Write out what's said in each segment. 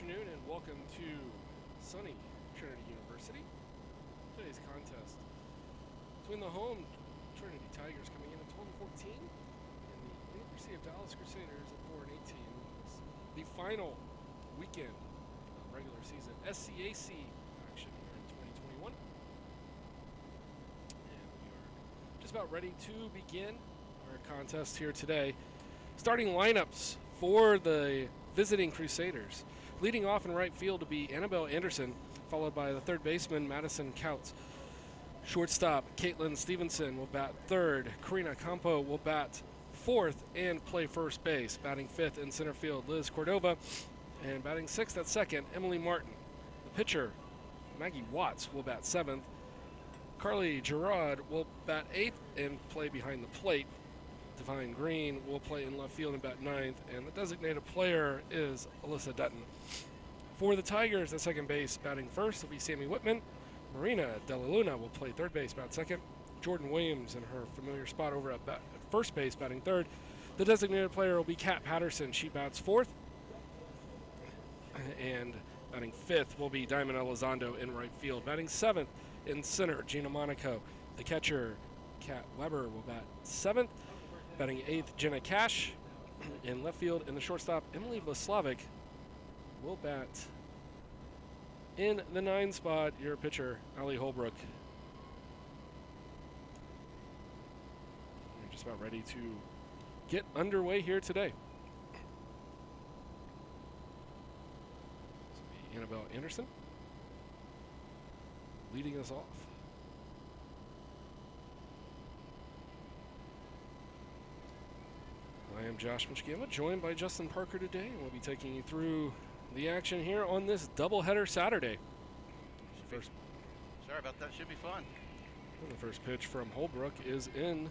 afternoon and welcome to sunny Trinity University. Today's contest between the home Trinity Tigers coming in at 12-14 and the University of Dallas Crusaders at 4-18. It's the final weekend of regular season SCAC action here in 2021. And we are just about ready to begin our contest here today. Starting lineups for the visiting Crusaders. Leading off in right field to be Annabelle Anderson, followed by the third baseman Madison Couts. Shortstop Caitlin Stevenson will bat third. Karina Campo will bat fourth and play first base. Batting fifth in center field, Liz Cordova. And batting sixth at second, Emily Martin. The pitcher, Maggie Watts, will bat seventh. Carly Gerard will bat eighth and play behind the plate. Divine Green will play in left field and bat ninth, and the designated player is Alyssa Dutton. For the Tigers at second base, batting first will be Sammy Whitman. Marina Della Luna will play third base, bat second. Jordan Williams in her familiar spot over at first base, batting third. The designated player will be Kat Patterson. She bats fourth. And batting fifth will be Diamond Elizondo in right field. Batting seventh in center, Gina Monaco. The catcher, Kat Weber, will bat seventh. Batting eighth, Jenna Cash. In left field, in the shortstop, Emily Vlaslavic will bat in the 9 spot, your pitcher, Allie Holbrook. We're just about ready to get underway here today. This will be Annabelle Anderson leading us off. I am Josh Michigama, joined by Justin Parker today, and we'll be taking you through the action here on this doubleheader Saturday. Sorry about that. Should be fun. The first pitch from Holbrook is in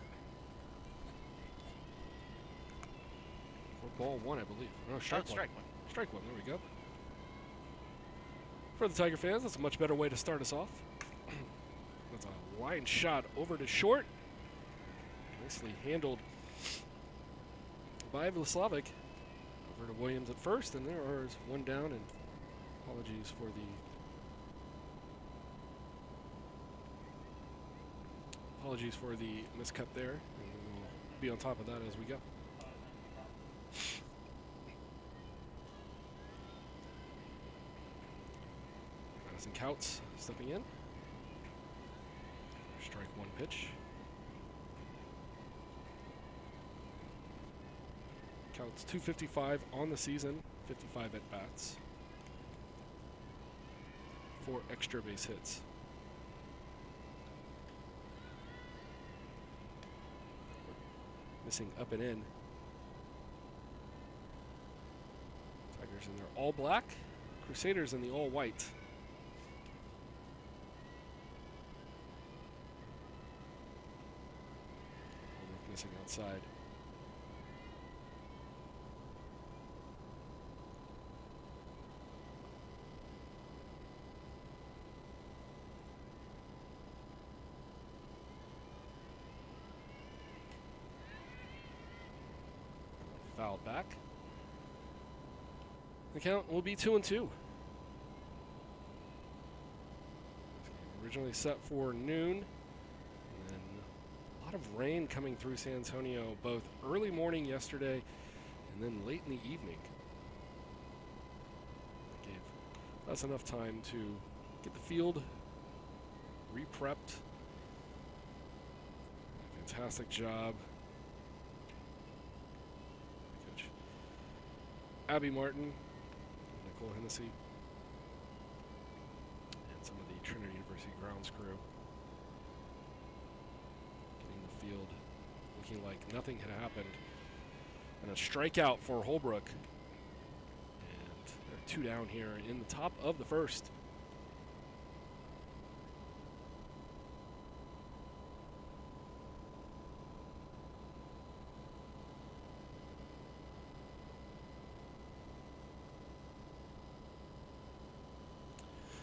for ball one, I believe. No, strike one. Strike one. There we go. For the Tiger fans, that's a much better way to start us off. That's a line shot over to short. Nicely handled by Vlaslavic. Over to Williams at first, and there is one down, and apologies for the miscut there, and we'll be on top of that as we go. Madison Couts stepping in. Strike one pitch. Counts 255 on the season, 55 at bats, 4 extra base hits. Missing up and in. Tigers in their all black, Crusaders in the all white. Missing outside. Foul back. The count will be 2-2. Originally set for noon, and then a lot of rain coming through San Antonio, both early morning yesterday and then late in the evening. That gave us enough time to get the field re-prepped. Fantastic job. Abby Martin, Nicole Hennessy, and some of the Trinity University grounds crew. Getting the field looking like nothing had happened. And a strikeout for Holbrook. And they're 2 down here in the top of the first.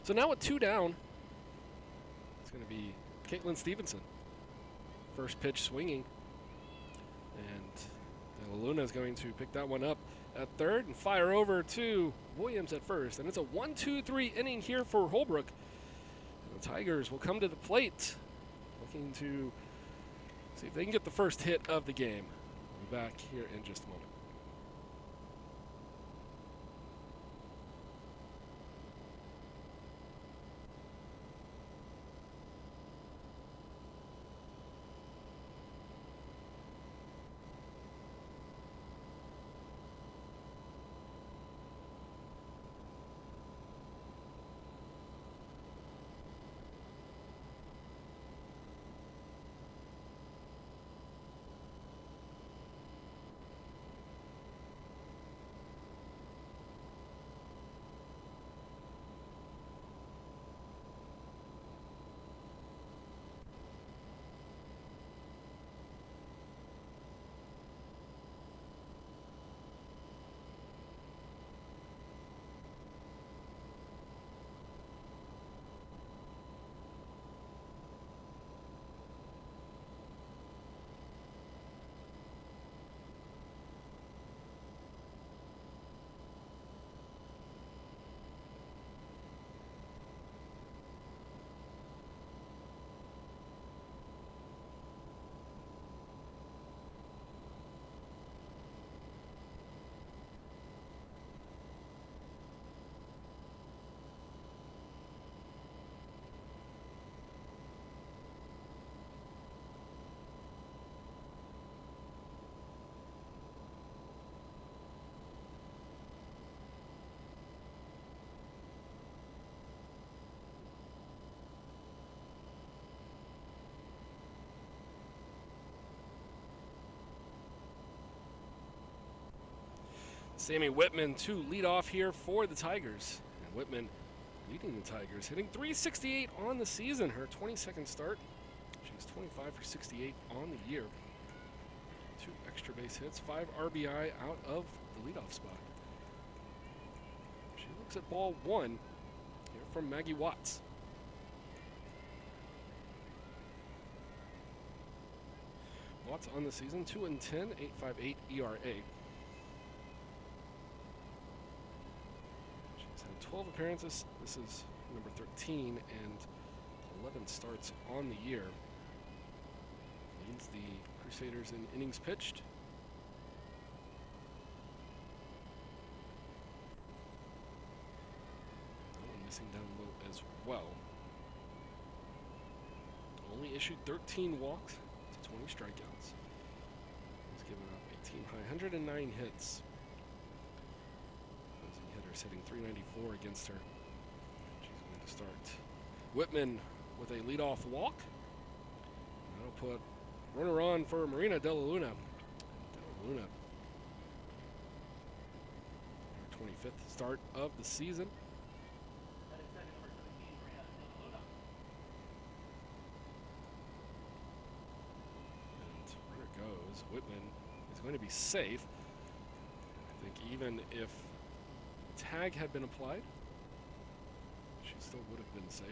So now with 2 down, it's going to be Caitlin Stevenson. First pitch swinging. And Luna is going to pick that one up at third and fire over to Williams at first. And it's a 1-2-3 inning here for Holbrook. And the Tigers will come to the plate, looking to see if they can get the first hit of the game. We'll be back here in just a moment. Sammy Whitman to lead off here for the Tigers. And Whitman leading the Tigers, hitting .368 on the season, her 22nd start. She's 25 for 68 on the year. 2 extra base hits, 5 RBI out of the leadoff spot. She looks at ball 1 here from Maggie Watts. Watts on the season, 2-10, 8.58 ERA. 12 appearances. This is number 13 and 11 starts on the year. Leads the Crusaders in innings pitched. That one missing down low as well. Only issued 13 walks to 20 strikeouts. He's given up a team high 109 hits. Hitting .394 against her. She's going to start. Whitman with a leadoff walk. That'll put runner on for Marina Della Luna. Della Luna, her 25th start of the season. And runner goes. Whitman is going to be safe. I think even if tag had been applied, she still would have been safe.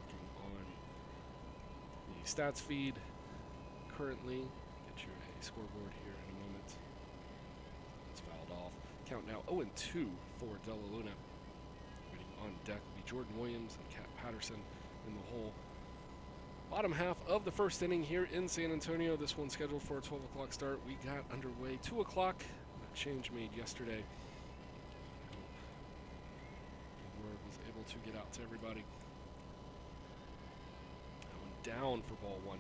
Working on the stats feed currently. Get you a scoreboard here in a moment. It's fouled off. Count now 0-2 for Della Luna. Waiting on deck will be Jordan Williams and Kat Patterson in the hole. Bottom half of the first inning here in San Antonio. This one scheduled for a 12 o'clock start. We got underway 2 o'clock. That change made yesterday. Word was able to get out to everybody. That one down for ball 1.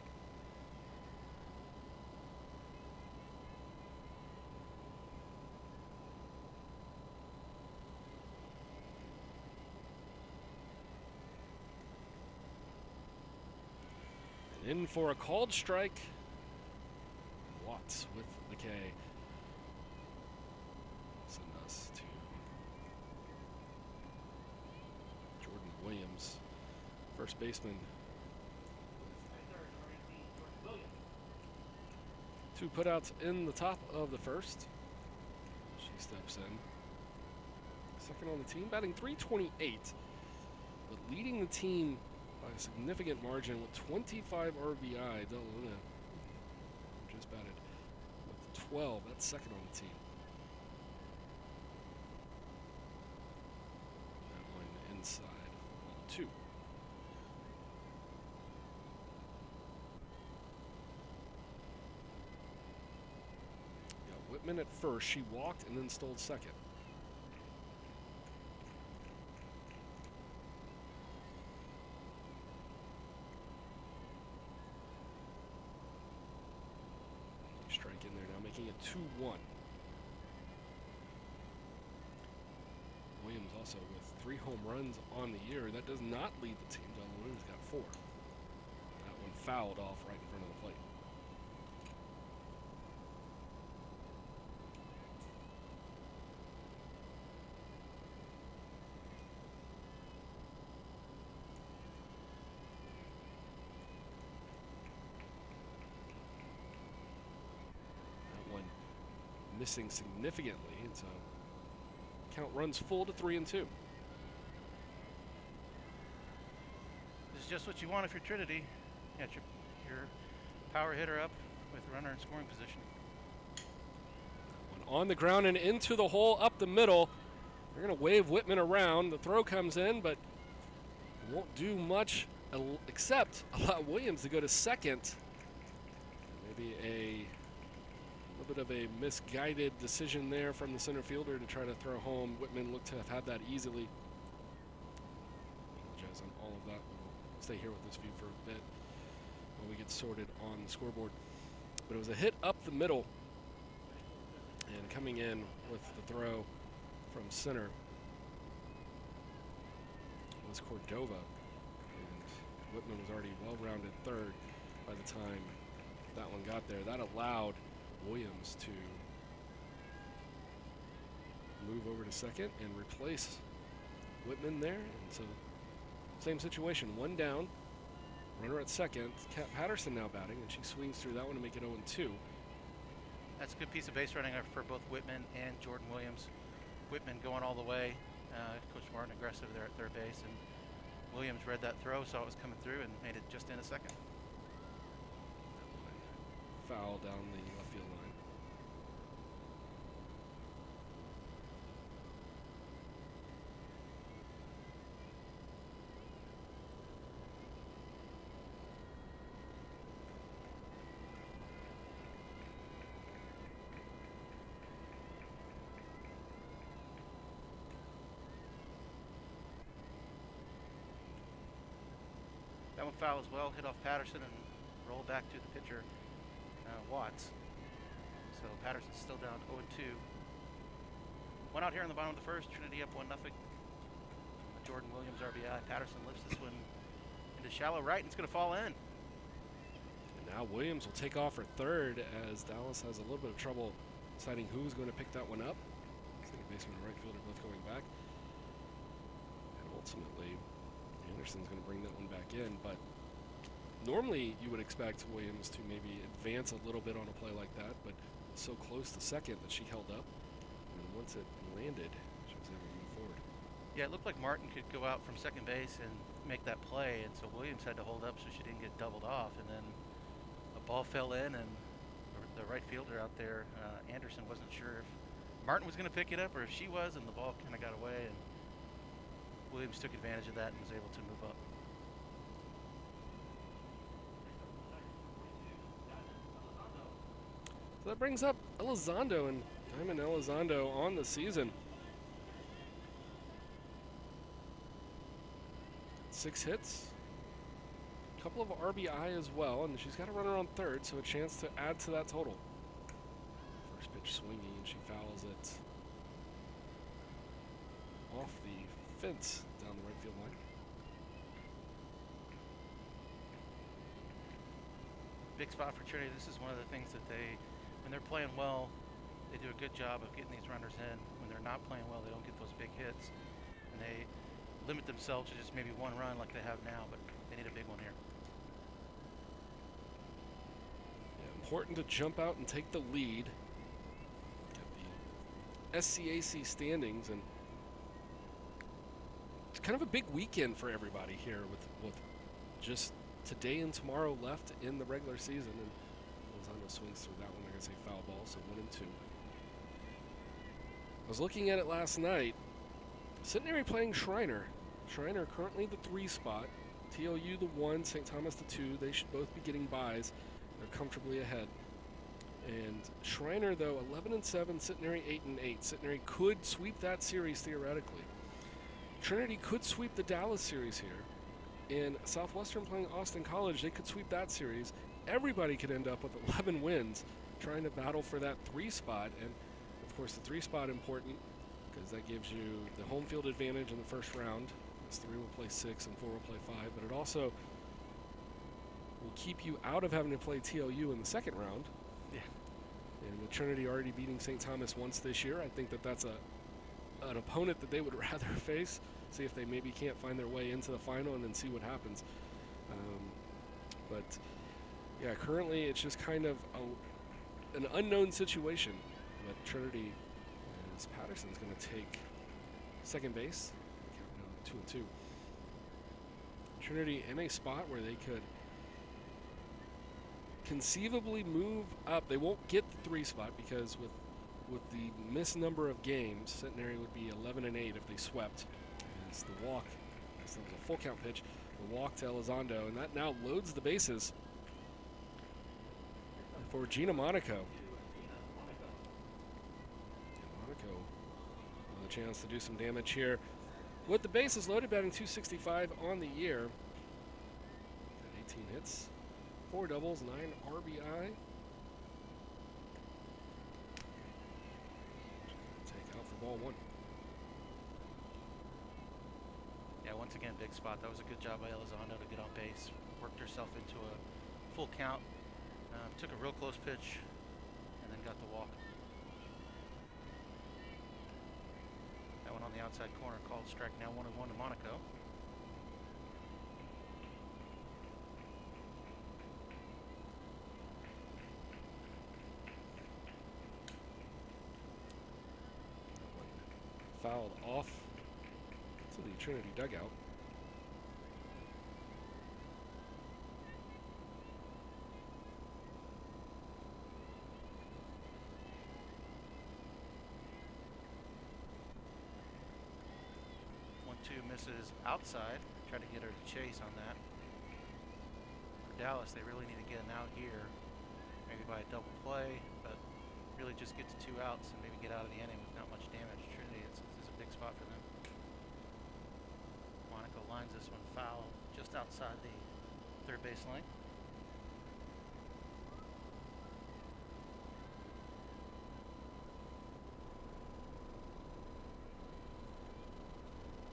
In for a called strike. Watts with the K. Send us to Jordan Williams, first baseman. 2 putouts in the top of the first. She steps in. Second on the team, batting .328, but leading the team by a significant margin with 25 RBI. Del Luna just batted with 12. That's second on the team. That one inside. 2. Whitman at first. She walked and then stole second. Strike in there now, making it 2-1. Williams also with 3 home runs on the year. That does not lead the team. Williams got 4. That one fouled off right in front of the plate. Missing significantly, and so count runs full to 3-2. This is just what you want if you're Trinity. You got your power hitter up with a runner in scoring position. One on the ground and into the hole up the middle. They're going to wave Whitman around. The throw comes in, but won't do much except allow Williams to go to second. Maybe a bit of a misguided decision there from the center fielder to try to throw home. Whitman looked to have had that easily. Apologize on all of that. We'll stay here with this view for a bit while we get sorted on the scoreboard. But it was a hit up the middle, and coming in with the throw from center was Cordova, and Whitman was already well-rounded third by the time that one got there. That allowed Williams to move over to second and replace Whitman there. And so same situation, 1 down, runner at second. Kat Patterson now batting, and she swings through that one to make it 0-2. That's a good piece of base running for both Whitman and Jordan Williams. Whitman going all the way, Coach Martin aggressive there at third base, and Williams read that throw, saw it was coming through, and made it just in a second. Foul down the left field line. That one foul as well, hit off Patterson and rolled back to the pitcher, Watts. So Patterson's still down 0-2. One out here in the bottom of the first, Trinity up 1-0. Jordan Williams RBI. Patterson lifts this one into shallow right, and it's going to fall in. And now Williams will take off for third as Dallas has a little bit of trouble deciding who's going to pick that one up. Second baseman and right fielder both going back. And ultimately, Anderson's going to bring that one back in, but normally you would expect Williams to maybe advance a little bit on a play like that, but so close to second that she held up, and once it landed, she was able to move forward. Yeah, it looked like Martin could go out from second base and make that play, and so Williams had to hold up so she didn't get doubled off, and then a ball fell in, and the right fielder out there, Anderson, wasn't sure if Martin was going to pick it up or if she was, and the ball kind of got away, and Williams took advantage of that and was able to move up. So that brings up Elizondo, and Diamond Elizondo on the season. 6 hits, a couple of RBI as well, and she's got a runner on third, so a chance to add to that total. First pitch swinging, and she fouls it off the fence down the right field line. Big spot for Trinity. This is one of the things that when they're playing well, they do a good job of getting these runners in. When they're not playing well, they don't get those big hits, and they limit themselves to just maybe one run like they have now, but they need a big one here. Yeah, important to jump out and take the lead. At the SCAC standings, and it's kind of a big weekend for everybody here with just today and tomorrow left in the regular season, and Elizondo swings through that one. They're going to say foul ball, so 1-2. I was looking at it last night. Centenary playing Schreiner. Schreiner currently the 3 spot. TLU the 1, St. Thomas the 2. They should both be getting byes. They're comfortably ahead. And Schreiner, though, 11-7, Centenary 8-8. Centenary could sweep that series theoretically. Trinity could sweep the Dallas series here. And Southwestern playing Austin College, they could sweep that series. Everybody could end up with 11 wins trying to battle for that 3 spot. And, of course, the 3 spot important because that gives you the home field advantage in the first round. As 3 will play 6 and 4 will play 5. But it also will keep you out of having to play TLU in the second round. Yeah. And with Trinity already beating St. Thomas once this year, I think that that's an opponent that they would rather face. See if they maybe can't find their way into the final and then see what happens. But yeah, currently it's just kind of an unknown situation. But Trinity, as Patterson's going to take second base, 2-2. Trinity in a spot where they could conceivably move up. They won't get the 3 spot because with the missed number of games, Centenary would be 11-8 if they swept. It's the walk. This was a full count pitch. The walk to Elizondo, and that now loads the bases for Gina Monaco. Monaco with a chance to do some damage here. With the bases loaded, batting .265 on the year. Got 18 hits, 4 doubles, 9 RBI. Take out for ball 1. Yeah, once again, big spot. That was a good job by Elizondo to get on base. Worked herself into a full count. Took a real close pitch and then got the walk. That one on the outside corner called strike. Now 1-1 to Monaco. Fouled off to the Trinity dugout. Misses outside. Try to get her to chase on that. For Dallas, they really need to get an out here. Maybe by a double play, but really just get to 2 outs and maybe get out of the inning with not much damage. Trinity, this is a big spot for them. Monaco lines this one foul just outside the third base line.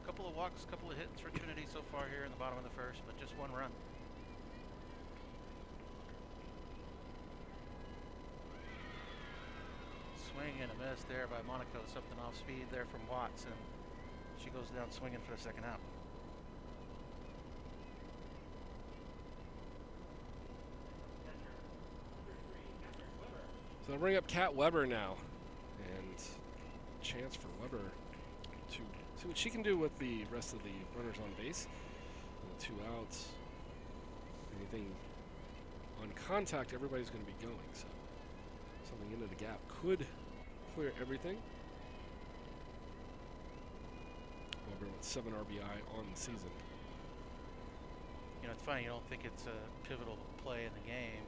Couple of walks, couple of hits for Trinity so far here in the bottom of the first, but just 1 run. Swing and a miss there by Monaco. Something off speed there from Watts, and she goes down swinging for the second out. So I'll bring up Kat Weber now, and chance for Weber to see what she can do with the rest of the runners on base. And 2 outs. Anything on contact, everybody's going to be going. So something into the gap could clear everything. Weber with 7 RBI on the season. You know, it's funny, you don't think it's a pivotal play in the game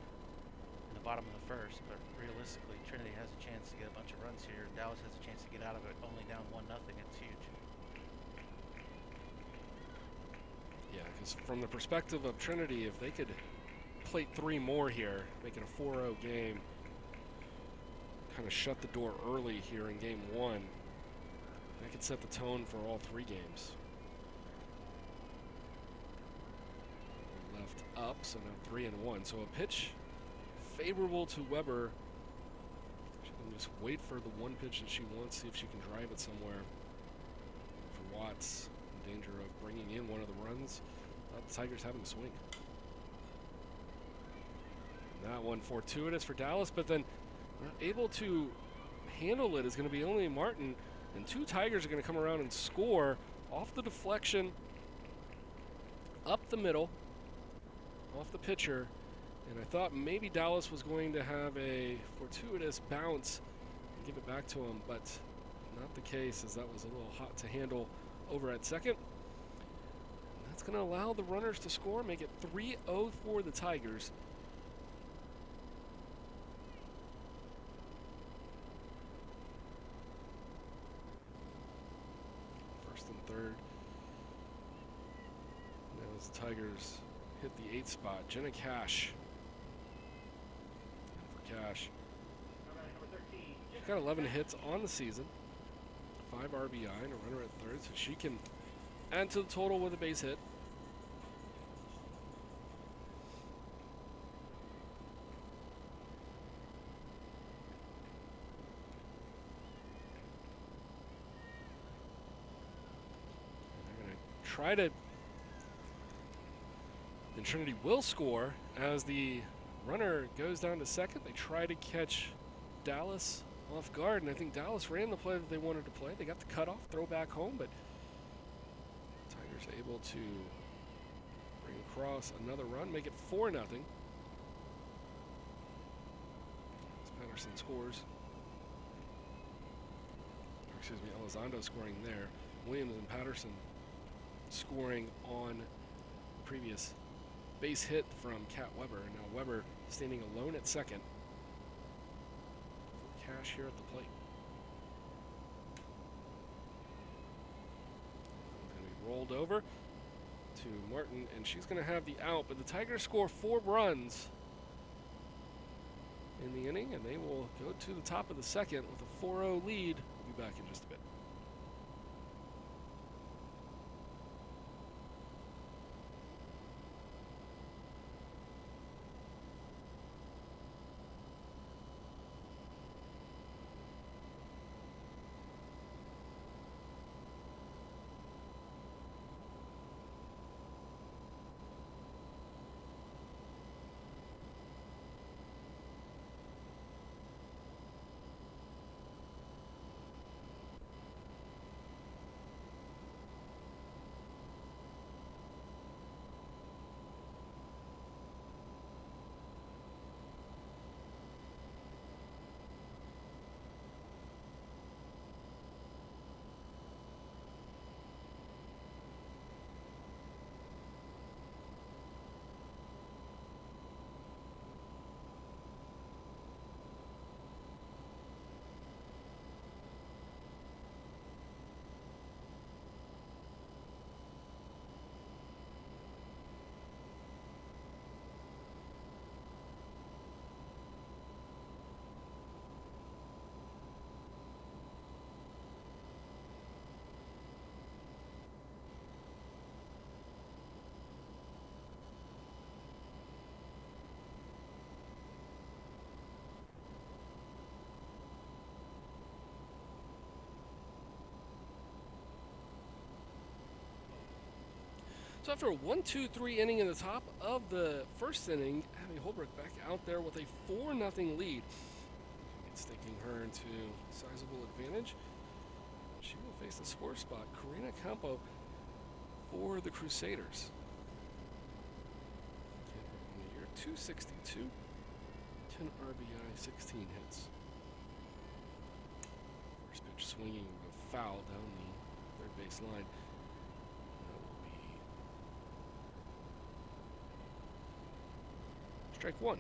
in the bottom of the first, but realistically, Trinity has a chance to get a bunch of runs here. Dallas has a chance to get out of it only down 1-0. It's huge. Yeah, because from the perspective of Trinity, if they could plate 3 more here, make it a 4-0 game, kind of shut the door early here in game 1, that could set the tone for all 3 games. Left up, so now 3-1. So a pitch favorable to Weber. She can just wait for the 1 pitch that she wants, see if she can drive it somewhere. For Watts, in danger of bringing in one of the runs. The Tigers having to swing. And that one fortuitous for Dallas, but then not able to handle it is going to be only Martin, and 2 Tigers are going to come around and score off the deflection, up the middle, off the pitcher, and I thought maybe Dallas was going to have a fortuitous bounce and give it back to him, but not the case, as that was a little hot to handle over at second. And that's going to allow the runners to score, make it 3-0 for the Tigers. First and third. Now as the Tigers hit the 8th spot, Jenna Cash. And for Cash, she's got 11 hits on the season, 5 RBI, and a runner at third, so she can add to the total with a base hit. And they're going to try to. Then Trinity will score as the runner goes down to second. They try to catch Dallas off guard, and I think Dallas ran the play that they wanted to play. They got the cutoff, throw back home, but Tigers able to bring across another run, make it 4-0. As Patterson scores. Excuse me, Elizondo scoring there. Williams and Patterson scoring on previous base hit from Kat Weber. Now Weber standing alone at second. Cash here at the plate. Going to be rolled over to Martin, and she's going to have the out. But the Tigers score 4 runs in the inning, and they will go to the top of the second with a 4-0 lead. We'll be back in just a bit. So after a 1-2-3 inning in the top of the first inning, Abby Holbrook back out there with a 4-0 lead. It's taking her into sizable advantage. She will face the score spot, Karina Campo, for the Crusaders. In the year 262, 10 RBI, 16 hits. First pitch swinging, a foul down the third base line. Strike one.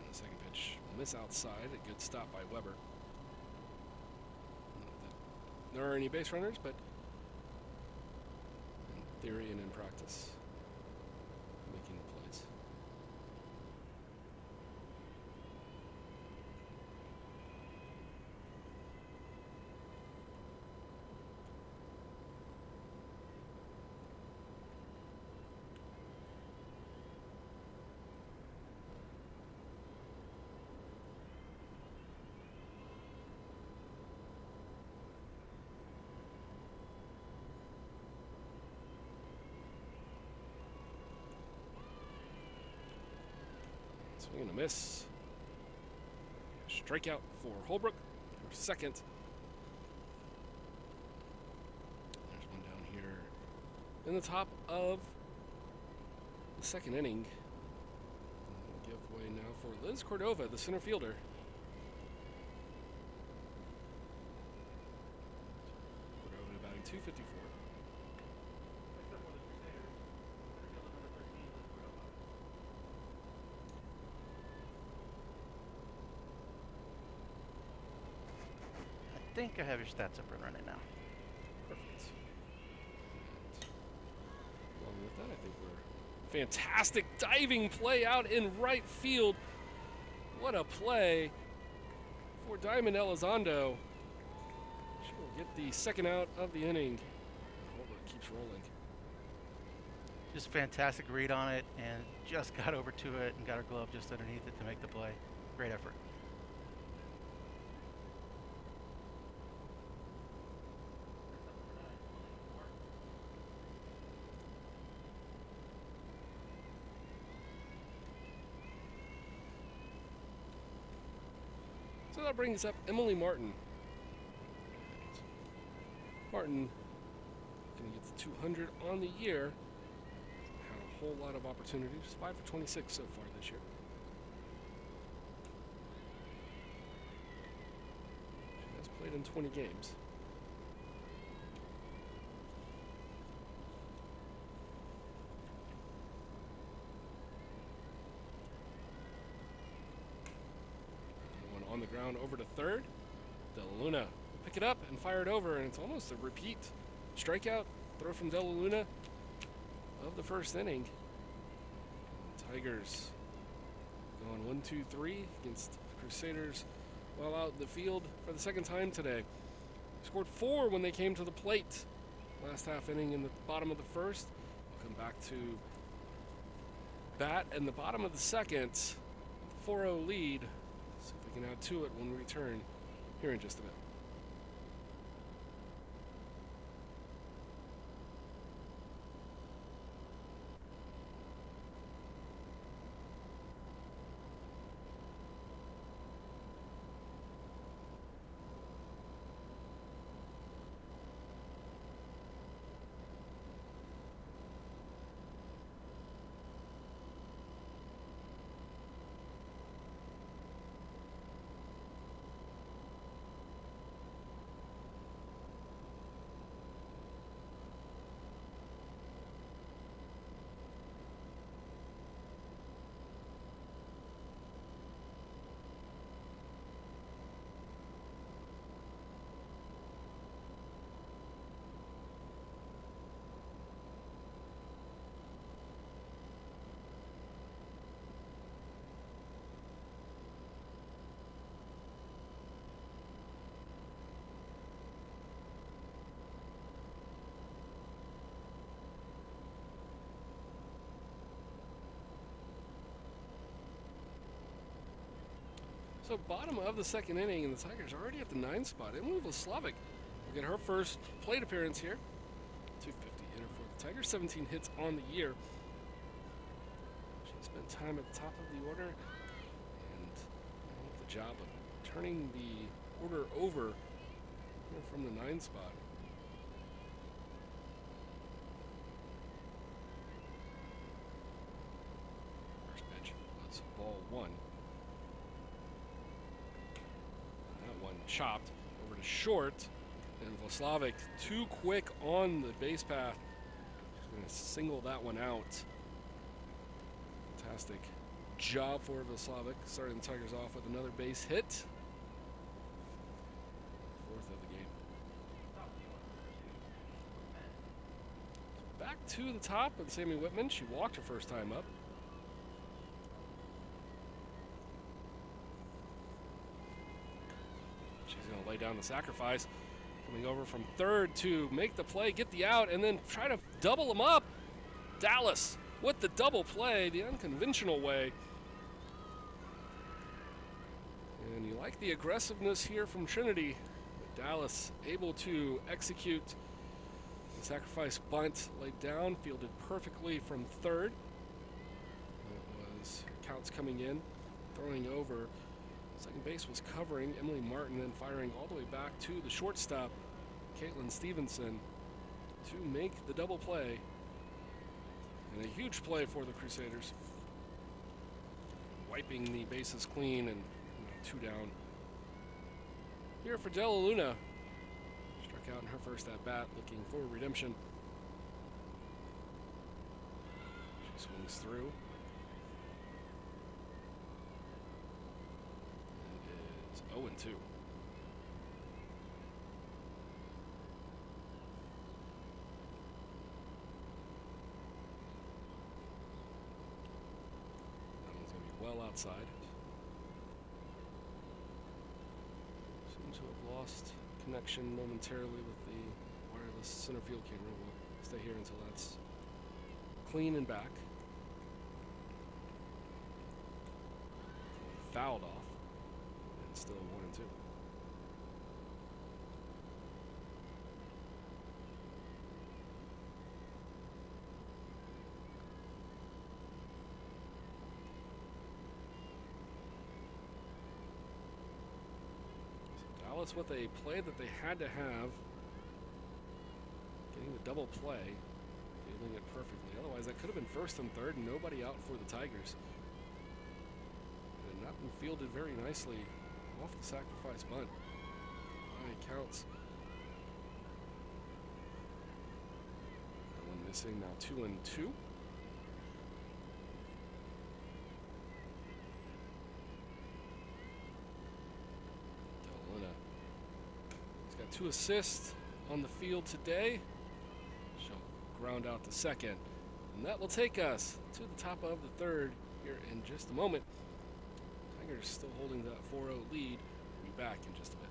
And the second pitch will miss outside. A good stop by Weber. There aren't any base runners, but in theory and in practice, making the plays. Swing and a miss. Strikeout for Holbrook, her second. in the top of the second inning. Give way now for Liz Cordova, the center fielder. Cordova batting .254. I think I have your stats up and running now. Perfect. And along with that, I think we're fantastic diving play out in right field. What a play for Diamond Elizondo. She will get the second out of the inning. Holbert keeps rolling. Just a fantastic read on it, and just got over to it and got her glove just underneath it to make the play. Great effort. So that brings up Emily Martin. Martin going to get the 200 on the year. Had a whole lot of opportunities. 5 for 26 so far this year. She has played in 20 games. On the ground over to third. Della Luna will pick it up and fire it over, and it's almost a repeat strikeout throw from Della Luna of the first inning. Tigers going 1-2-3 against Crusaders while out in the field for the second time today. Scored 4 when they came to the plate last half inning in the bottom of the first. We'll come back to bat in the bottom of the second. 4-0 lead. See if we can add to it when we return here in just a bit. So bottom of the second inning, and the Tigers are already at the 9 spot. Emily Vlaslavic will get her first plate appearance here. 250 hitter for the Tigers, 17 hits on the year. She spent time at the top of the order and did the job of turning the order over from the 9 spot. First pitch was ball 1. Chopped over to short, and Vlaslavic too quick on the base path. She's going to single that one out. Fantastic job for Vlaslavic, starting the Tigers off with another base hit. 4th of the game. Back to the top with Sammy Whitman. She walked her first time up. Lay down the sacrifice, coming over from third to make the play, get the out, and then try to double them up. Dallas with the double play, the unconventional way. And you like the aggressiveness here from Trinity. But Dallas able to execute the sacrifice bunt, laid down, fielded perfectly from third. It was Counts coming in, throwing over. Second base was covering Emily Martin, then firing all the way back to the shortstop, Caitlin Stevenson, to make the double play And a huge play for the Crusaders. Wiping the bases clean and 2 down. Here for Della Luna. Struck out in her first at bat, looking for redemption. She swings through. It is 0-2. Well outside. Seems to have lost connection momentarily with the wireless center field camera. We'll stay here until that's clean and back. Fouled off. And still 1-2. Dallas with a play that they had to have. Getting the double play. Fielding it perfectly. Otherwise, that could have been first and third and nobody out for the Tigers. It had not been fielded very nicely off the sacrifice bunt. High counts. One missing, now 2-2. He's got 2 assists on the field today. She'll ground out the second. And that will take us to the top of the third here in just a moment. Tigers still holding that 4-0 lead. We'll be back in just a bit.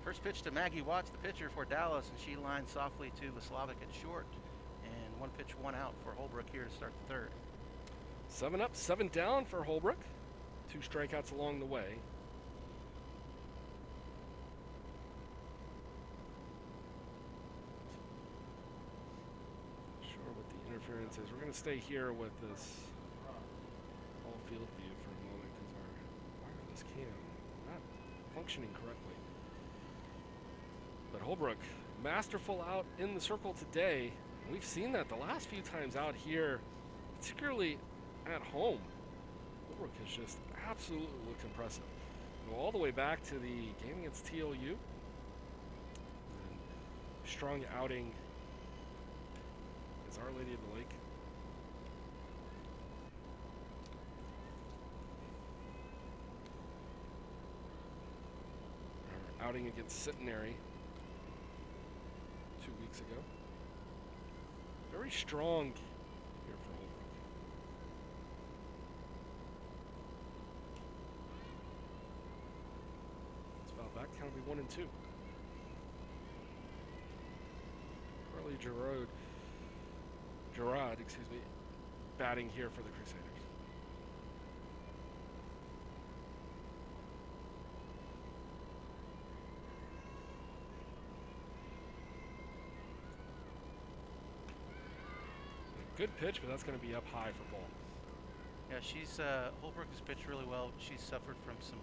First pitch to Maggie Watts, the pitcher for Dallas, and she lines softly to Vaslavic at short. And 1 pitch, 1 out for Holbrook here to start the third. 7 up, 7 down for Holbrook. 2 strikeouts along the way. Not sure what the interference is. We're going to stay here with this all field view for a moment because our wireless cam not functioning correctly. But Holbrook, masterful out in the circle today. We've seen that the last few times out here, particularly at home. Holbrook has just absolutely looked impressive. Go all the way back to the game against TLU. And strong outing as Our Lady of the Lake. Our outing against Centenary 2 weeks ago. Very strong here for Holbrook. It's about back, count will be 1-2. Carly Gerard, batting here for the Crusaders. Good pitch, but that's going to be up high for ball. Yeah, Holbrook has pitched really well. She's suffered from some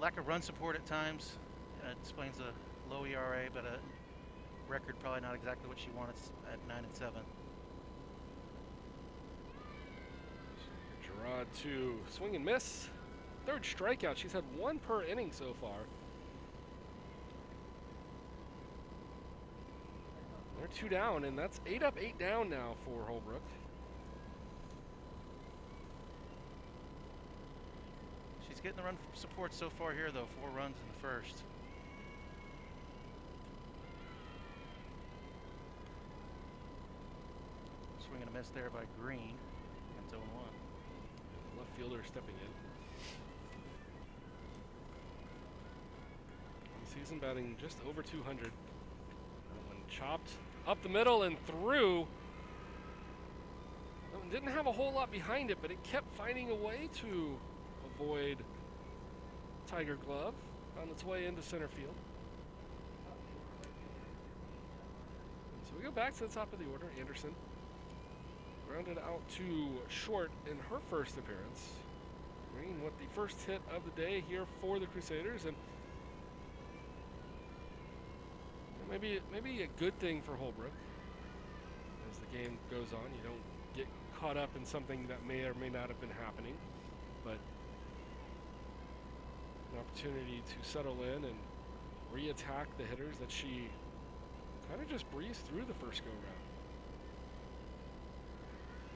lack of run support at times. It explains a low ERA, but a record probably not exactly what she wanted at 9-7. Gerard to swing and miss. Third strikeout. She's had 1 per inning so far. They're 2 down, and that's 8 up, 8 down now for Holbrook. She's getting the run support so far here, though. 4 runs in the first. Swing and a miss there by Green. That's 0-1. Left fielder stepping in. On the season batting just over 200. That one chopped up the middle and through. That one didn't have a whole lot behind it, but it kept finding a way to avoid Tiger Glove on its way into center field. So we go back to the top of the order. Anderson grounded out to short in her first appearance. Green with the first hit of the day here for the Crusaders, and maybe a good thing for Holbrook as the game goes on. You don't get caught up in something that may or may not have been happening, but an opportunity to settle in and re-attack the hitters that she kind of just breezed through the first go-round.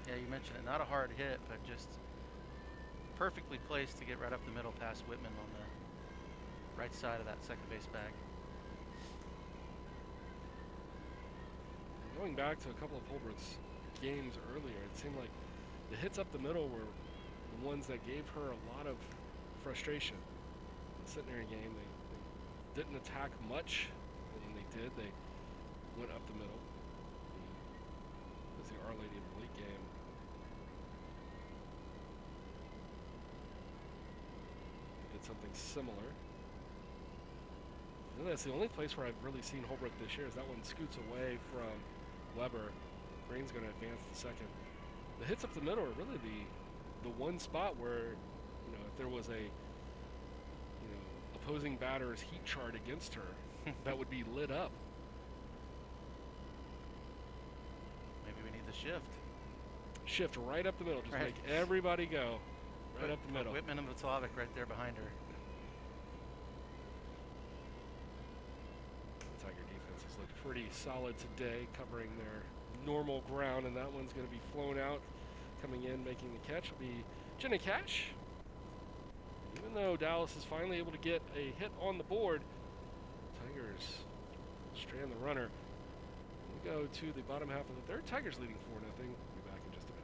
Yeah, you mentioned it. Not a hard hit, but just perfectly placed to get right up the middle past Whitman on the right side of that second base bag. Going back to a couple of Holbrook's games earlier, it seemed like the hits up the middle were the ones that gave her a lot of frustration. In the centenary game, they didn't attack much, and when they did, they went up the middle. As the Our Lady of the Late game. Did something similar. And that's the only place where I've really seen Holbrook this year is that one scoots away from Weber. Green's going to advance to second. The hits up the middle are really the one spot where, if there was a, opposing batter's heat chart against her, that would be lit up. Maybe we need the shift. Shift right up the middle. Just right. Make everybody go right up the middle. Whitman and Vaclavic right there behind her. The Tiger defense has looked pretty solid today, covering their normal ground, and that one's going to be flown out. Coming in, making the catch will be Jenna Cash. Even though Dallas is finally able to get a hit on the board, Tigers strand the runner. We go to the bottom half of the third. Tigers leading 4-0. We'll be back in just a minute.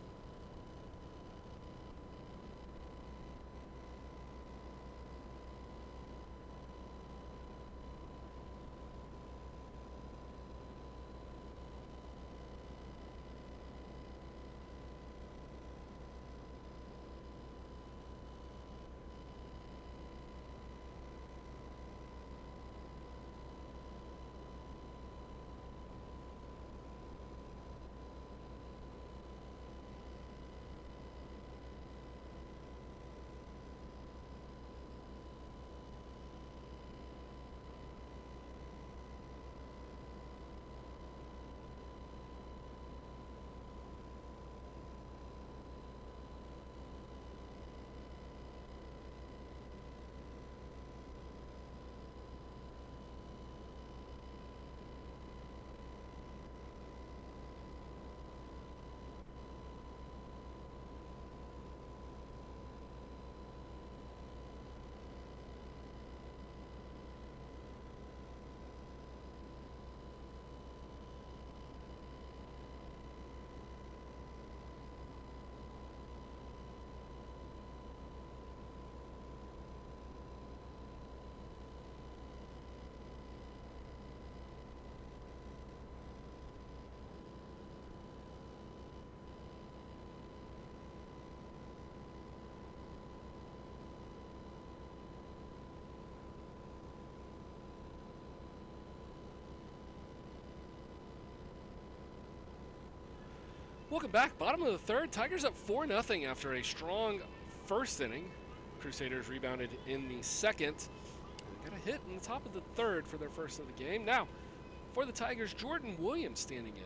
Welcome back. Bottom of the third. Tigers up 4-0 after a strong first inning. Crusaders rebounded in the second. Got a hit in the top of the third for their first of the game. Now, for the Tigers, Jordan Williams standing in.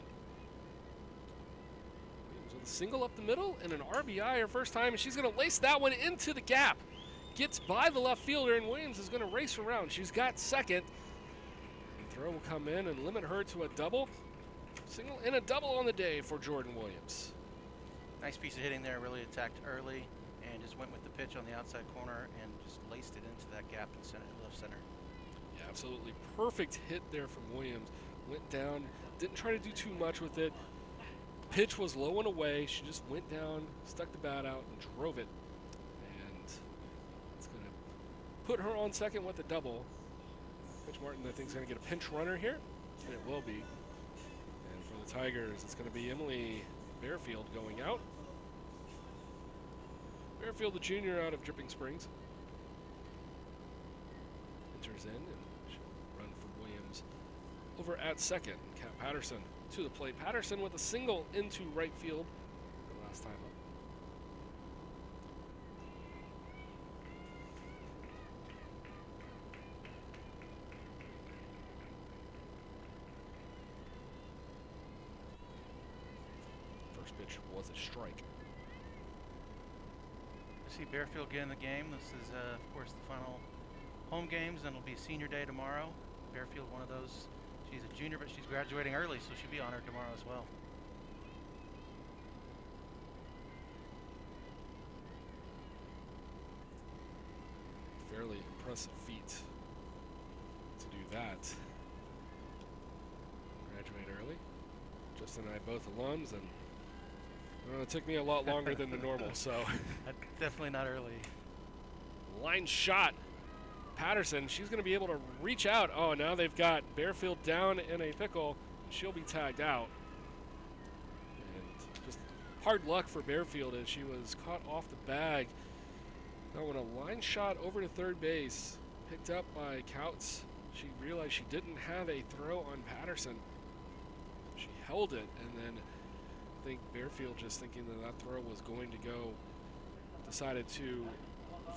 Williams with a single up the middle and an RBI her first time, and she's going to lace that one into the gap. Gets by the left fielder, and Williams is going to race around. She's got second. The throw will come in and limit her to a double. Single and a double on the day for Jordan Williams. Nice piece of hitting there. Really attacked early and just went with the pitch on the outside corner and just laced it into that gap in center, left center. Yeah, absolutely perfect hit there from Williams. Went down, didn't try to do too much with it. Pitch was low and away. She just went down, stuck the bat out, and drove it. And it's going to put her on second with a double. Pitch Martin, I think, is going to get a pinch runner here, and it will be. And for the Tigers, it's going to be Emily Bearfield going out. Bearfield, the junior out of Dripping Springs. Enters in, and she'll run for Williams over at second. Kat Patterson to the plate. Patterson with a single into right field the last time up. First pitch was a strike. See Bearfield get in the game. This is, of course, the final home games, and it'll be senior day tomorrow. Bearfield, one of those. She's a junior, but she's graduating early, so she'll be honored tomorrow as well. Fairly impressive feat to do that. Graduate early. Justin and I both alums, and it took me a lot longer than the normal, so. Definitely not early. Line shot. Patterson, she's going to be able to reach out. Oh, now they've got Bearfield down in a pickle. She'll be tagged out. And just hard luck for Bearfield as she was caught off the bag. Now when a line shot over to third base, picked up by Couts, she realized she didn't have a throw on Patterson. She held it, and then I think Bearfield, just thinking that that throw was going to go, decided to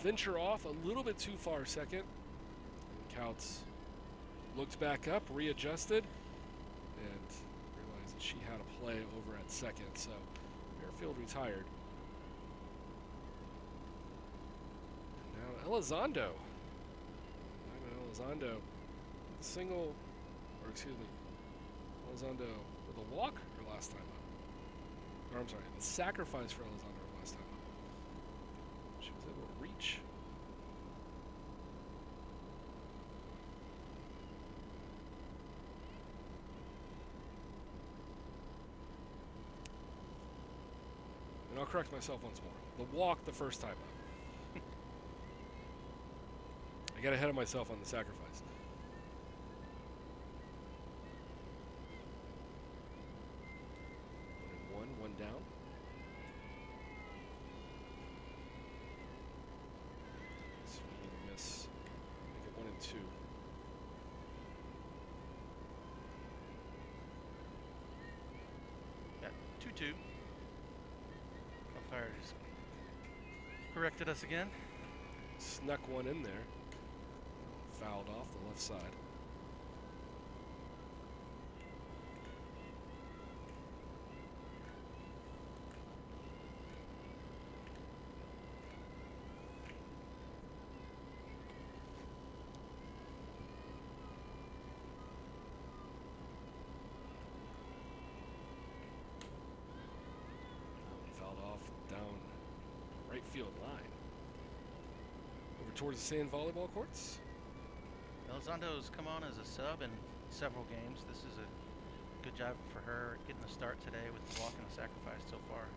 venture off a little bit too far second. And Couts looked back up, readjusted, and realized that she had a play over at second. So Bearfield retired. And now Elizondo. Elizondo, single, or excuse me, Elizondo with a walk her last time up. Or I'm sorry, the sacrifice for Elizondo last time up. She was able to reach. And I'll correct myself once more. The walk the first time up. I got ahead of myself on the sacrifice. One down. Swing and a miss. Make it 1-2. Yeah, 2-2. Umpire just corrected us again. Snuck one in there. Fouled off the left side. Fouled off down right field line. Over towards the sand volleyball courts. Elizondo's come on as a sub in several games. This is a good job for her getting the start today with the walk and the sacrifice so far.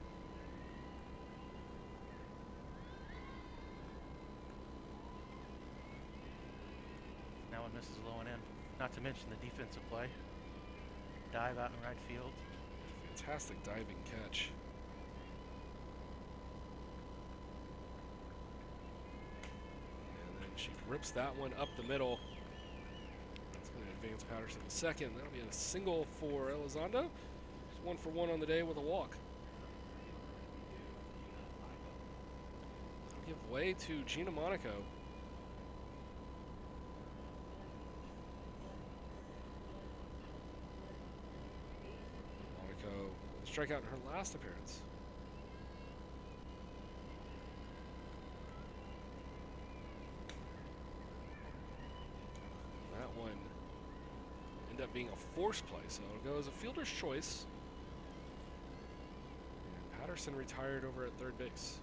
Now one misses low and in. Not to mention the defensive play. Dive out in right field. Fantastic diving catch. And then she rips that one up the middle. That's going to advance Patterson to second. That'll be a single for Elizondo. She's 1 for 1 on the day with a walk. away to Gina Monaco. Monaco strikeout in her last appearance. That one ended up being a force play, so it'll go as a fielder's choice. And Patterson retired over at third base.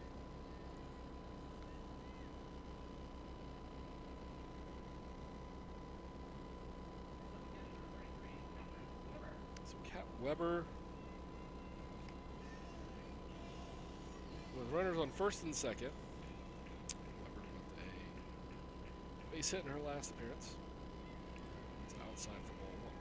So Cat Weber with runners on first and second. Weber with a base hit in her last appearance. It's outside for ball one.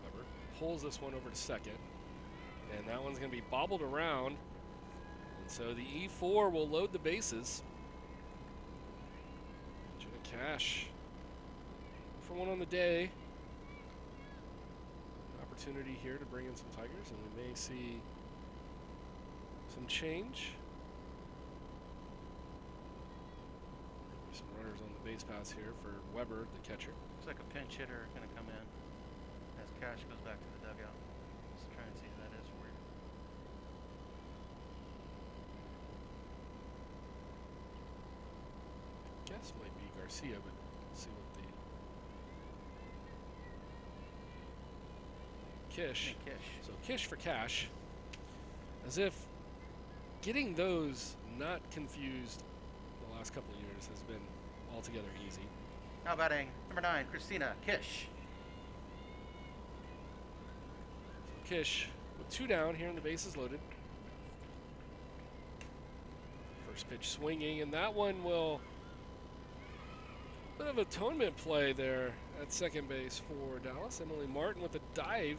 Weber pulls this one over to second. And that one's going to be bobbled around. And so the E4 will load the bases. Jenna Cash for one on the day. Opportunity here to bring in some Tigers, and we may see some change. Some runners on the base paths here for Weber, the catcher. Looks like a pinch hitter going to come in as Cash goes back to the dugout. Let's try and see who that is for you. Guess might be Garcia, but let's see what the Kish. Hey, Kish. So Kish for Cash, as if getting those not confused the last couple of years has been altogether easy. Now batting number 9, Christina Kish. So Kish with 2 down here, and the bases loaded. First pitch swinging, and that one will. Bit of atonement play there at second base for Dallas. Emily Martin with a dive,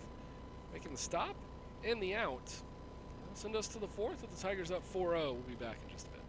making the stop and the out. That'll send us to the 4th with the Tigers up 4-0. We'll be back in just a bit.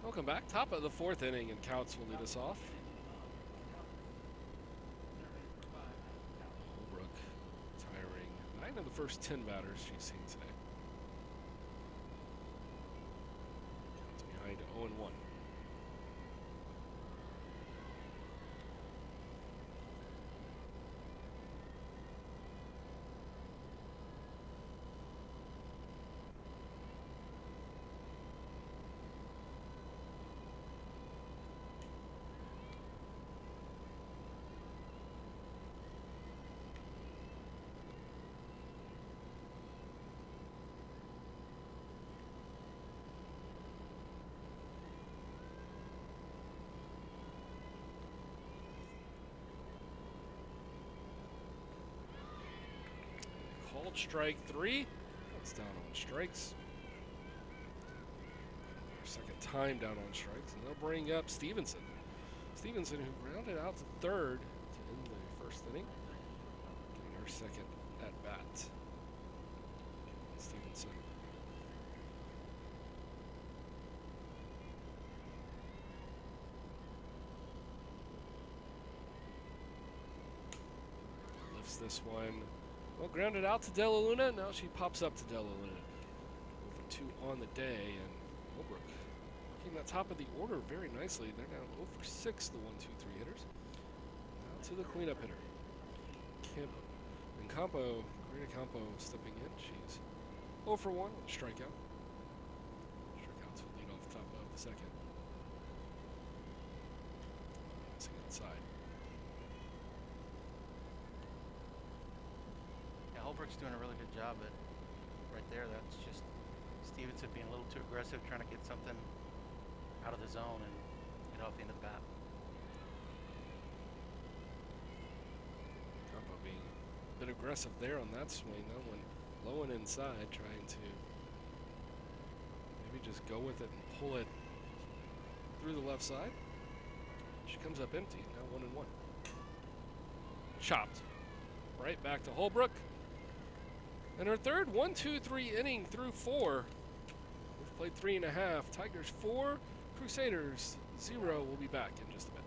Welcome back. Top of the 4th inning, and Couts will lead us off. Holbrook retiring 9 of the first 10 batters she's seen today. Couts behind 0-1. strike 3. That's down on strikes. Second time down on strikes, and they'll bring up Stevenson. Stevenson, who grounded out to third to end the first inning, getting our second at bat. Stevenson. Lifts this one. Well, grounded out to Della Luna. Now she pops up to Della Luna. Over 2 on the day, and Holbrook working that top of the order very nicely. They're now 0 for 6, the 1-2-3 hitters. Now to the cleanup hitter, Campo. And Karina Campo stepping in. She's 0 for 1 with a strikeout. Strikeouts will lead off the top of the second. Missing outside. Yeah, Holbrook's doing a really good job, but right there, that's just Stevenson being a little too aggressive, trying to get something out of the zone and get off the end of the bat. Campo being a bit aggressive there on that swing. That one low and inside, trying to maybe just go with it and pull it through the left side. She comes up empty, now 1-1. Chopped. Right back to Holbrook. And her third 1-2-3 inning through 4. We've played 3.5. Tigers 4, Crusaders 0. We'll be back in just a bit.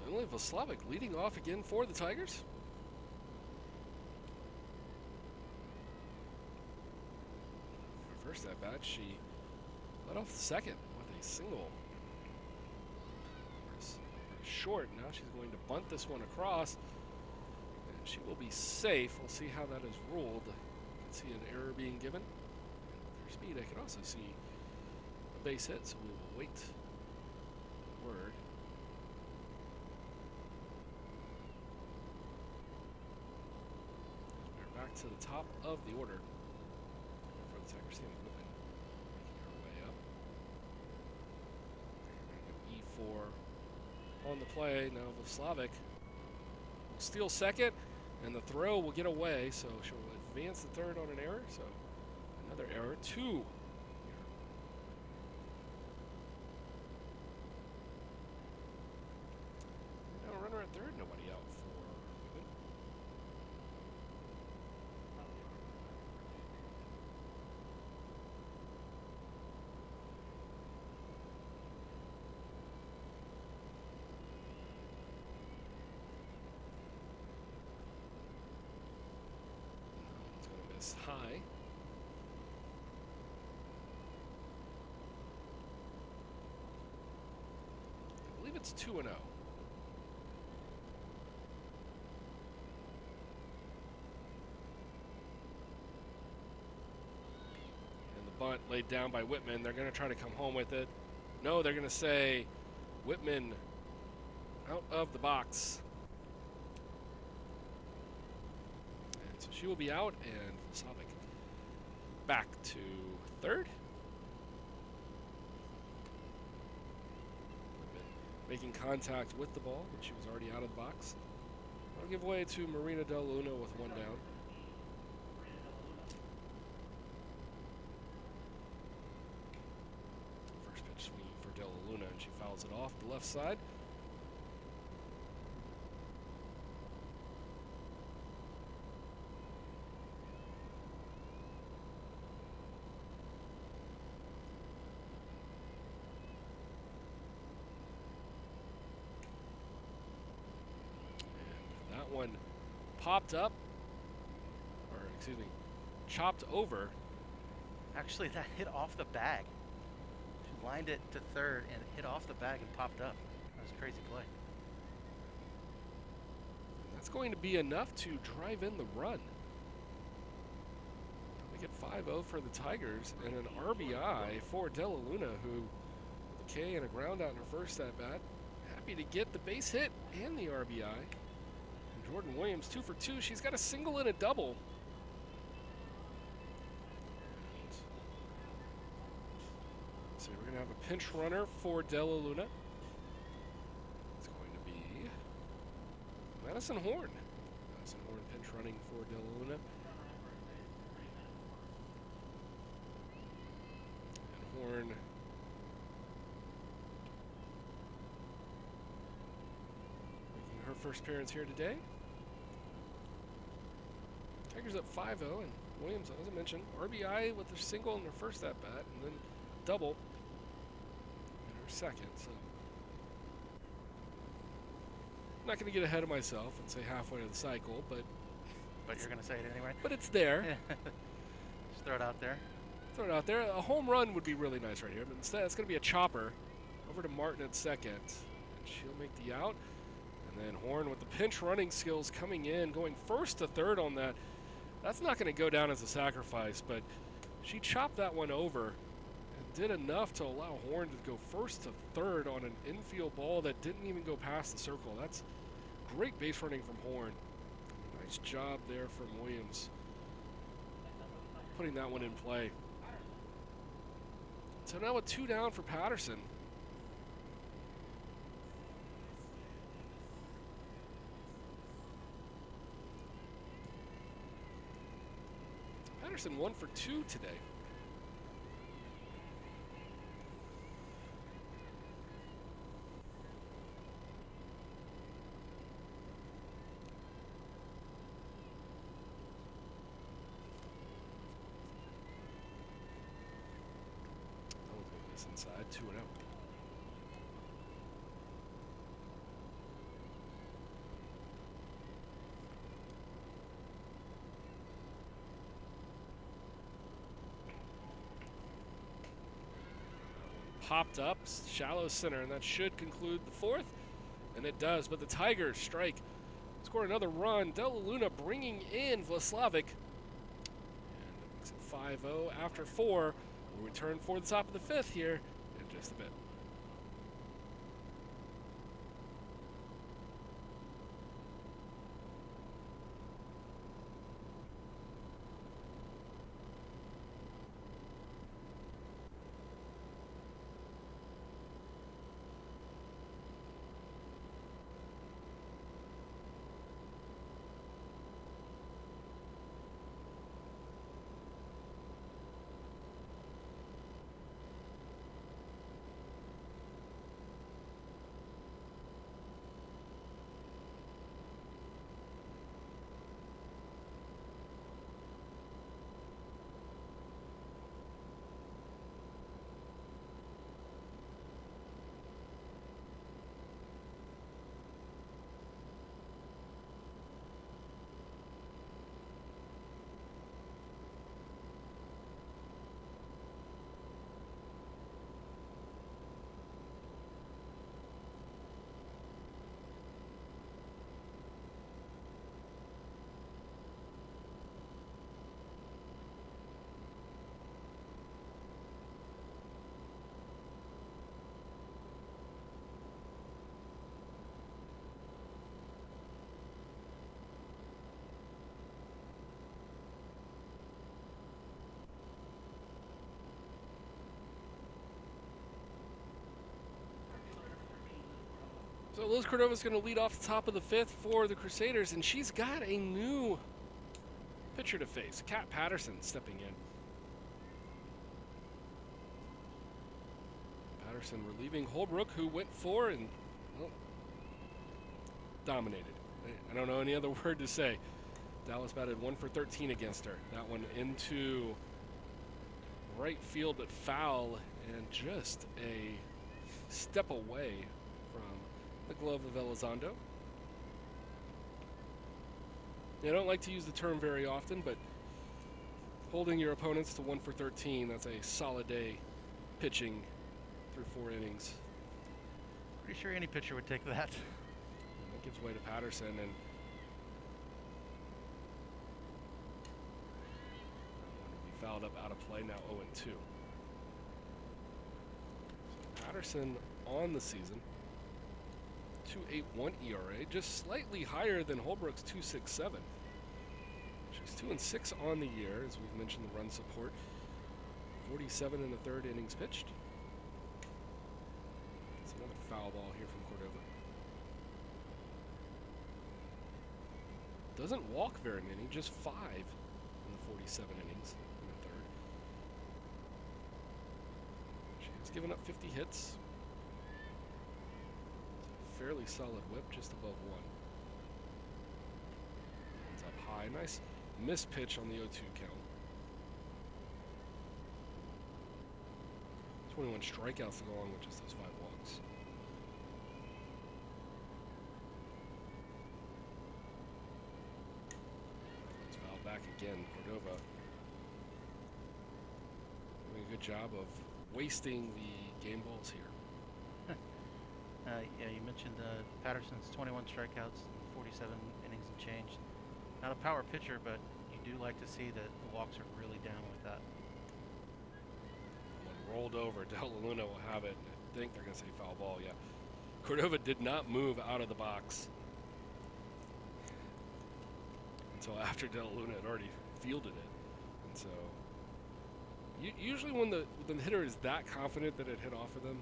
Emily Vaslavic leading off again for the Tigers. Her first at bat, she led off the second with a single. Short. Now she's going to bunt this one across, and she will be safe. We'll see how that is ruled. You can see an error being given. And with her speed, I can also see a base hit, so we will wait the word. We're back to the top of the order for the Tigers team. Making her way up. E4. On the play, now Vaslavic will steal second, and the throw will get away, so she'll advance the third on an error, so another error, 2. Now a runner at third, nobody out for Whitman. High. I believe it's 2-0. And the bunt laid down by Whitman. They're going to try to come home with it. No, they're going to say Whitman out of the box. And so she She will be out, and Slavic back to third. Making contact with the ball, but she was already out of the box. I'll give way to Marina Del Luna with one down. First pitch swinging for Del Luna, and she fouls it off the left side. One popped up, or excuse me, chopped over. Actually, that hit off the bag. She lined it to third and it hit off the bag and popped up. That was a crazy play. That's going to be enough to drive in the run. We get 5-0 for the Tigers and an RBI for Della Luna, who with a K and a ground out in her first at bat, happy to get the base hit and the RBI. Jordan Williams 2 for 2. She's got a single and a double. So we're going to have a pinch runner for Della Luna. It's going to be Madison Horn. Madison Horn pinch running for Della Luna. And Horn making her first appearance here today. Tigers up 5-0, and Williams, as I mentioned, RBI with a single in her first at bat, and then double in her second. So I'm not going to get ahead of myself and say halfway to the cycle, but you're going to say it anyway. But it's there. Just throw it out there. Throw it out there. A home run would be really nice right here, but instead it's going to be a chopper over to Martin at second, and she'll make the out. And then Horn with the pinch running skills coming in, going first to third on that. That's not going to go down as a sacrifice, but she chopped that one over and did enough to allow Horn to go first to third on an infield ball that didn't even go past the circle. That's great base running from Horn. Nice job there from Williams, putting that one in play. So now with 2 down for Patterson. Patterson 1 for 2 today. This inside, 2-0. Popped up, shallow center, and that should conclude the fourth, and it does. But the Tigers strike, score another run. Della Luna bringing in Vlaslavic, and it makes it 5-0 after 4. We'll return for the top of the fifth here in just a bit. So Liz Cordova's going to lead off the top of the 5th for the Crusaders, and she's got a new pitcher to face. Kat Patterson stepping in. Patterson relieving Holbrook, who went 4 and well, dominated. I don't know any other word to say. Dallas batted 1 for 13 against her. That one into right field, but foul, and just a step away from the glove of Elizondo. I don't like to use the term very often, but holding your opponents to 1 for 13, that's a solid day pitching through 4 innings. Pretty sure any pitcher would take that. And that gives way to Patterson, and be fouled up out of play, now 0-2. So Patterson on the season, 2.81 ERA, just slightly higher than Holbrook's 2.67. She's 2-6 on the year, as we've mentioned the run support. 47 in the 3rd innings pitched. It's another foul ball here from Cordova. Doesn't walk very many, just 5 in the 47 innings in the 3rd. She has given up 50 hits. Fairly solid whip, just above 1. It's up high. Nice miss pitch on the 0-2 count. 21 strikeouts to go along with just those 5 walks. Let's foul back again. Cordova doing a good job of wasting the game balls here. Yeah, you mentioned Patterson's 21 strikeouts, 47 innings and change. Not a power pitcher, but you do like to see that the walks are really down with that. One rolled over. Del Luna will have it. I think they're going to say foul ball, yeah. Cordova did not move out of the box until after Del Luna had already fielded it. And so usually when the hitter is that confident that it hit off of them,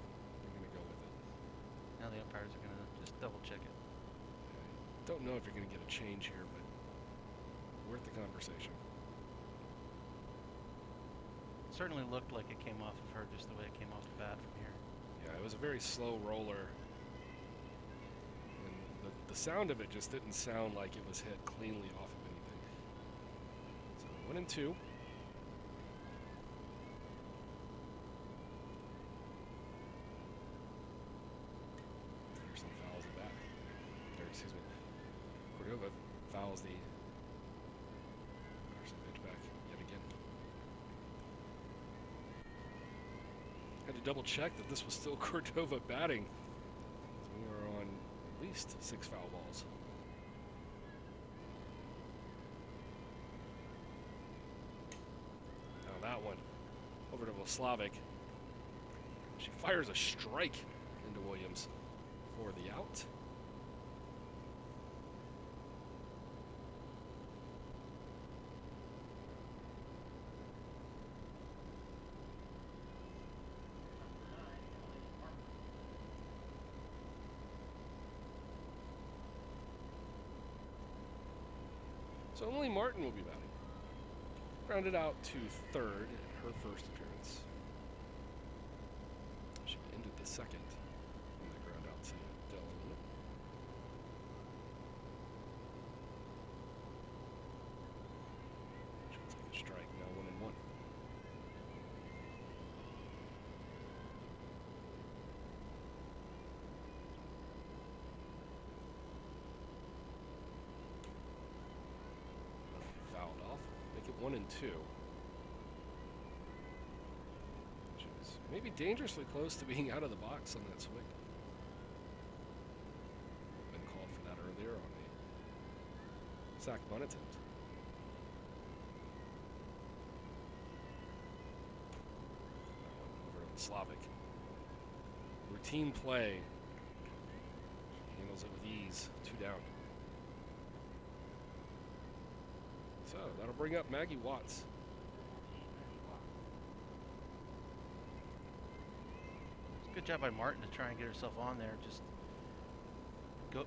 now the umpires are going to just double check it. Don't know if you're going to get a change here, but worth the conversation. Certainly looked like it came off of her just the way it came off the bat from here. Yeah, it was a very slow roller. And the sound of it just didn't sound like it was hit cleanly off of anything. So 1-2. Cordova fouls the Patterson pitch back yet again. Had to double check that this was still Cordova batting. So we were on at least 6 foul balls. Now that one over to Vlaslavic. She fires a strike into Williams for the out. So Emily Martin will be batting. Grounded out to 3rd in her first appearance. She ended the 2nd in the ground out to Del Luna. She'll take a strike, now 1-1. Fouled off. Make it 1-2. Which is maybe dangerously close to being out of the box on that swing. Been called for that earlier on the sac bunt attempt. Over to Slavic. Routine play. Handles it with ease. 2 down. So that'll bring up Maggie Watts. Good job by Martin to try and get herself on there. Just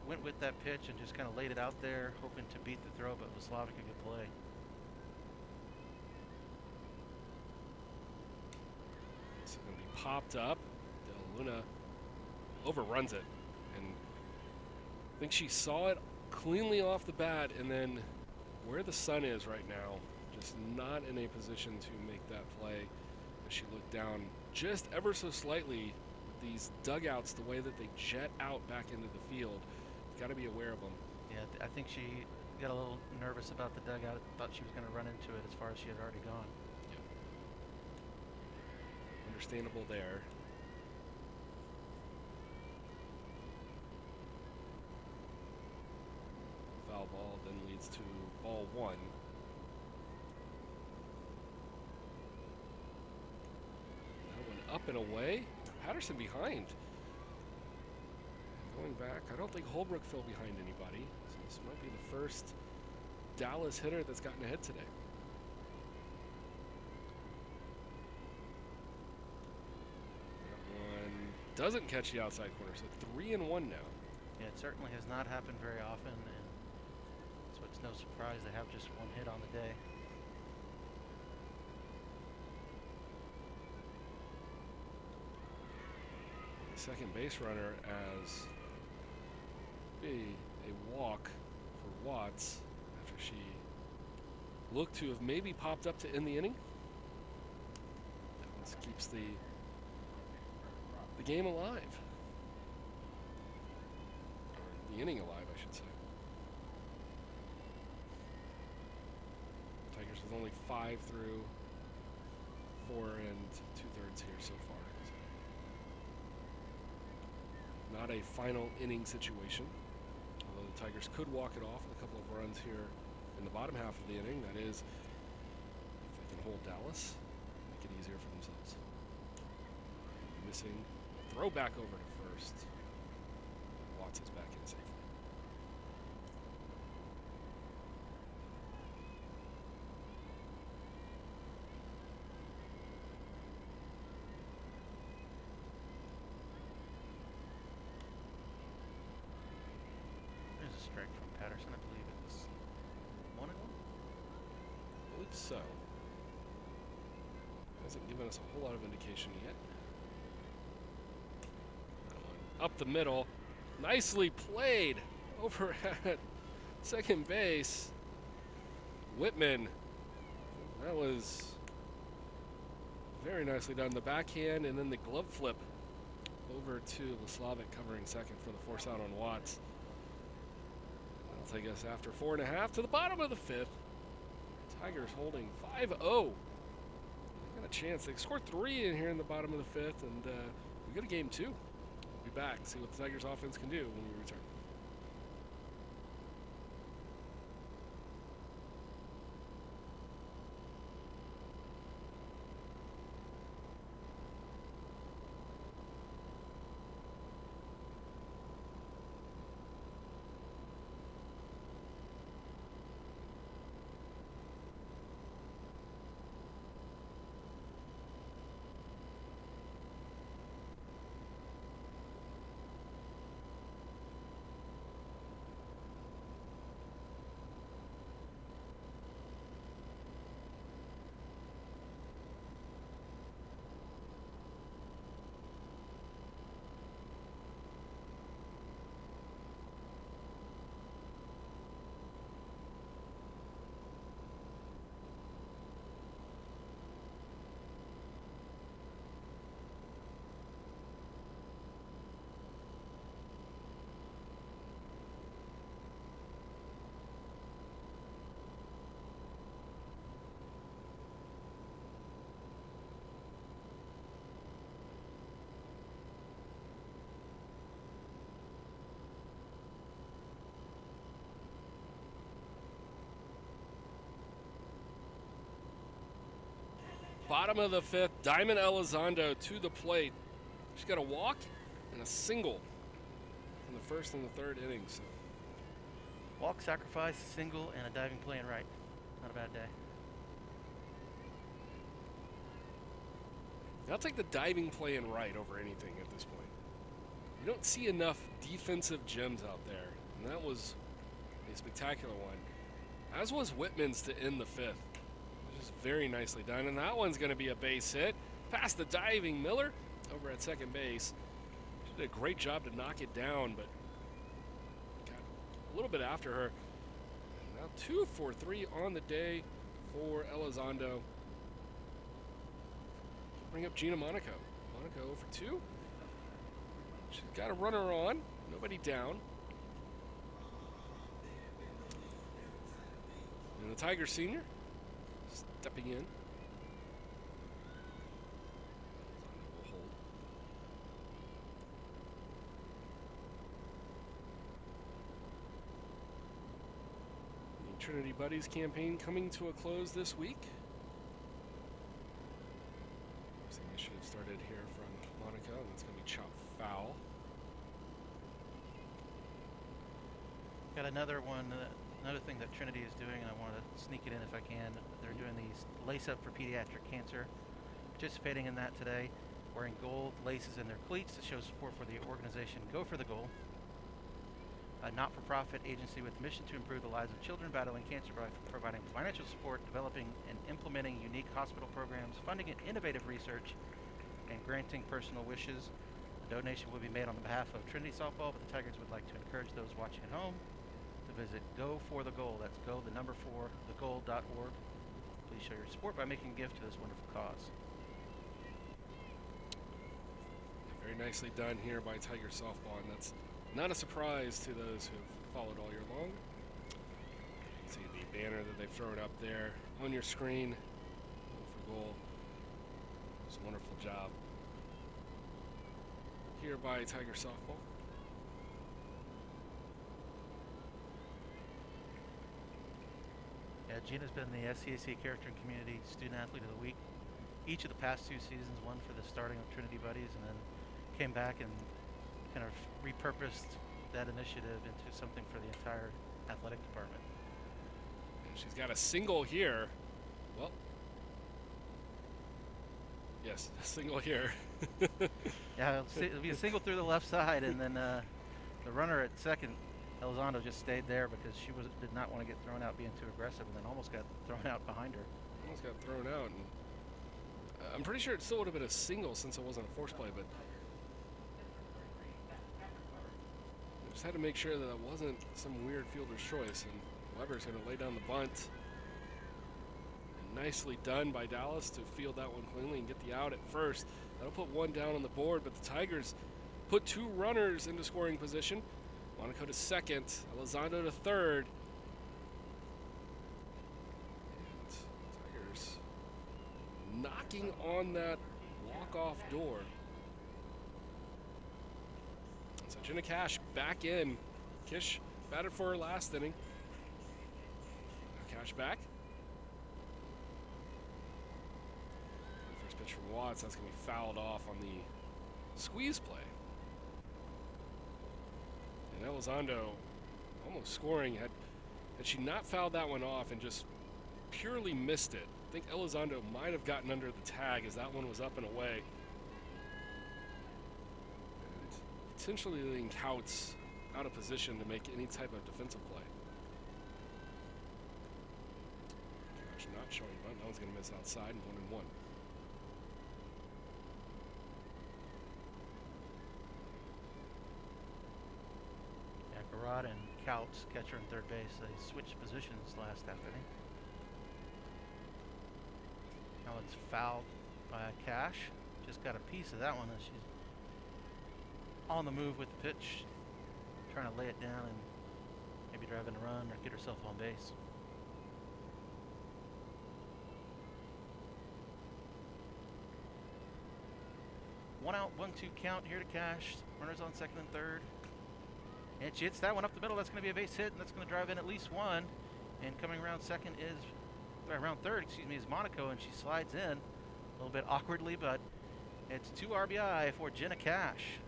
went with that pitch and just kind of laid it out there, hoping to beat the throw, but Slavic a good play. This is going to be popped up. De Luna overruns it, and I think she saw it cleanly off the bat, and then where the sun is right now, just not in a position to make that play as she looked down just ever so slightly. With these dugouts, the way that they jet out back into the field, you've got to be aware of them. Yeah, I think she got a little nervous about the dugout, thought she was going to run into it as far as she had already gone. Yep. Understandable there. Foul ball then leads to ball one. That one up and away. Patterson behind. Going back, I don't think Holbrook fell behind anybody. So this might be the first Dallas hitter that's gotten ahead today. That one doesn't catch the outside corner, so 3-1 now. Yeah, it certainly has not happened very often, and so it's no surprise they have just one hit on the day. Second base runner as a walk for Watts after she looked to have maybe popped up to end the inning. This keeps the game alive. Or the inning alive, I should say. Tigers with only 5 through 4 2/3 here so far. Not a final inning situation, although the Tigers could walk it off with a couple of runs here in the bottom half of the inning. That is, if they can hold Dallas, make it easier for themselves. Missing throw back over to first. Watts is back in safely. Strike from Patterson, I believe it was 1-1. I believe so. Hasn't given us a whole lot of indication yet. That one up the middle, nicely played over at second base. Whitman, that was very nicely done. The backhand and then the glove flip over to Slavic covering second for the force out on Watts. Take us after 4.5 to the bottom of the 5th. Tigers holding 5-0. Got a chance. They scored 3 in here in the bottom of the 5th, and we got a game 2. We'll be back, see what the Tigers offense can do when we return. Bottom of the 5th, Diamond Elizondo to the plate. She's got a walk and a single in the first and the third innings. So. Walk, sacrifice, single, and a diving play in right. Not a bad day. I'll take the diving play in right over anything at this point. You don't see enough defensive gems out there, and that was a spectacular one. As was Whitman's to end the fifth. Just very nicely done, and that one's going to be a base hit. Past the diving Miller over at second base. She did a great job to knock it down, but got a little bit after her. And now 2 for 3 on the day for Elizondo. Bring up Gina Monaco. Monaco 0 for 2. She's got a runner on, nobody down. And the Tiger senior stepping in. The Trinity Buddies campaign coming to a close this week. First initiative started here from Monaco, and it's going to be chopped foul. Got another one, another thing that Trinity is doing, and I want to sneak it in if I can. They're doing these Lace Up for Pediatric Cancer. Participating in that today, wearing gold laces in their cleats to show support for the organization Go for the Goal, a not-for-profit agency with a mission to improve the lives of children battling cancer by providing financial support, developing and implementing unique hospital programs, funding innovative research, and granting personal wishes. A donation will be made on behalf of Trinity Softball, but the Tigers would like to encourage those watching at home to visit Go for the Goal. That's go, the number 4, thegoal.org. Please show your support by making a gift to this wonderful cause. Very nicely done here by Tiger Softball, and that's not a surprise to those who have followed all year long. See the banner that they've thrown up there on your screen. Go for goal. It's a wonderful job here by Tiger Softball. Yeah, Gina's been the SCAC Character and Community Student Athlete of the Week each of the past 2 seasons, one for the starting of Trinity Buddies, and then came back and kind of repurposed that initiative into something for the entire athletic department. And she's got a single here. Well, yes, a single here. Yeah, it'll be a single through the left side, and then the runner at second, Elizondo, just stayed there because she did not want to get thrown out being too aggressive, and then almost got thrown out behind her. Almost got thrown out, and I'm pretty sure it still would have been a single since it wasn't a force play, but just had to make sure that it wasn't some weird fielder's choice, and Weber's going to lay down the bunt. And nicely done by Dallas to field that one cleanly and get the out at first. That'll put one down on the board, but the Tigers put 2 runners into scoring position. Monaco to second, Elizondo to third. And Tigers knocking on that walk-off door. So Jenna Cash back in. Kish batted for her last inning. Now Cash back. First pitch from Watts. That's going to be fouled off on the squeeze play. And Elizondo almost scoring. Had she not fouled that one off and just purely missed it, I think Elizondo might have gotten under the tag as that one was up and away. Potentially leaving Couts out of position to make any type of defensive play. Cash not showing bunt. That one's going to miss outside, and 1-1. Yeah, Garrod and Couts, catcher and third base, they switched positions last half inning. Now it's fouled by Cash. Just got a piece of that one as she's on the move with the pitch, trying to lay it down and maybe driving a run or get herself on base. One out, 1-2 count here to Cash. Runners on second and third. And she hits that one up the middle. That's going to be a base hit, and that's going to drive in at least one. And coming around second is, around third, excuse me, is Monaco, and she slides in a little bit awkwardly, but it's 2 RBI for Jenna Cash.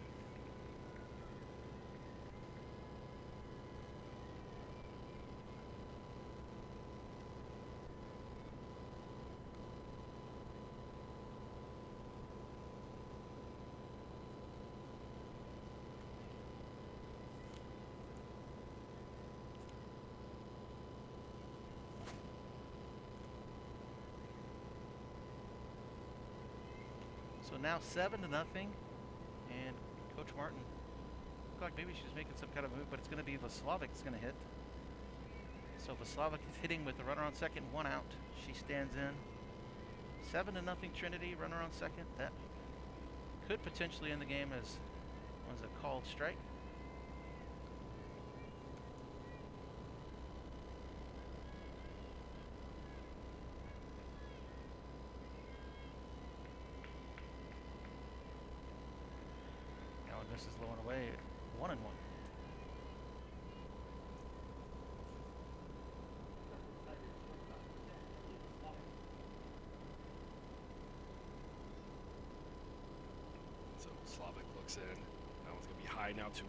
So now 7-0, and Coach Martin looked like maybe she's making some kind of move, but it's going to be Vaslavic's going to hit. So Vaslavic is hitting with the runner on second, 1 out. She stands in. 7-0 Trinity, runner on second. That could potentially end the game as was a called strike. Now this is low and away, 1-1. So Slavic looks in. That one's going to be high now, 2-1.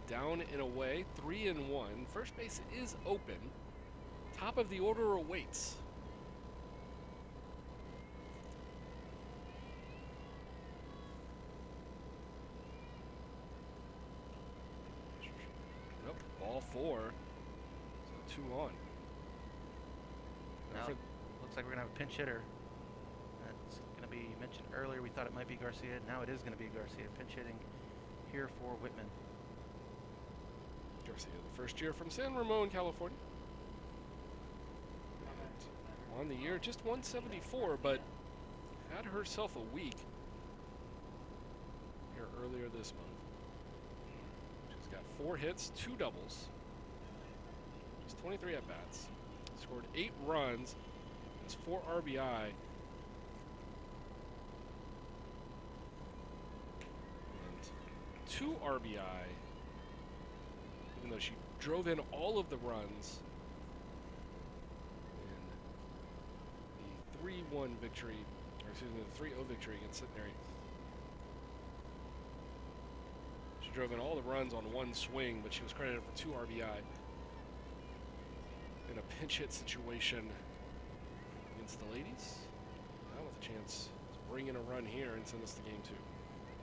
Down and away, 3-1. First base is open. Top of the order awaits. Nope, ball 4. So 2 on. Now, looks like we're going to have a pinch hitter. That's going to be mentioned earlier. We thought it might be Garcia. Now it is going to be Garcia. Pinch hitting here for Whitman. Garcia, the first year from San Ramon, California. And on the year, just 174, but had herself a week here earlier this month. She's got 4 hits, 2 doubles, just 23 at-bats. Scored 8 runs, has 4 RBI. And 2 RBI. Even though she drove in all of the runs in the 3-1 victory, or excuse me, the 3-0 victory against Centenary. She drove in all the runs on 1 swing, but she was credited for 2 RBI in a pinch hit situation against the ladies. Now with a chance to bring in a run here and send us to game 2.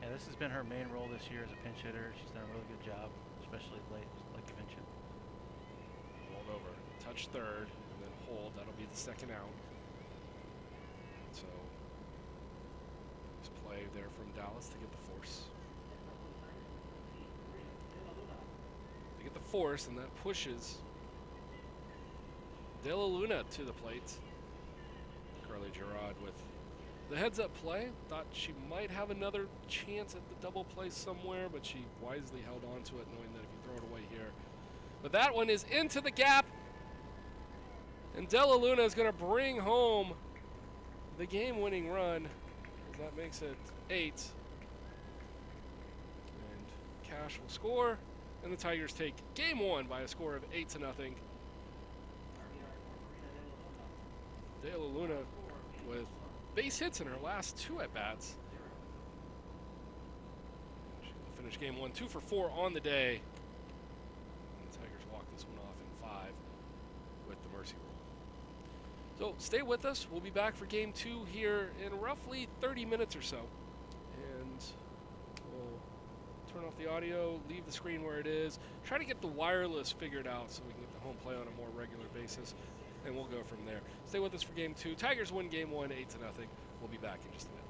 Yeah, this has been her main role this year as a pinch hitter. She's done a really good job, especially late, like you mentioned. Rolled over, touch third, and then hold. That'll be the second out. So, nice play there from Dallas to get the force. They get the force, and that pushes De La Luna to the plate. Carly Gerard with the heads-up play. Thought she might have another chance at the double play somewhere, but she wisely held on to it, knowing that if you throw it away here. But that one is into the gap. And De La Luna is going to bring home the game-winning run. That makes it 8. And Cash will score, and the Tigers take game 1 by a score of 8-0. De La Luna with base hits in her last 2 at-bats. She will finish game 1, 2 for 4 on the day. And the Tigers walk this one off in 5 with the mercy rule. So stay with us. We'll be back for game 2 here in roughly 30 minutes or so. And we'll turn off the audio, leave the screen where it is, try to get the wireless figured out so we can get the home play on a more regular basis. And we'll go from there. Stay with us for game 2. Tigers win game 1, 8-0. We'll be back in just a minute.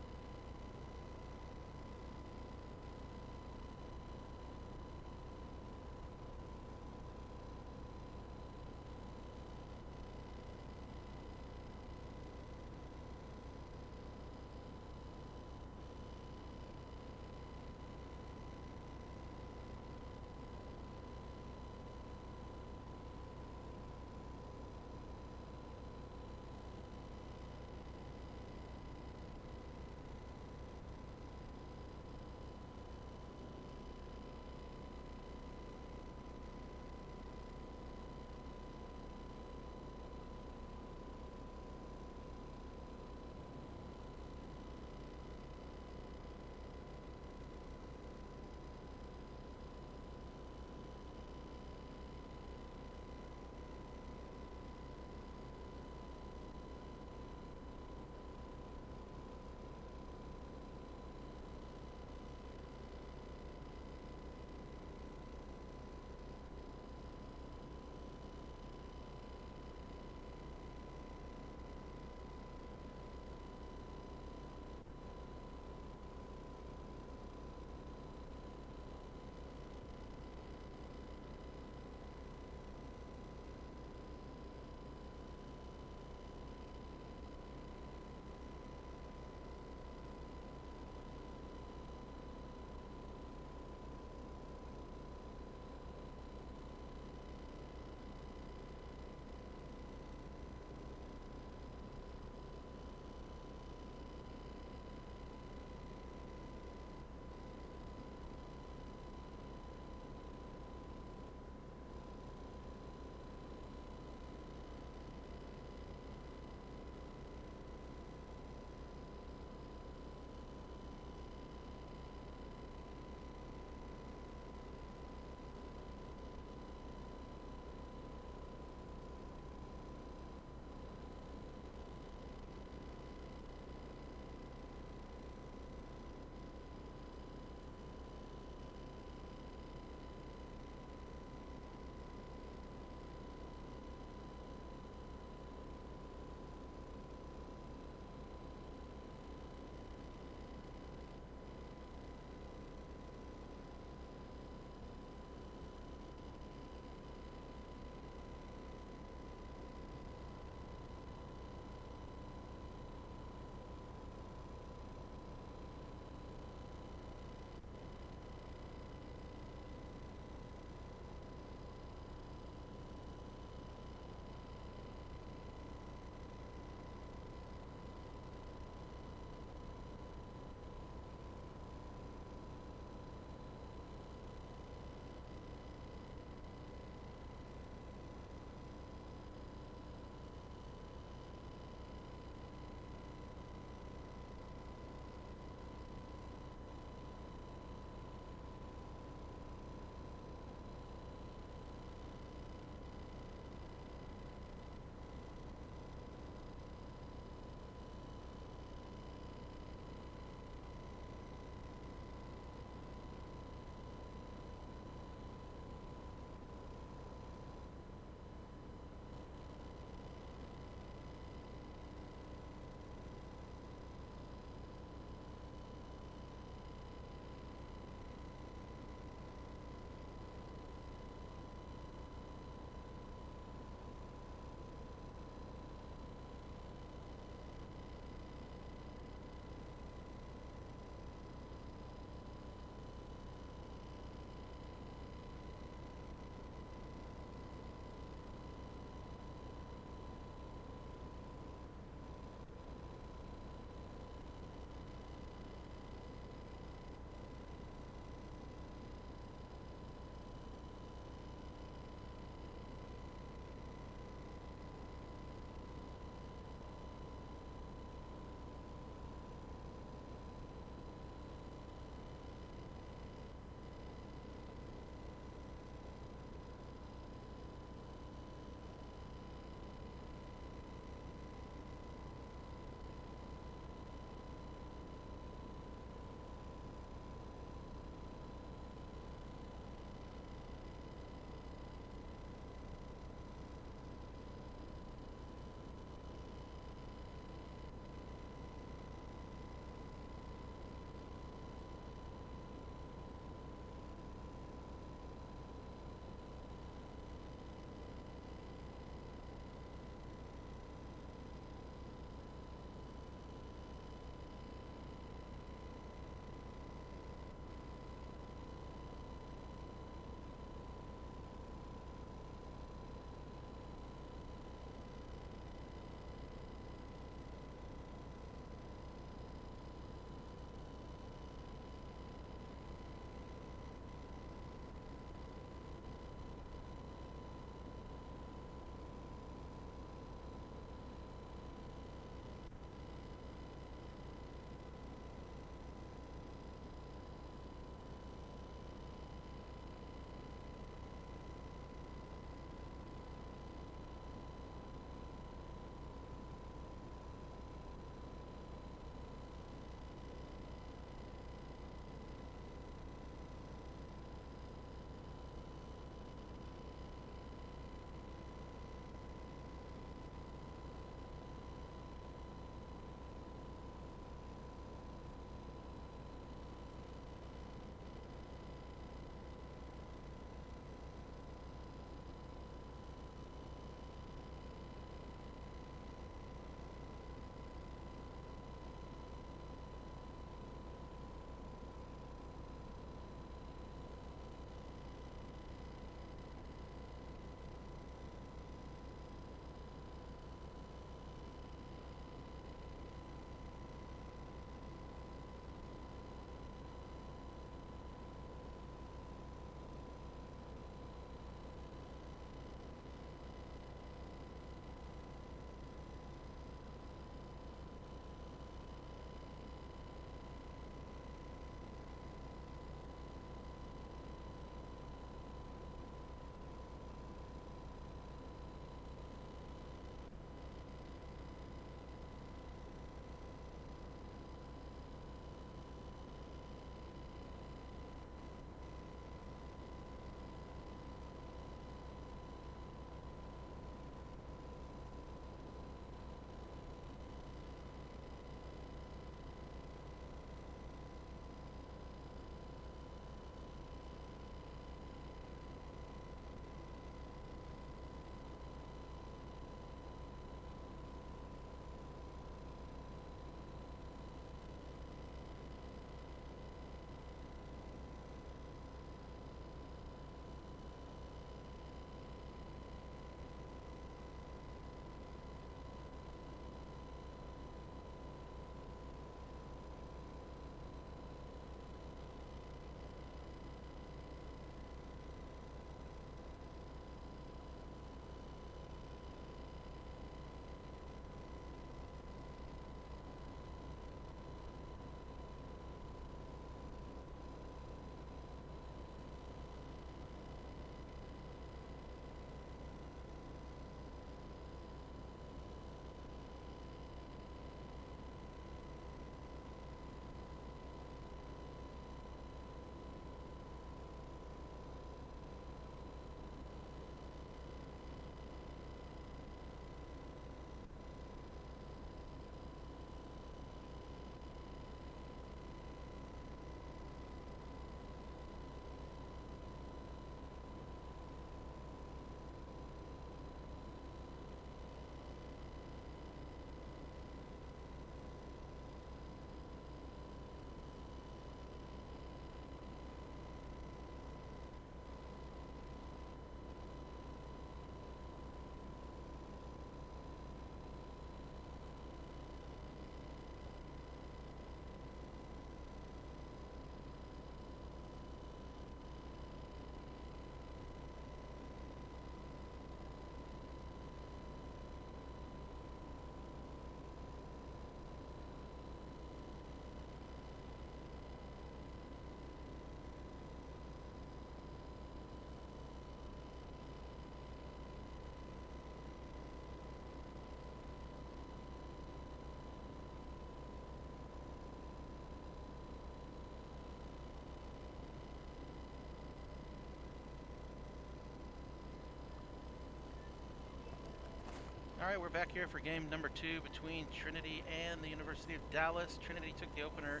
right, we're back here for game number 2 between Trinity and the University of Dallas. Trinity took the opener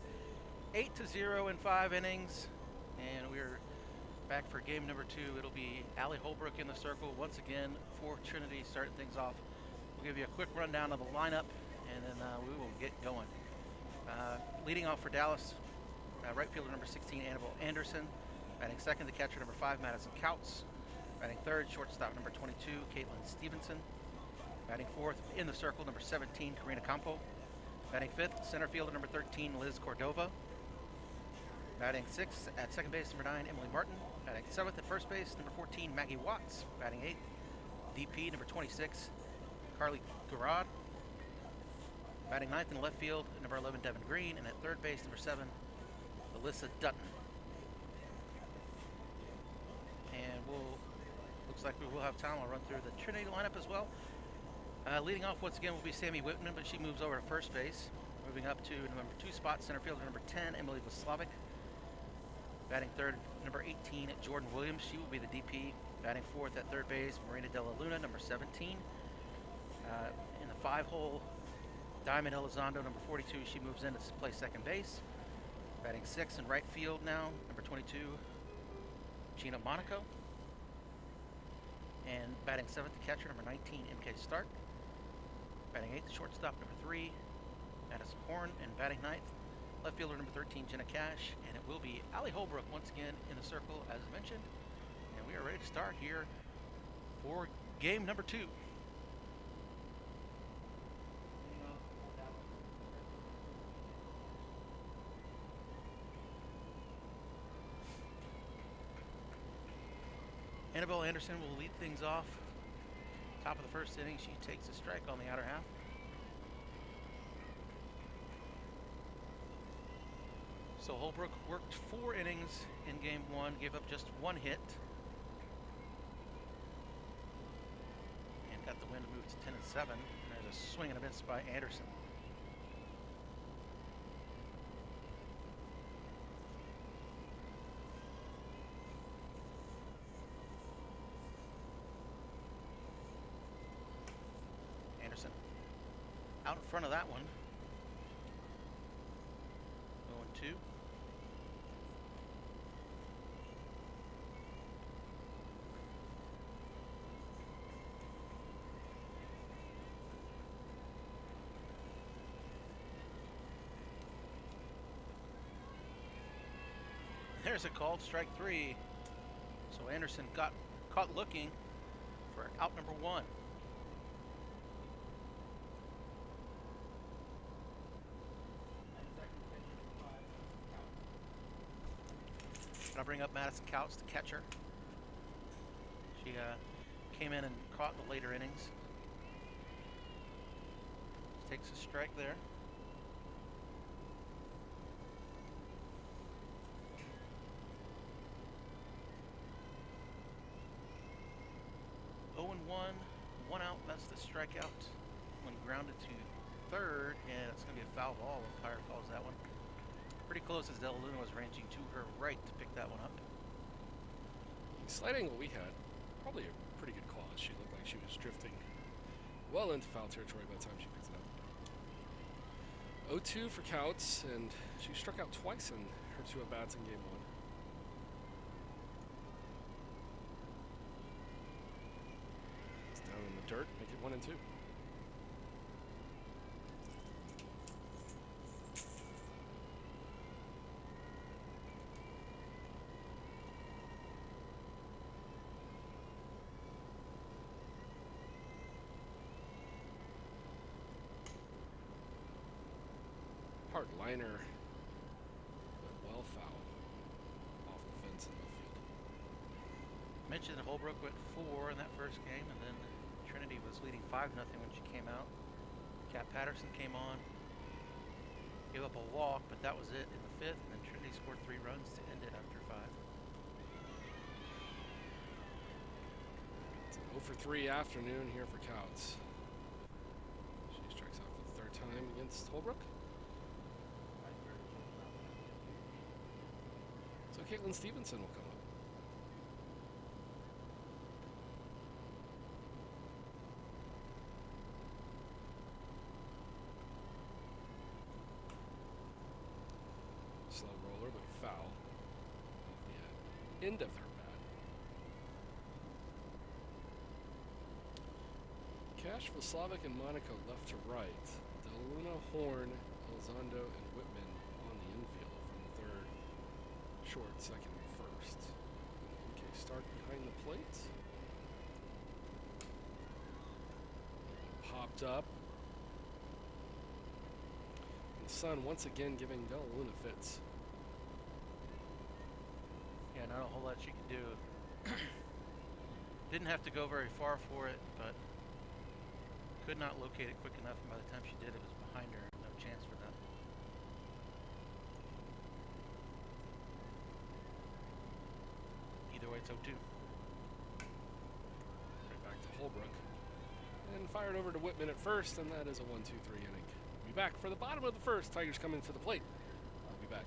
8-0 in 5 innings, and we're back for game number 2. It'll be Allie Holbrook in the circle once again for Trinity, starting things off. We'll give you a quick rundown of the lineup, and then we will get going. Leading off for Dallas, right fielder number 16, Annabelle Anderson. Batting second, the catcher number 5, Madison Couts. Batting third, shortstop number 22, Caitlin Stevenson. Batting fourth, in the circle, number 17, Karina Campo. Batting fifth, center fielder number 13, Liz Cordova. Batting sixth, at second base, number 9, Emily Martin. Batting seventh at first base, number 14, Maggie Watts. Batting eighth, DP number 26, Carly Garrod. Batting ninth in left field, number 11, Devin Green. And at third base, number 7, Alyssa Dutton. And looks like we will have time. I'll run through the Trinity lineup as well. Leading off once again will be Sammy Whitman, but she moves over to first base. Moving up to number 2 spot, center fielder number 10, Emily Vaslavic. Batting third, number 18, Jordan Williams. She will be the DP. Batting fourth at third base, Marina Della Luna, number 17. In the 5-hole, Diamond Elizondo, number 42. She moves in to play second base. Batting sixth in right field now, number 22, Gina Monaco. And batting seventh, the catcher, number 19, MK Stark. Batting eighth, shortstop, number 3, Madison Horn. And batting ninth, left fielder, number 13, Jenna Cash. And it will be Allie Holbrook once again in the circle, as mentioned. And we are ready to start here for game number 2. Annabelle Anderson will lead things off. Top of the first inning, she takes a strike on the outer half. So Holbrook worked 4 innings in game 1, gave up just 1 hit. And got the win to move to 10-7. And there's a swing and a miss by Anderson. Out in front of that one. 0-2. There's a called strike 3. So Anderson got caught looking for out number 1. I'll bring up Madison Couts, the catcher. She came in and caught in the later innings. Takes a strike there. Oh, 1 out. That's the strikeout. When grounded to third, and it's going to be a foul ball. Umpire calls that one. Pretty close as Della Luna was ranging to her right to pick that one up. The slight angle we had, probably a pretty good call. She looked like she was drifting well into foul territory by the time she picked it up. 0-2 for Couts, and she struck out twice in her 2 at-bats in game 1. It's down in the dirt, make it 1-2. Hard liner, but well foul off the fence in the field. Mentioned that Holbrook went 4 in that first game, and then Trinity was leading 5-0 when she came out. Kat Patterson came on, gave up a walk, but that was it in the 5th, and then Trinity scored 3 runs to end it after 5. It's an 0-for-3 afternoon here for Couts. She strikes out for the 3rd time against Holbrook. So Caitlin Stevenson will come up. Slow roller, but foul. The end of her bat. Cash, Vlaslavic, and Monaco left to right. Deluna, Horn, Elizondo, and Whitman on the infield from third, short, second, and first. Okay, start behind the plate. Popped up. And the sun once again giving Deluna fits. Yeah, not a whole lot she could do. Didn't have to go very far for it, but could not locate it quick enough, and by the time she did, it was behind her. No chance for that. Either way, it's 0-2. Right back to Holbrook. And fired over to Whitman at first, and that is a 1-2-3 inning. We'll be back for the bottom of the first. Tigers coming to the plate. I'll be back.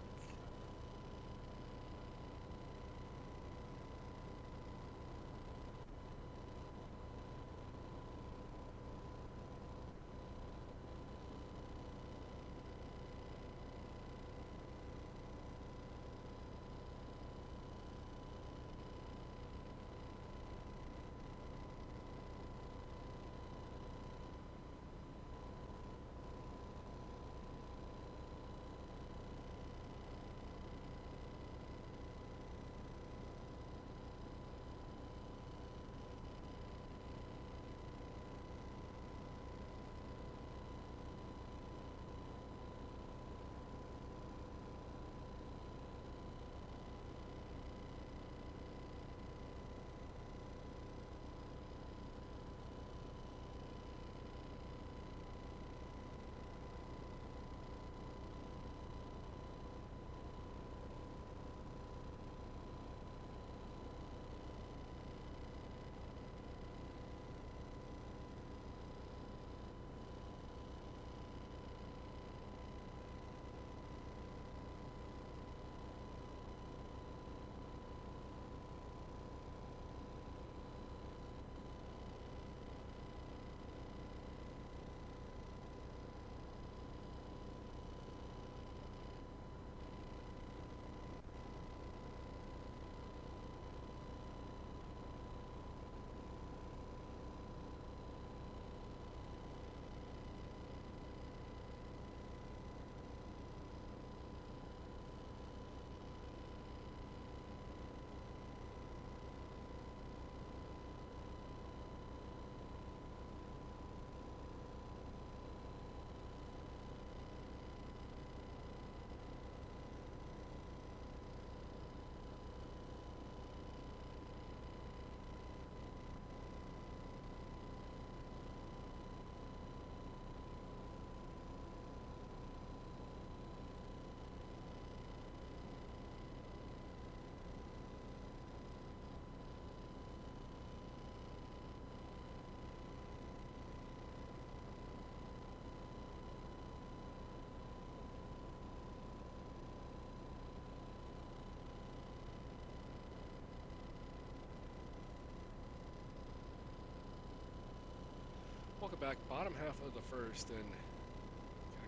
Welcome back. Bottom half of the first, and got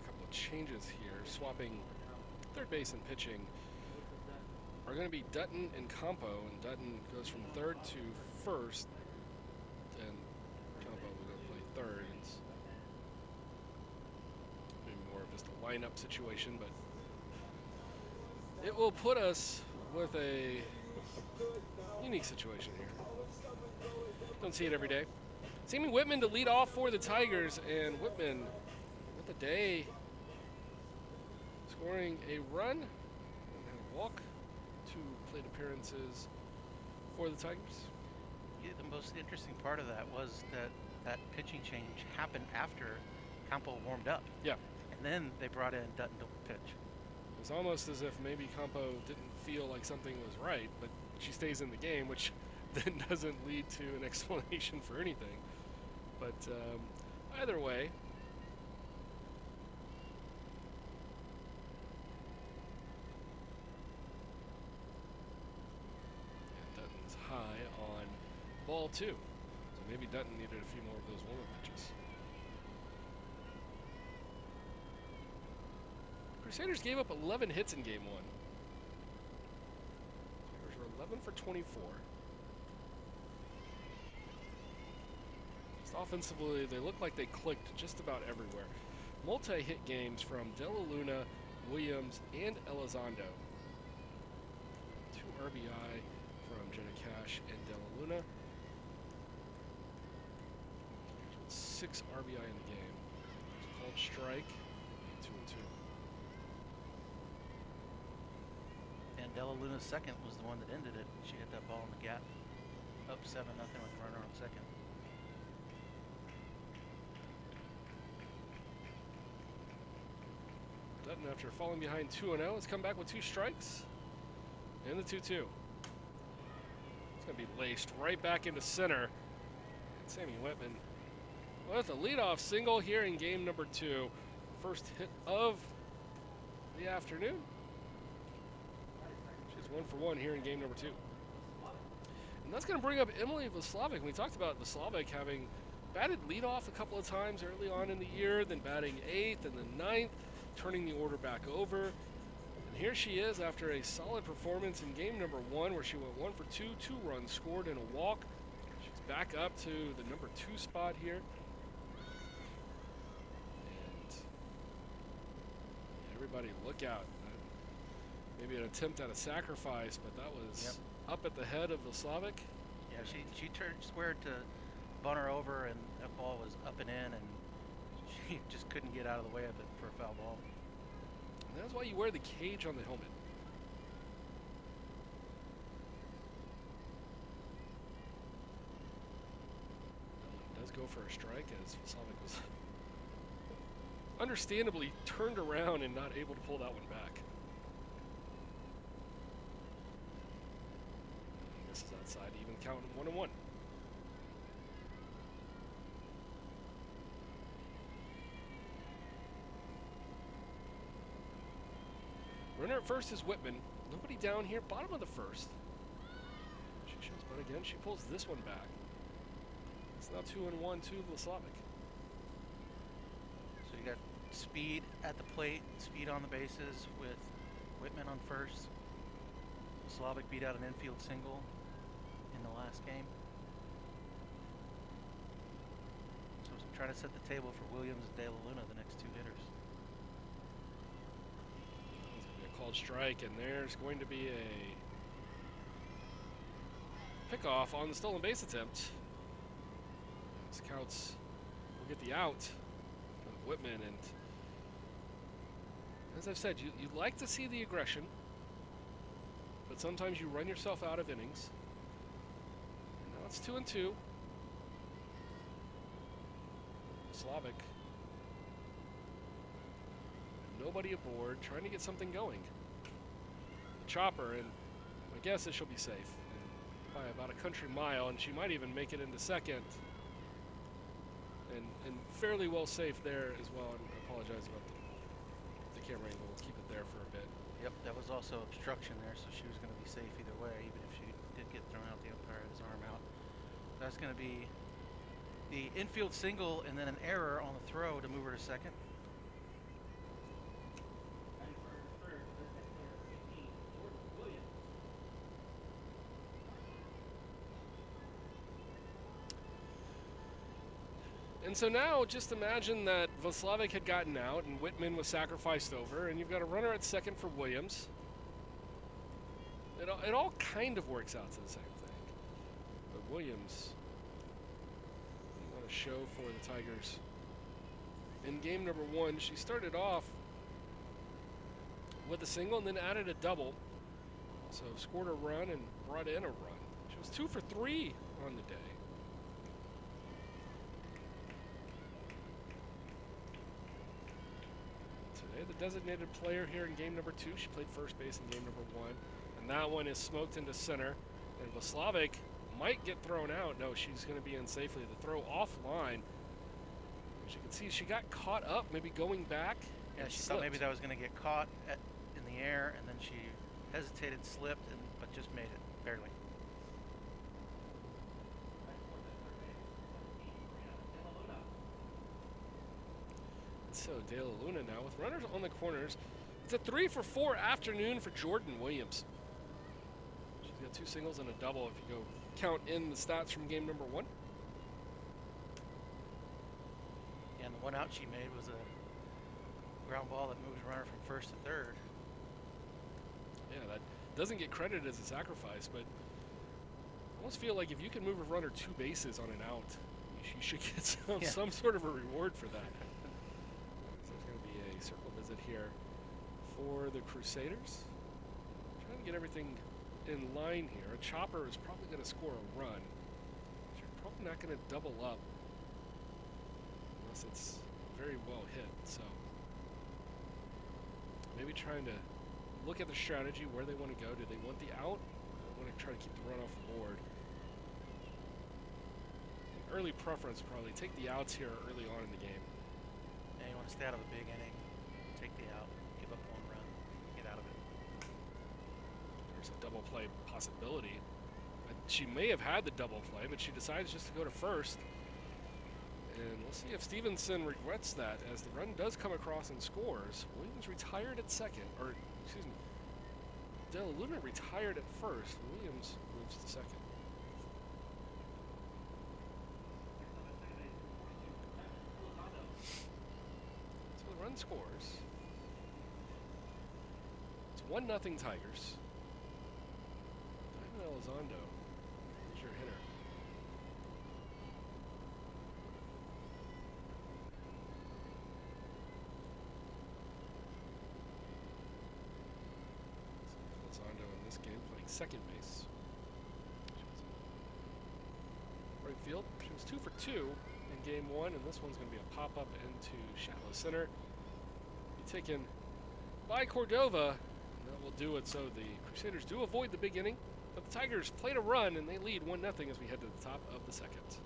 a couple of changes here. Swapping third base and pitching are going to be Dutton and Campo, and Dutton goes from third to first, and Campo will go play third. It's maybe more of just a lineup situation, but it will put us with a unique situation here. Don't see it every day. Seeming Whitman to lead off for the Tigers, and Whitman with the day, scoring a run and a walk, 2 plate appearances for the Tigers. Yeah, the most interesting part of that was that pitching change happened after Campo warmed up. Yeah. And then they brought in Dutton to pitch. It was almost as if maybe Campo didn't feel like something was right, but she stays in the game, which then doesn't lead to an explanation for anything. But either way, and Dutton's high on ball 2. So maybe Dutton needed a few more of those warm-up pitches. Crusaders gave up 11 hits in game 1. Tigers were 11 for 24. Just offensively, they look like they clicked just about everywhere. Multi-hit games from Della Luna, Williams, and Elizondo. 2 RBI from Jenna Cash and Della Luna. 6 RBI in the game. It's called strike. 2-2. And Della Luna's second was the one that ended it. She hit that ball in the gap. Up 7-0 with the runner on second. Dutton, after falling behind 2-0, has come back with 2 strikes and the 2-2. It's going to be laced right back into center. And Sammy Whitman with a leadoff single here in game number 2. First hit of the afternoon. She's 1 for 1 here in game number 2. And that's going to bring up Emily Vaslavic. We talked about Vaslavic having batted leadoff a couple of times early on in the year, then batting 8th and then 9th, turning the order back over. And here she is after a solid performance in game number 1 where she went 1 for 2, 2 runs scored and a walk. She's back up to the number 2 spot here. And everybody look out. Maybe an attempt at a sacrifice, but that was up at the head of Vaslavic. Yeah, she turned squared to bunt her over, and that ball was up and in, and she just couldn't get out of the way of it for a foul ball. And that's why you wear the cage on the helmet. It does go for a strike as Vaslavic was understandably turned around and not able to pull that one back. This is outside, even count 1-1. Runner at first is Whitman. Nobody down here, bottom of the first. She shows butt again. She pulls this one back. It's now 2-1 to Vaslavic. So you got speed at the plate, speed on the bases with Whitman on first. Vaslavic beat out an infield single in the last game. So trying to set the table for Williams and De La Luna, the next 2 hitters. Called strike, and there's going to be a pickoff on the stolen base attempt. Scouts will get the out of Whitman, and as I've said, you like to see the aggression, but sometimes you run yourself out of innings. And now it's 2-2. Slavic. Nobody aboard, trying to get something going. The chopper, and my guess is she'll be safe by about a country mile, and she might even make it into second. And fairly well safe there as well. And I apologize about the camera angle. We'll keep it there for a bit. Yep, that was also obstruction there, so she was going to be safe either way, even if she did get thrown out. The umpire had his arm out. That's going to be the infield single and then an error on the throw to move her to second. And so now, just imagine that Vaslavic had gotten out and Whitman was sacrificed over, and you've got a runner at second for Williams. It all kind of works out to the same thing. But Williams, what a show for the Tigers. In game number 1, she started off with a single and then added a double. So scored a run and brought in a run. She was 2 for 3 on the day. The designated player here in game number 2. She played first base in game number 1. And that one is smoked into center. And Vaslavic might get thrown out. No, she's going to be in safely. The throw offline. As you can see, she got caught up, maybe going back. Yeah, she thought maybe that was going to get caught in the air, and then she hesitated, slipped, but just made it, barely. So De La Luna now with runners on the corners. It's a 3-for-4 afternoon for Jordan Williams. She's got 2 singles and a double if you go count in the stats from game number 1. Yeah, and the one out she made was a ground ball that moves runner from first to third. Yeah, that doesn't get credited as a sacrifice, but I almost feel like if you can move a runner 2 bases on an out, you should get some sort of a reward for that. So there's going to be a circle visit here for the Crusaders. Trying to get everything in line here. A chopper is probably going to score a run. You're probably not going to double up unless it's very well hit. So maybe trying to look at the strategy, where they want to go. Do they want the out? Or want to try to keep the run off the board? Early preference probably take the outs here early on in the game. Yeah, you want to stay out of a big inning, take the out, give up 1 run, get out of it. There's a double play possibility. She may have had the double play, but she decides just to go to first. And we'll see if Stevenson regrets that, as the run does come across and scores. Williams retired at second, or excuse me, De La Luna retired at first. Williams moves to second. Run scores. It's 1-0 Tigers. Diamond Elizondo is your hitter. Elizondo in this game playing second base. Right field. She was 2 for 2 in game 1, and this one's going to be a pop-up into shallow center. Taken by Cordova, and that will do it. So the Crusaders do avoid the big inning, but the Tigers played a run and they lead 1-0 as we head to the top of the second.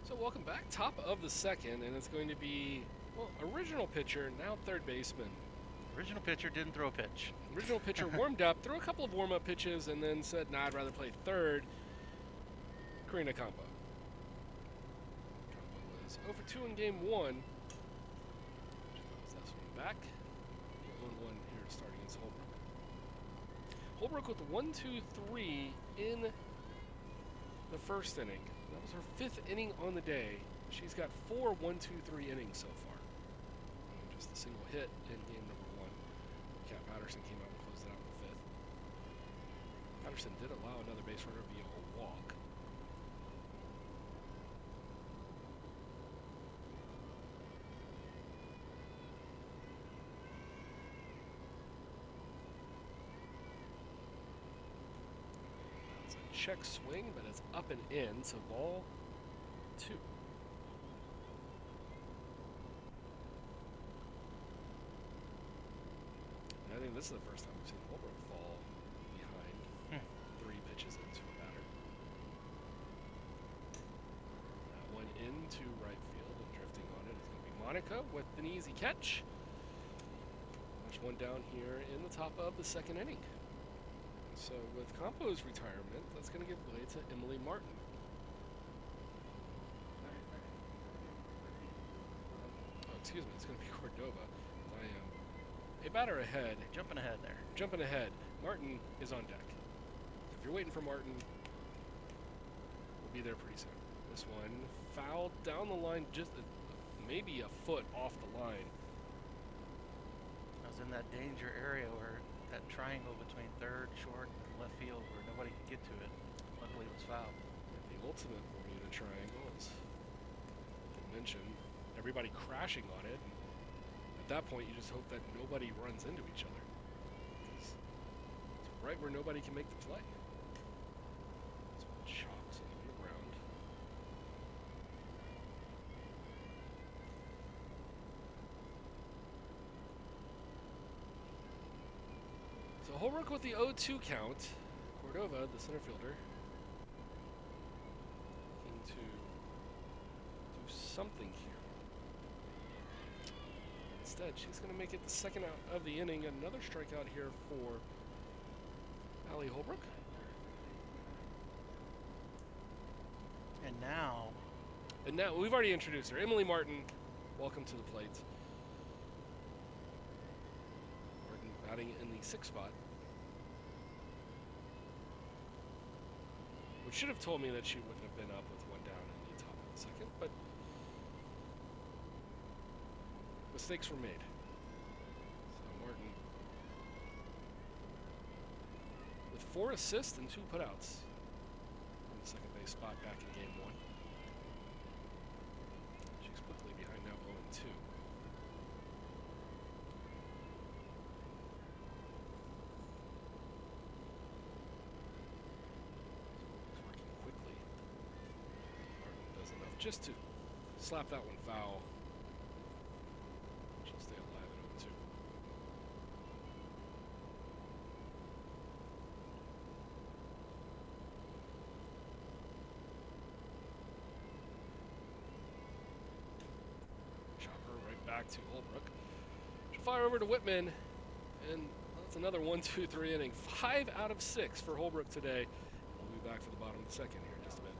So welcome back, top of the second, and it's going to be, well, original pitcher, now third baseman. Original pitcher didn't throw a pitch. Original pitcher warmed up, threw a couple of warm-up pitches, and then said, nah, I'd rather play third. Karina Campo. Campo was 0 for 2 in game 1. That's one back. 1-1 here starting against Holbrook. Holbrook with the 1-2-3 in the first inning. That was her 5th inning on the day. She's got 4 1-2-3 innings so far. Just a single hit in game number 1. Kat Patterson came out and closed it out in the 5th. Patterson did allow another base runner via a walk. Check swing, but it's up and in, so ball 2. And I think this is the first time we've seen Holbrook fall behind 3 pitches into a batter. That one into right field, and drifting on it is going to be Monica with an easy catch. There's one down here in the top of the second inning. So with Campo's retirement, that's going to give way to Emily Martin. Oh, excuse me, it's going to be Cordova. I am a batter ahead. Jumping ahead there. Jumping ahead. Martin is on deck. If you're waiting for Martin, we'll be there pretty soon. This one fouled down the line, just maybe a foot off the line. I was in that danger area where that triangle between third, short, and left field where nobody could get to it. Luckily it was fouled. The ultimate Bermuda Triangle, as I mentioned, everybody crashing on it. And at that point, you just hope that nobody runs into each other. It's right where nobody can make the play. This one chops into the ground. So Holbrook with the 0-2 count. Cordova, the center fielder, looking to do something here. Instead, she's going to make it the second out of the inning. Another strikeout here for Allie Holbrook. And now, we've already introduced her. Emily Martin, welcome to the plate. Martin batting in the 6th spot. Which should have told me that she wouldn't have been up with one down in the top of the 2nd, but mistakes were made. So Martin with 4 assists and 2 putouts in the second base spot back in game 1. She's quickly behind now 0-2. Just to slap that one foul. She'll stay alive at 0-2. Chopper right back to Holbrook. She'll fire over to Whitman, and that's another 1-2-3 inning. 5 out of 6 for Holbrook today. We'll be back for the bottom of the 2nd here in just a minute.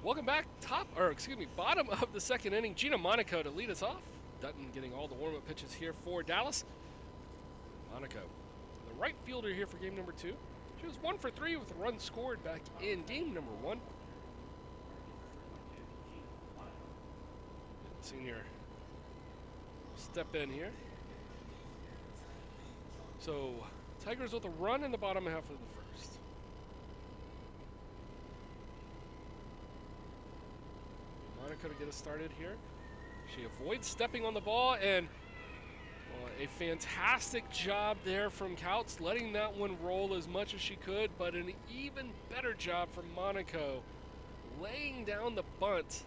Welcome back, bottom of the 2nd inning. Gina Monaco to lead us off. Dutton getting all the warm-up pitches here for Dallas. Monaco, the right fielder here for game number 2. She was 1 for 3 with a run scored back in game number 1. Senior step in here. So Tigers with a run in the bottom half of the 1st. Monaco to get us started here. She avoids stepping on the ball, and a fantastic job there from Couts, letting that one roll as much as she could, but an even better job from Monaco, laying down the bunt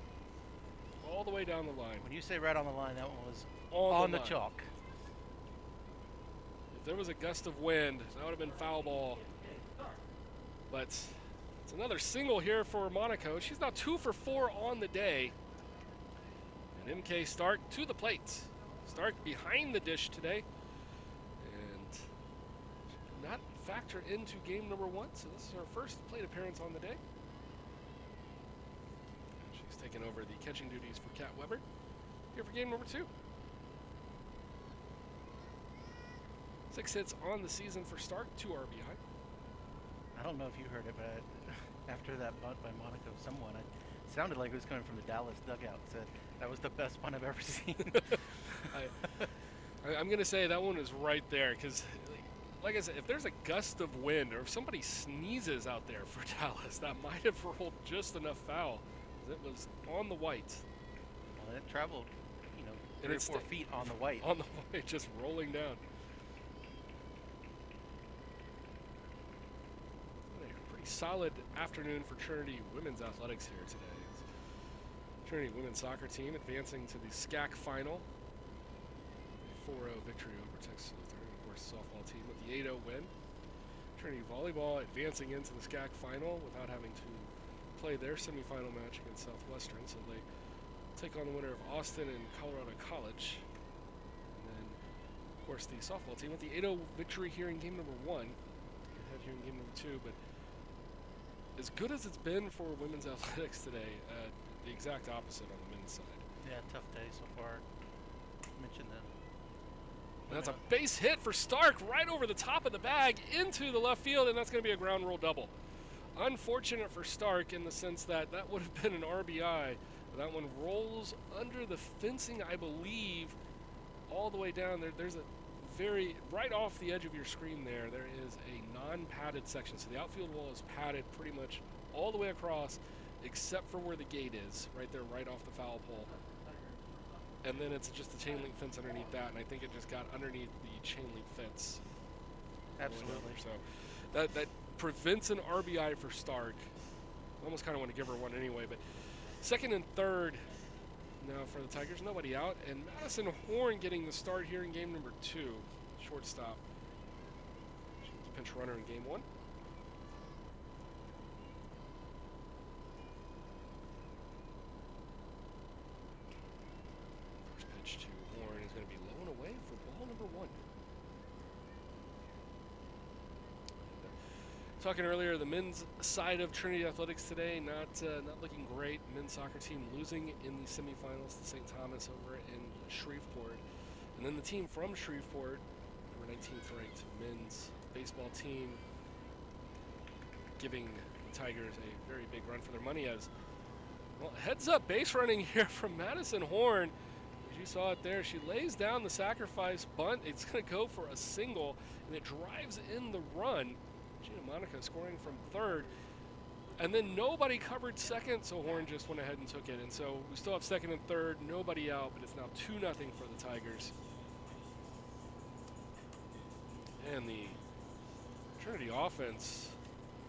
all the way down the line. when you say right on the line, that one was On the line. chalk. If there was a gust of wind, that would have been foul ball. But it's another single here for Monaco. She's now 2 for 4 on the day. And MK Stark to the plate. Stark behind the dish today. And she did not factor into game number 1, so this is her first plate appearance on the day. And she's taking taking over the catching duties for Kat Weber here for game number 2. 6 hits on the season for Stark, 2 RBI. I don't know if you heard it, but after that bunt by Monaco, someone, it sounded like it was coming from the Dallas dugout, said that was the best bunt I've ever seen. I'm going to say that one is right there because, like I said, if there's a gust of wind or if somebody sneezes out there for Dallas, that might have rolled just enough foul. It was on the white. Well, it traveled, 3 or 4 feet on the white. On the white, just rolling down. Pretty solid afternoon for Trinity women's athletics here today. Trinity women's soccer team advancing to the SCAC final. A 4-0 victory over Texas Lutheran, of course, softball team with the 8-0 win. Trinity volleyball advancing into the SCAC final without having to play their semifinal match against Southwestern, so they take on the winner of Austin and Colorado College. And then, of course, the softball team with the 8-0 victory here in game number 1. Ahead here in game number 2, but as good as it's been for women's athletics today, the exact opposite on the men's side. Yeah, tough day so far. Mentioned them. And that's a base hit for Stark right over the top of the bag into the left field, and that's going to be a ground rule double. Unfortunate for Stark in the sense that that would have been an RBI. That one rolls under the fencing, I believe, all the way down. There's a right off the edge of your screen there is a non-padded section. So the outfield wall is padded pretty much all the way across except for where the gate is, right there, right off the foul pole. And then it's just a chain link fence underneath that, and I think it just got underneath the chain link fence. Absolutely. So that prevents an RBI for Stark. I almost kind of want to give her one anyway, but second and third now for the Tigers, nobody out, and Madison Horn getting the start here in game number 2, shortstop. She was a pinch runner in game 1. First pitch to Horn is going to be low and away for ball number 1. Talking earlier, the men's side of Trinity Athletics today not looking great. Men's soccer team losing in the semifinals to St. Thomas over in Shreveport. And then the team from Shreveport, number 19th ranked men's baseball team, giving the Tigers a very big run for their money as, well, heads up base running here from Madison Horn. As you saw it there, she lays down the sacrifice bunt. It's going to go for a single, and it drives in the run. Gina Monica scoring from third, and then nobody covered second, so Horn just went ahead and took it. And so we still have second and third, nobody out, but it's now 2-0 for the Tigers. And the Trinity offense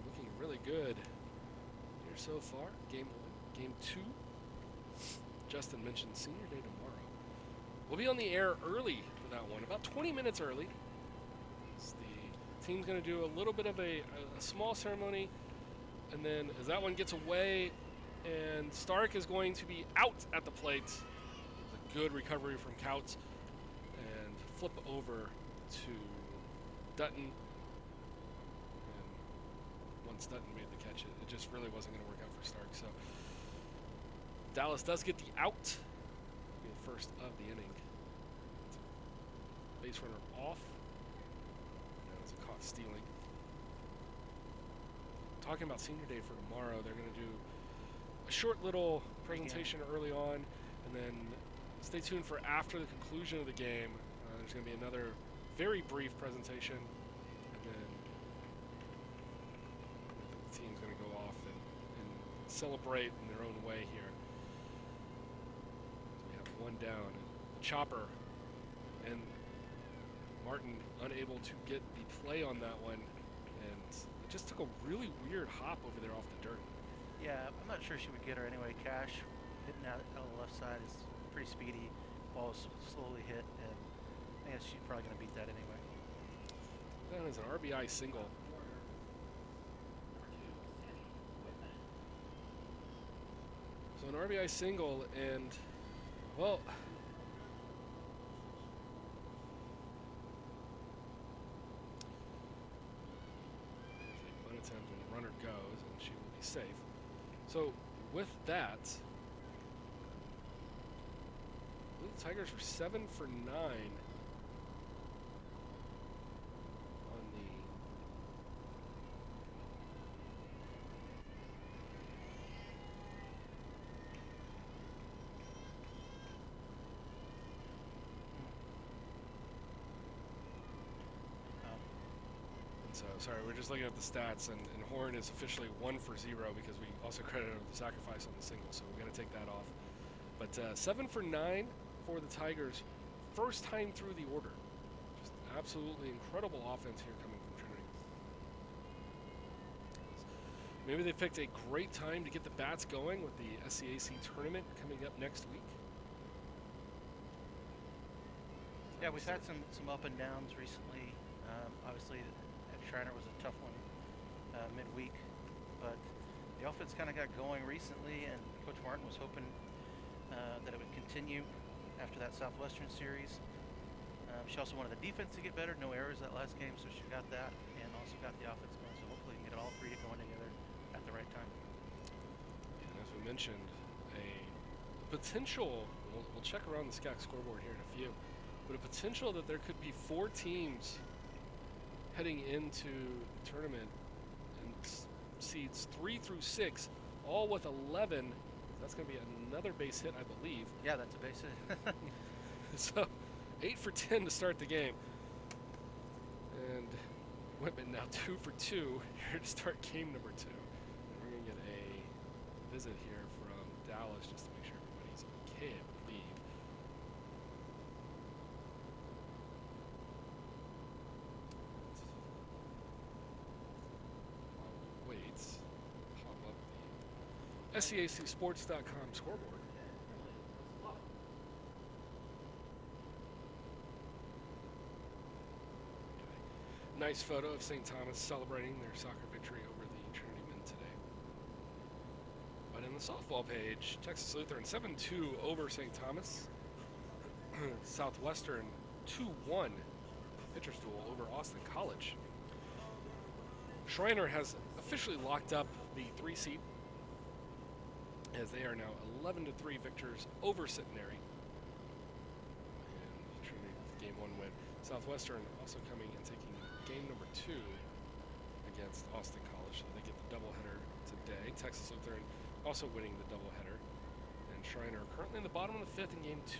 looking really good here so far. Game 1, game 2. Justin mentioned senior day tomorrow. We'll be on the air early for that one, about 20 minutes early. Team's going to do a little bit of a small ceremony, and then as that one gets away, and Stark is going to be out at the plate. A good recovery from Couts, and flip over to Dutton. And once Dutton made the catch, it just really wasn't going to work out for Stark. So Dallas does get the out, be the first of the inning. Base runner off. Caught stealing. Talking about senior day for tomorrow, they're going to do a short little presentation early on, and then stay tuned for after the conclusion of the game. There's going to be another very brief presentation, and then the team's going to go off and celebrate in their own way here. We have one down. Chopper and Martin unable to get the play on that one, and it just took a really weird hop over there off the dirt. Yeah, I'm not sure she would get her anyway. Cash hitting out on the left side is pretty speedy. Ball is slowly hit, and I guess she's probably going to beat that anyway. That is an RBI single. So an RBI single, and, well, attempt and the runner goes, and she will be safe. So with that, The Tigers were 7 for 9 on the So, sorry, we're just looking at the stats, and Horn is officially 1 for 0 because we also credited the sacrifice on the single, so we're going to take that off. But 7 for 9 for the Tigers, first time through the order. Just absolutely incredible offense here coming from Trinity. Maybe they picked a great time to get the bats going with the SCAC tournament coming up next week. Yeah, we've had some up and downs recently. Obviously, Shriner was a tough one midweek, but the offense kind of got going recently, and Coach Martin was hoping that it would continue after that Southwestern series. She also wanted the defense to get better, no errors that last game, so she got that, and also got the offense going, so hopefully we can get all three going together at the right time. And as we mentioned, a potential, we'll check around the SCAC scoreboard here in a few, but a potential that there could be 4 teams heading into the tournament and seeds 3 through 6, all with 11. That's going to be another base hit, I believe. Yeah, that's a base hit. So 8 for 10 to start the game. And Whitman now 2 for 2 here to start game number 2. And we're going to get a visit here from Dallas just to make sure everybody's okay, I believe. SCACsports.com scoreboard. Nice photo of St. Thomas celebrating their soccer victory over the Trinity men today. But in the softball page, Texas Lutheran 7-2 over St. Thomas. Southwestern 2-1 pitcher's duel over Austin College. Shriner has officially locked up the 3 seed, as they are now 11-3 victors over Centenary. And Trinity with game 1 win. Southwestern also coming and taking game number 2 against Austin College. So they get the doubleheader today. Texas Lutheran also winning the doubleheader. And Shriner currently in the bottom of the 5th in game 2,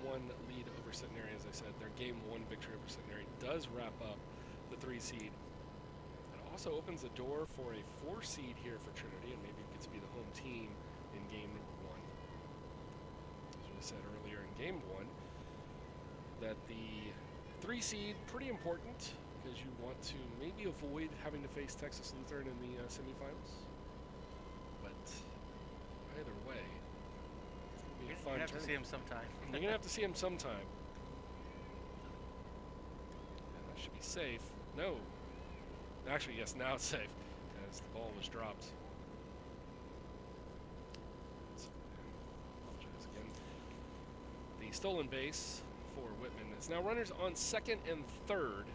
3-1 lead over Centenary. As I said, their game 1 victory over Centenary does wrap up the 3 seed. It also opens the door for a 4 seed here for Trinity, and maybe it gets to be the home team in game number 1. As we said earlier in game 1, that the 3 seed, pretty important, because you want to maybe avoid having to face Texas Lutheran in the semifinals. But either way, it's going to be a fun tournament. You're going to have to see him sometime. You're going to have to see him sometime. And that should be safe. No. Actually, yes, now it's safe, as the ball was dropped. Apologize again. The stolen base for Whitman is now runners on 2nd and 3rd.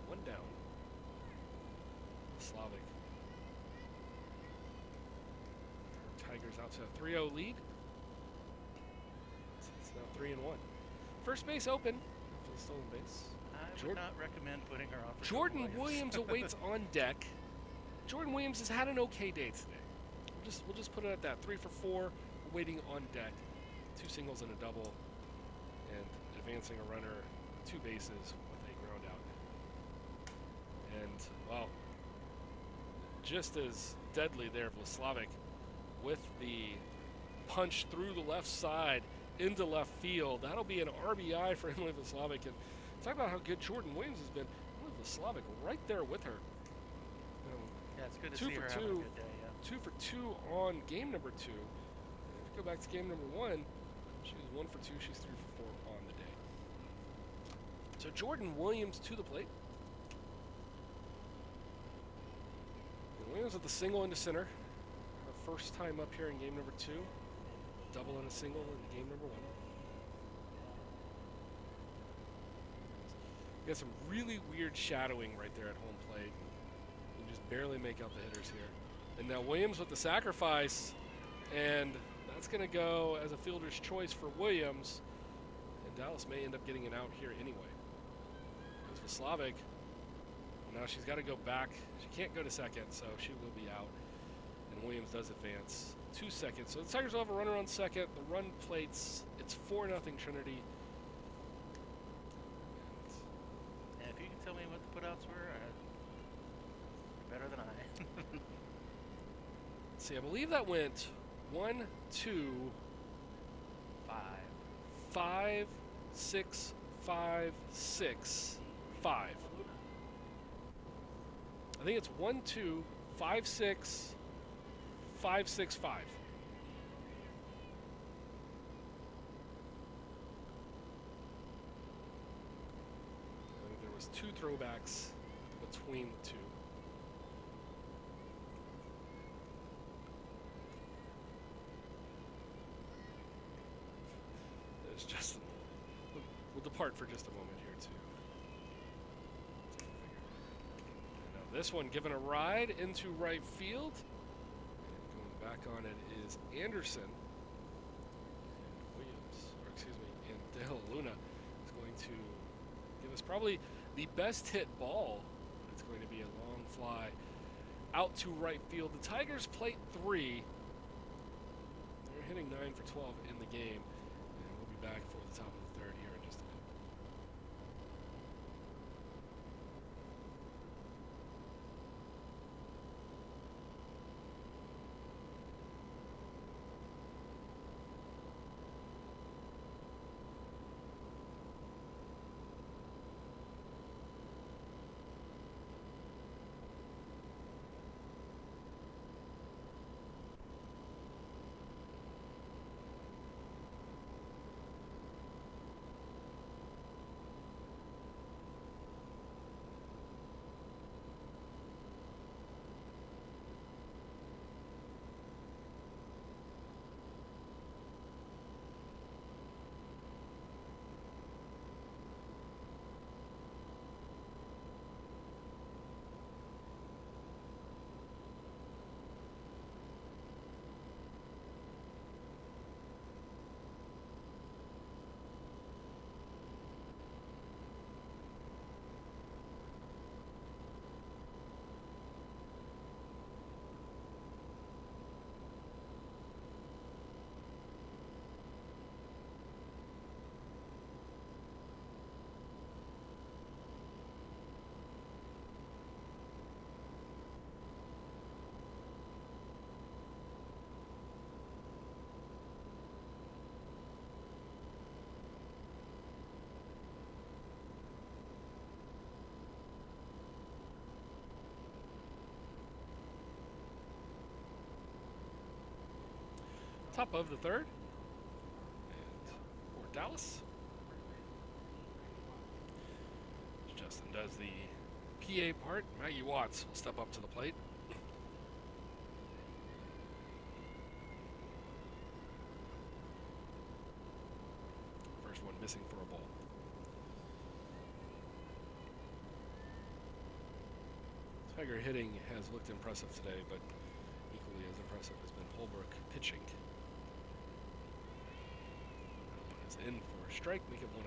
1 down. Slavic. Tigers out to a 3-0 lead. It's now 3-1. First base open after the stolen base. I would not recommend putting her on for Jordan Williams awaits on deck. Jordan Williams has had an okay day today. We'll just put it at that. 3 for 4, waiting on deck. 2 singles and a double, and advancing a runner 2 bases with a ground out. And, well, just as deadly there, Vlaslavic with the punch through the left side into left field. That'll be an RBI for Emily Vlaslavic. And talk about how good Jordan Williams has been. Emily Vlaslavic right there with her. Yeah, it's good to see her having a good day. Yeah. 2 for 2 on game number 2. And if you go back to game number 1, she was 1 for 2. She's 3 for 4 on the day. So Jordan Williams to the plate. And Williams with the single into center. Her first time up here in game number 2. Double and a single in game number 1. We got some really weird shadowing right there at home plate. You just barely make out the hitters here. And now Williams with the sacrifice, and That's going to go as a fielder's choice for Williams, and Dallas may end up getting it out here anyway. Goes for Slavic. Now she's got to go back. She can't go to second, so she will be out. And Williams does advance 2 seconds. So the Tigers will have a runner on second. The run plates, it's 4-0 Trinity. And if you can tell me what the putouts were, you're better than I. Let's see, I believe that went 1, 2, 5, 6, 5, 6, 5. I think it's 1, 2, 5, 6, 5, 6, 5. I think there was 2 throwbacks between the two. There's Justin. We'll depart for just a moment here too. Now this one given a ride into right field. And going back on it is Anderson. And Williams, or excuse me, and Dale Luna is going to give us probably the best hit ball. It's going to be a long fly out to right field. The Tigers plate 3. They're hitting 9 for 12 in the game. And we'll be back for the top of the third here in just a minute. Top of the third. And for Dallas, Justin does the PA part. Maggie Watts will step up to the plate. First one missing for a ball. Tiger hitting has looked impressive today, but equally as impressive has been Holbrook pitching. In for a strike, make it 1-1.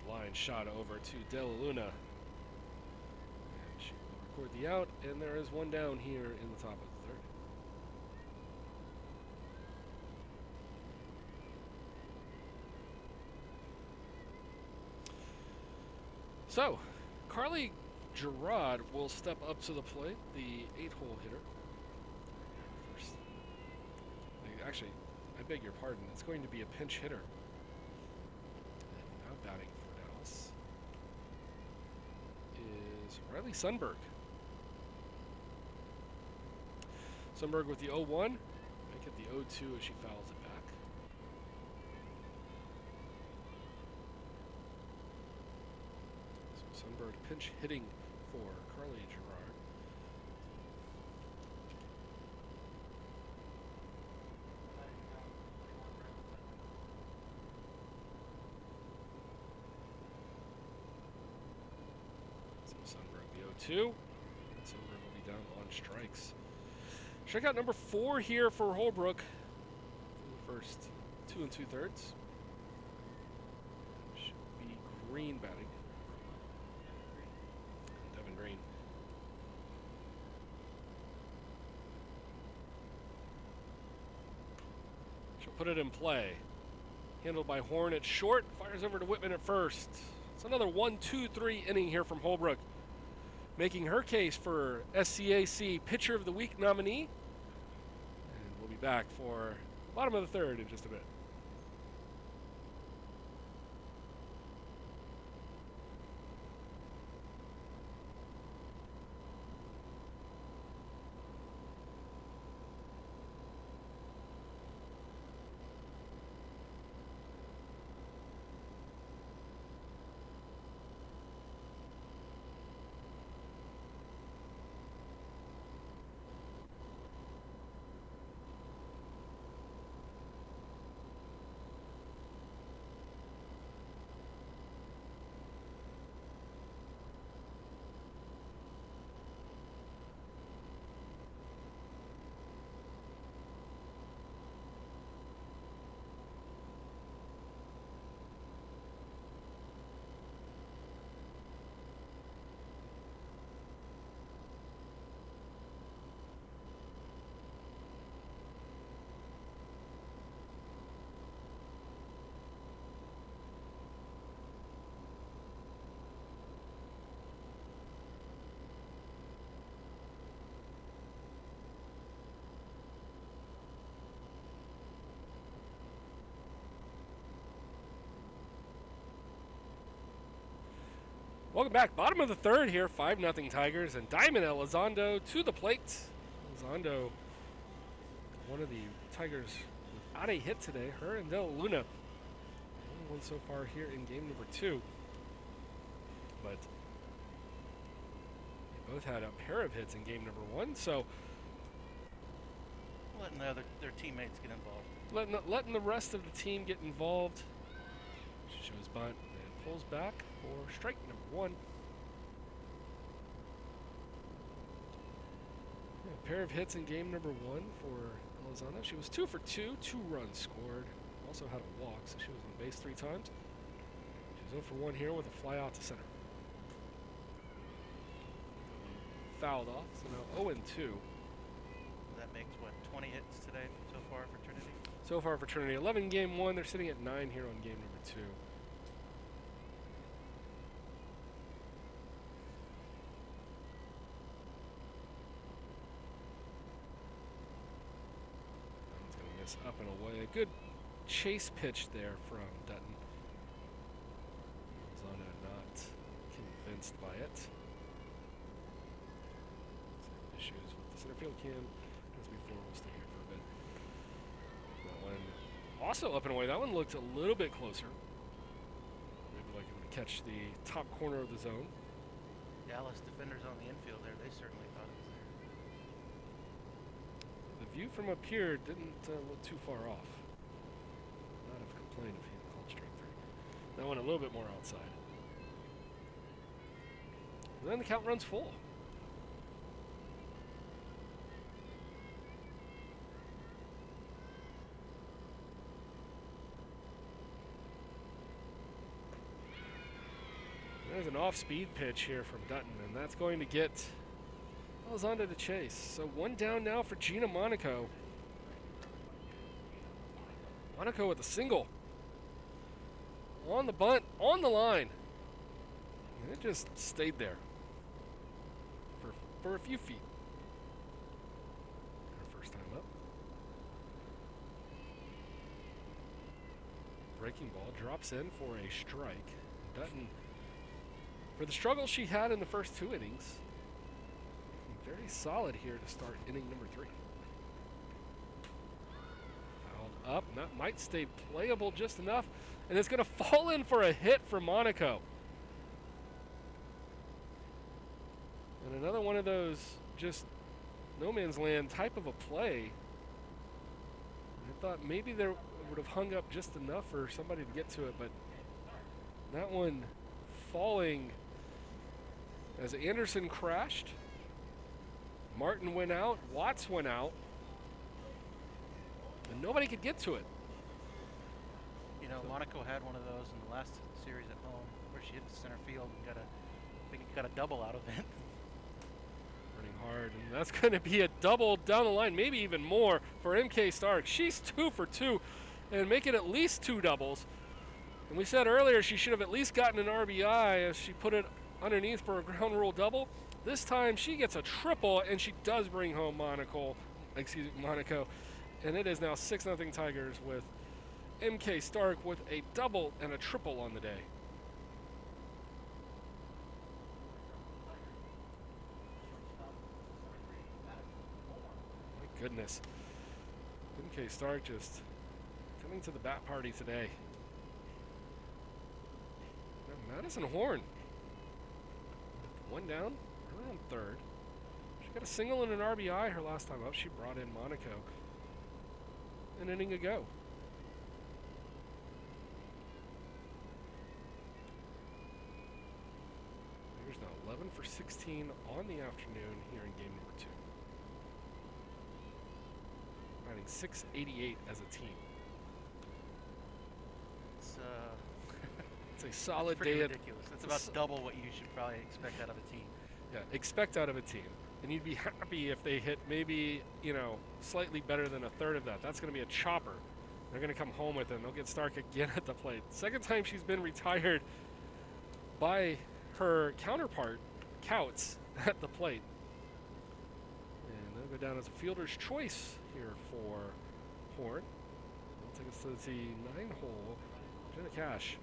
One line shot over to Della Luna. And she will record the out, and there is one down here in the top of the third. So, Carly Gerard will step up to the plate, the 8-hole hitter. First, actually, I beg your pardon, it's going to be a pinch hitter. And now batting for Dallas is Riley Sundberg. Sundberg with the 0-1, make it the 0-2 as she fouls it back. Sundberg pinch hitting for Carly Gerard. 0-2. Silver will be down on strikes. Strikeout number 4 here for Holbrook. In the first 2 2/3. Should be Green batting. Devin Green. She'll put it in play. Handled by Horn at short. Fires over to Whitman at first. It's another 1-2-3 inning here from Holbrook, making her case for SCAC Pitcher of the Week nominee. And we'll be back for bottom of the third in just a bit. Welcome back. Bottom of the third here. 5-0 Tigers, and Diamond Elizondo to the plate. Elizondo, one of the Tigers without a hit today. Her and Del Luna. Only one so far here in game number 2. But they both had a pair of hits in game number 1. So letting their teammates get involved. Letting the rest of the team get involved. She shows bunt and pulls back for strike number 1. A pair of hits in game number 1 for Elizondo. She was 2 for 2, 2 runs scored. Also had a walk, so she was on base 3 times. She's 0 for 1 here with a fly out to center. Fouled off, so now 0 and 2. That makes, what, 20 hits today so far for Trinity? So far for Trinity. 11 game 1. They're sitting at 9 here on game number 2. Up and away. A good chase pitch there from Dutton. Elizondo not convinced by it. Some issues with the center field cam. As before, we'll stay here for a bit. That one also up and away. That one looked a little bit closer. Maybe like it would catch the top corner of the zone. Dallas defenders on the infield there, they certainly thought it was there. The view from up here didn't look too far off. Not have complained if he called strike 3. That one a little bit more outside. And then the count runs full. There's an off-speed pitch here from Dutton, and that's going to get Elizondo to chase. So 1 down now for Gina Monaco. Monaco with a single. On the bunt, on the line. And it just stayed there for a few feet. Her first time up. Breaking ball drops in for a strike. Dutton, for the struggle she had in the first 2 innings, very solid here to start inning number 3. Fouled up, and that might stay playable just enough, and it's going to fall in for a hit for Monaco. And another one of those just no man's land type of a play. I thought maybe there would have hung up just enough for somebody to get to it, but that one falling as Anderson crashed. Martin went out, Watts went out, and nobody could get to it. You know, Monaco had one of those in the last series at home where she hit the center field and got a double out of it. Running hard, and that's going to be a double down the line, maybe even more for MK Stark. She's 2 for 2 and making at least 2 doubles. And we said earlier she should have at least gotten an RBI as she put it underneath for a ground rule double. This time she gets a triple, and she does bring home Monaco. And it is now 6-0 Tigers with MK Stark with a double and a triple on the day. My goodness. MK Stark just coming to the bat party today. Now Madison Horn. One down, her on third. She got a single and an RBI her last time up. She brought in Monaco an inning ago. Tigers now 11 for 16 on the afternoon here in game number 2. Riding 688 as a team. It's a solid pretty day. Ridiculous. That's about double what you should probably expect out of a team. Yeah, expect out of a team. And you'd be happy if they hit maybe, slightly better than a third of that. That's going to be a chopper. They're going to come home with it, and they'll get Stark again at the plate. Second time she's been retired by her counterpart, Couts, at the plate. And they'll go down as a fielder's choice here for Horn. That'll take us to the 9-hole. Jenna Cash.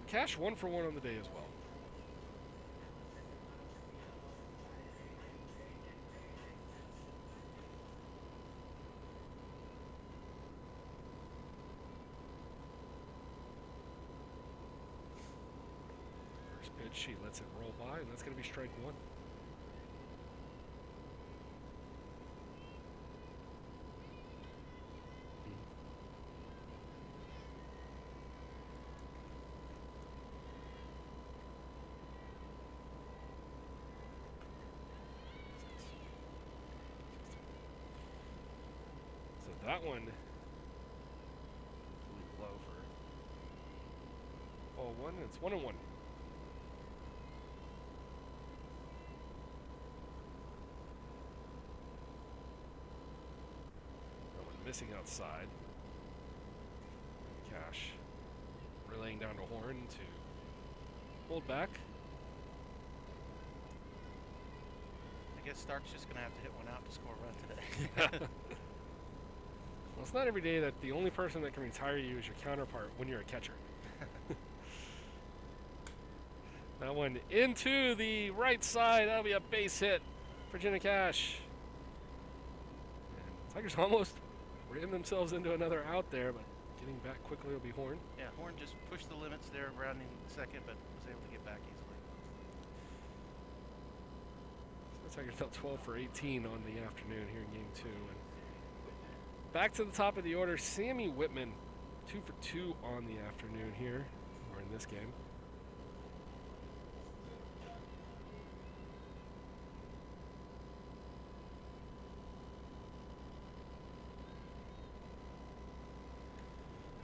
Cash 1 for 1 on the day as well. First pitch, she lets it roll by, and that's going to be strike 1. That one really low for ball 1. It's 1-1. That one missing outside. Cash relaying down to Horn to hold back. I guess Stark's just going to have to hit one out to score a run today. Well, it's not every day that the only person that can retire you is your counterpart when you're a catcher. That one into the right side. That'll be a base hit for Jenna Cash. And Tigers almost ran themselves into another out there, but getting back quickly will be Horn. Yeah, Horn just pushed the limits there, rounding second, but was able to get back easily. So Tigers now 12 for 18 on the afternoon here in game 2. And back to the top of the order, Sammy Whitman, 2 for 2 on the afternoon here, or in this game.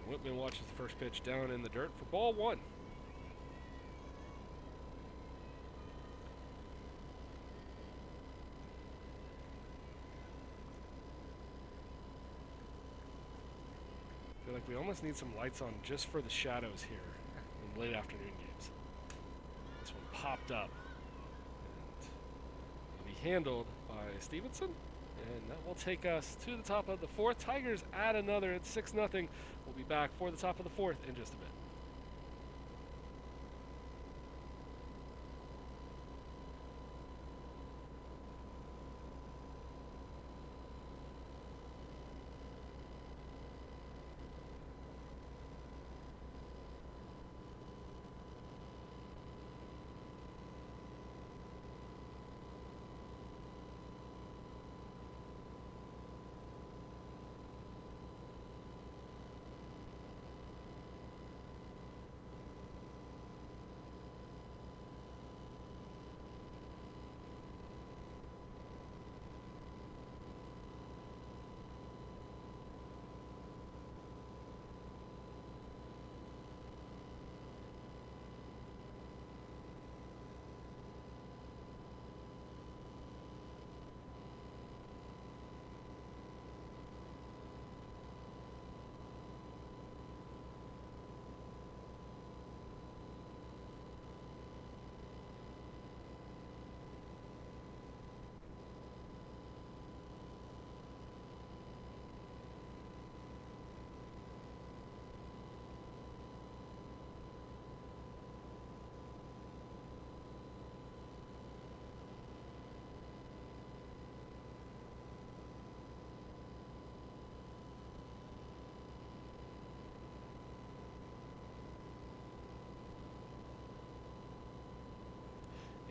And Whitman watches the first pitch down in the dirt for ball 1. Like we almost need some lights on just for the shadows here in late afternoon games. This one popped up and will be handled by Stevenson, and that will take us to the top of the 4th. Tigers add another at 6-0. We'll be back for the top of the 4th in just a bit.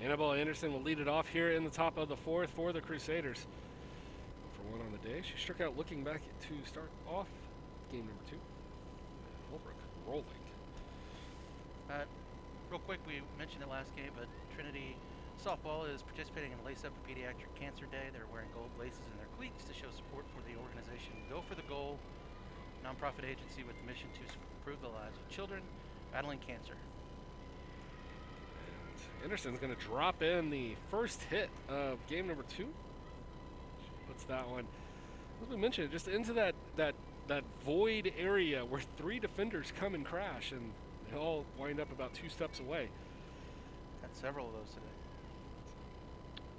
Annabelle Anderson will lead it off here in the top of the fourth for the Crusaders. For one on the day, she struck out looking back to start off game number 2. Holbrook rolling. Real quick, we mentioned it last game, but Trinity softball is participating in Lace Up for Pediatric Cancer Day. They're wearing gold laces in their cleats to show support for the organization Go for the Goal, nonprofit agency with the mission to improve the lives of children battling cancer. And Anderson's going to drop in the first hit of game number 2. She puts that one, as we mentioned, just into that void area where 3 defenders come and crash, and they all wind up about 2 steps away. Had several of those today.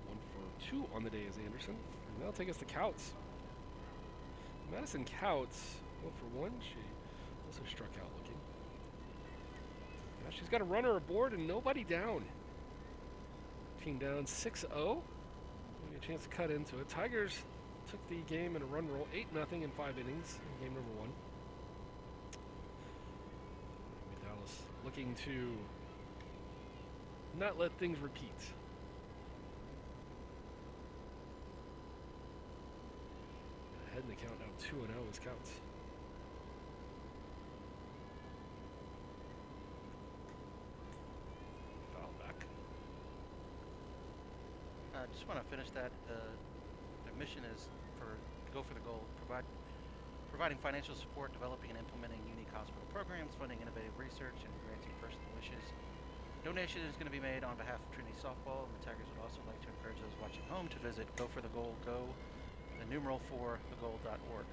1 for 2 on the day is Anderson. And that'll take us to Couts. Madison Couts, 1 for 1. She also struck out looking. Now she's got a runner aboard and nobody down. Team down 6-0. Maybe a chance to cut into it. Tigers took the game in a run roll, 8-0 in 5 innings in game number 1. Dallas looking to not let things repeat. Ahead in the count now, 2-0 is Couts. Foul back. I just want to finish that. Their mission is Go for the Goal, providing financial support, developing and implementing unique hospital programs, funding innovative research, and granting personal wishes. Donation is going to be made on behalf of Trinity Softball, and the Tigers would also like to encourage those watching home to visit Go for the Goal, the numeral for thegoal.org.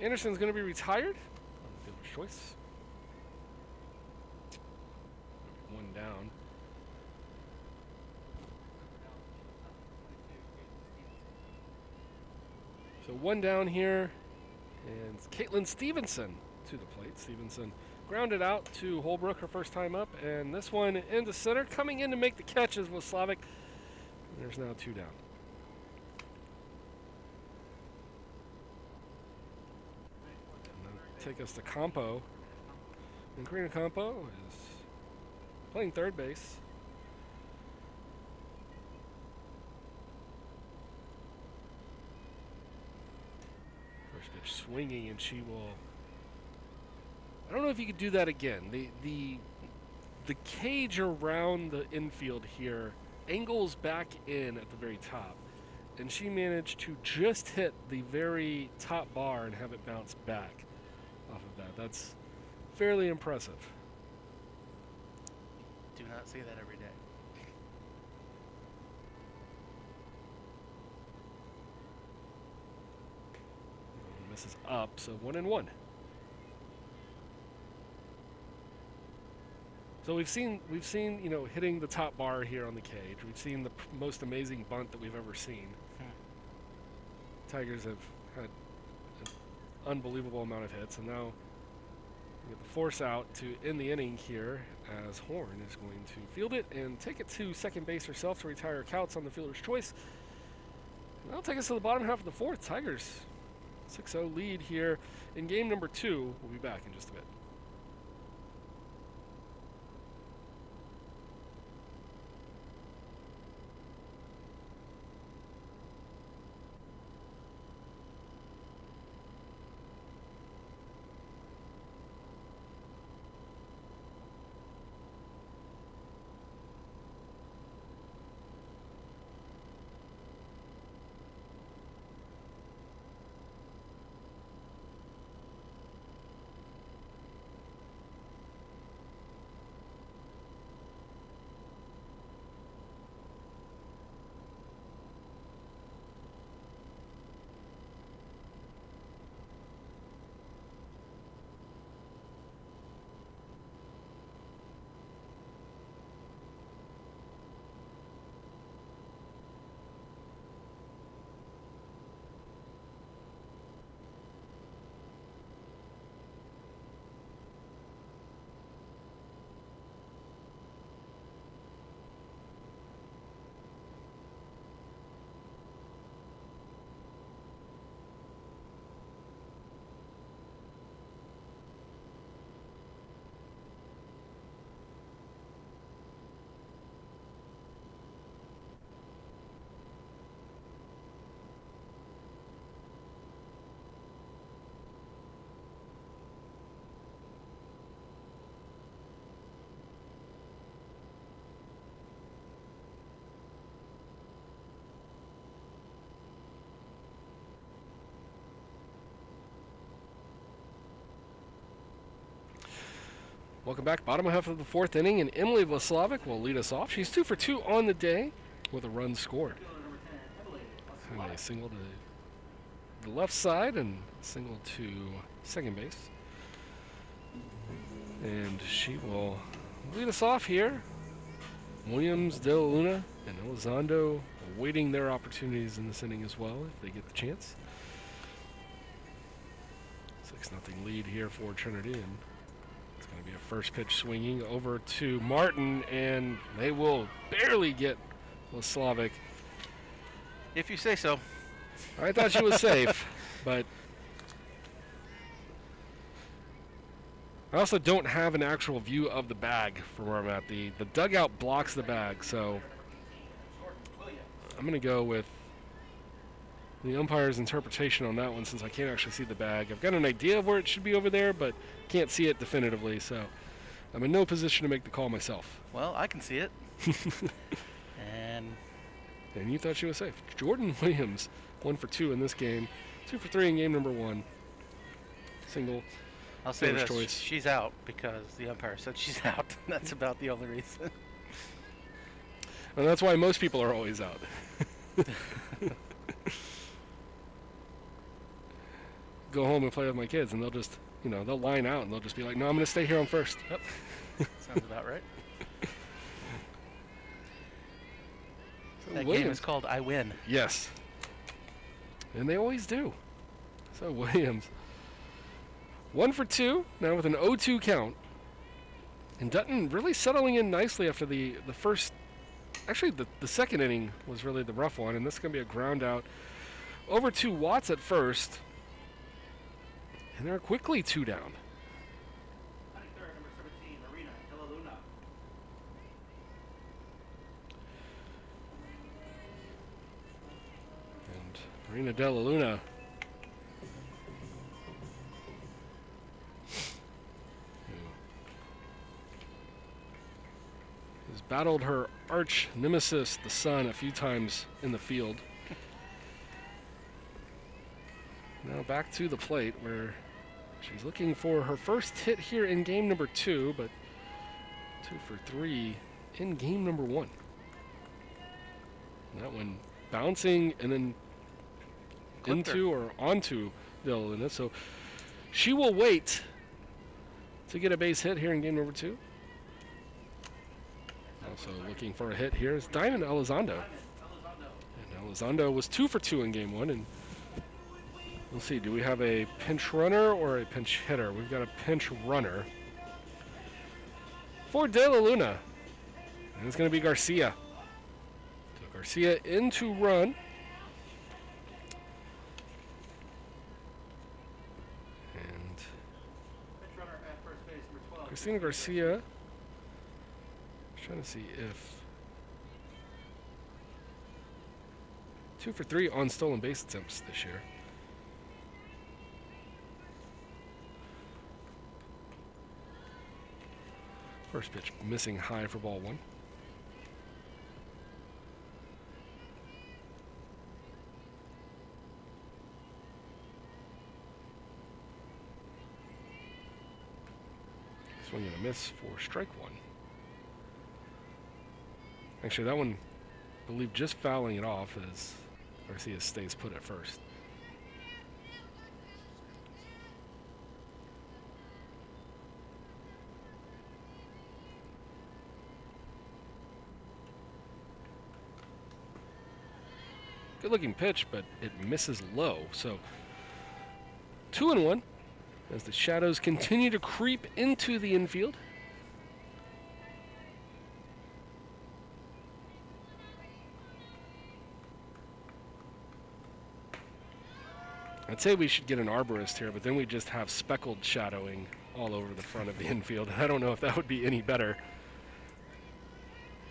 Anderson's going to be retired on the fielder's choice. 1 down. So 1 down here, and Caitlin Stevenson to the plate. Stevenson grounded out to Holbrook her first time up, and this one into center. Coming in to make the catches was Slavic. There's now 2 down. And that'll take us to Campo. And Karina Campo is playing third base. First pitch swinging, and she will. I don't know if you could do that again. The cage around the infield here angles back in at the very top, and she managed to just hit the very top bar and have it bounce back off of that. That's fairly impressive. Do not see that every day. Misses up, so 1-1. So we've seen, hitting the top bar here on the cage. We've seen the most amazing bunt that we've ever seen. Tigers have had an unbelievable amount of hits, and now we get the force out to end the inning here, as Horn is going to field it and take it to second base herself to retire Couts on the fielder's choice. And that'll take us to the bottom half of the fourth. Tigers 6-0 lead here in game number 2. We'll be back in just a bit. Welcome back. Bottom half of the fourth inning, and Emily Vlaslavic will lead us off. She's 2 for 2 on the day with a run scored. And a single to the left side and a single to second base. And she will lead us off here. Williams, De La Luna, and Elizondo awaiting their opportunities in this inning as well if they get the chance. 6-0 lead here for Trinity, and it's going to be a first pitch swinging over to Martin, and they will barely get Vlaslavic. If you say so. I thought she was safe, but I also don't have an actual view of the bag from where I'm at. The dugout blocks the bag, so I'm going to go with the umpire's interpretation on that one since I can't actually see the bag. I've got an idea of where it should be over there, but can't see it definitively, so I'm in no position to make the call myself. Well, I can see it. And you thought she was safe. Jordan Williams, 1 for 2 in this game, 2 for 3 in game number 1. Single. I'll say this, choice. She's out because the umpire said she's out. That's about the only reason. And that's why most people are always out. Go home and play with my kids, and they'll just, they'll line out, and they'll just be like, no, I'm going to stay here on first. Yep. Sounds about right. So That Williams, game is called I Win. Yes. And they always do. So Williams, 1 for 2, now with an 0-2 count. And Dutton really settling in nicely after the first, actually the second inning was really the rough one, and this is going to be a ground out over to Watts at first. And they're quickly 2 down. And Marina De La Luna has battled her arch nemesis, the sun, a few times in the field. Now back to the plate where she's looking for her first hit here in game number 2, but 2 for 3 in game number 1. And that one bouncing and then into or onto De La Luna. So she will wait to get a base hit here in game number 2. Also looking for a hit here is Diamond Elizondo. And Elizondo was 2 for 2 in game 1, and we'll see, do we have a pinch runner or a pinch hitter? We've got a pinch runner for De La Luna. And it's going to be Garcia. So Garcia in to run. And Christina Garcia. Trying to see if 2 for 3 on stolen base attempts this year. First pitch missing high for ball 1. Swing and a miss for strike 1. Actually, that one, I believe, just fouling it off as Garcia stays put at first. Good looking pitch, but it misses low. So 2-1 as the shadows continue to creep into the infield. I'd say we should get an arborist here, but then we just have speckled shadowing all over the front of the infield. I don't know if that would be any better.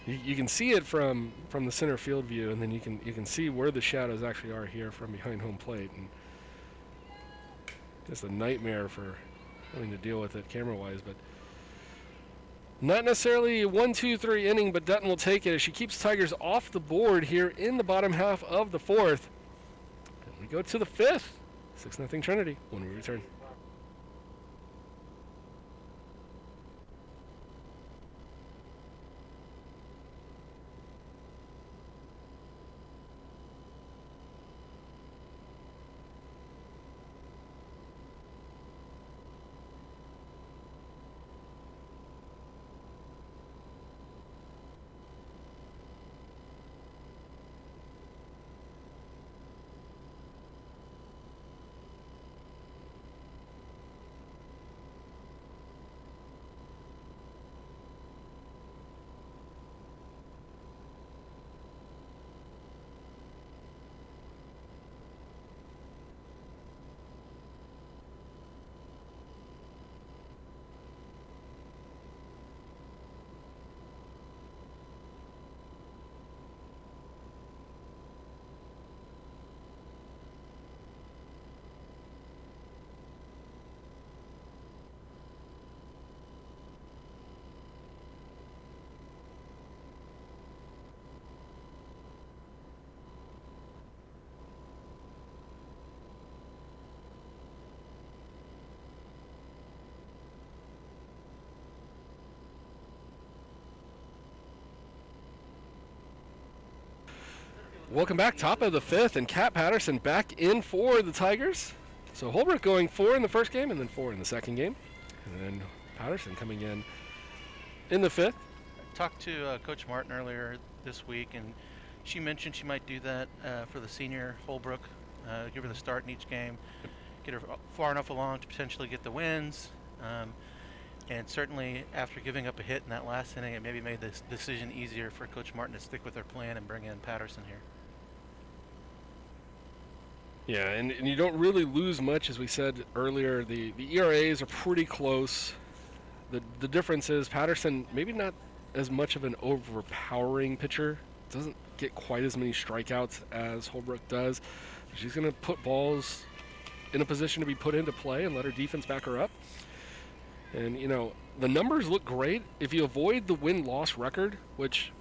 You can see it from the center field view, and then you can see where the shadows actually are here from behind home plate, and just a nightmare for having to deal with it camera-wise. But not necessarily a 1-2-3 inning, but Dutton will take it as she keeps Tigers off the board here in the bottom half of the 4th. And we go to the 5th. 6-0 Trinity when we return. Welcome back, top of the fifth, and Kat Patterson back in for the Tigers. So Holbrook going 4 in the first game and then 4 in the second game. And then Patterson coming in the fifth. I talked to Coach Martin earlier this week, and she mentioned she might do that for the senior Holbrook, give her the start in each game, get her far enough along to potentially get the wins. And certainly after giving up a hit in that last inning, it maybe made this decision easier for Coach Martin to stick with her plan and bring in Patterson here. Yeah, and you don't really lose much, as we said earlier. The ERAs are pretty close. The difference is Patterson, maybe not as much of an overpowering pitcher, doesn't get quite as many strikeouts as Holbrook does. She's going to put balls in a position to be put into play and let her defense back her up. And, you know, the numbers look great. If you avoid the win-loss record, which,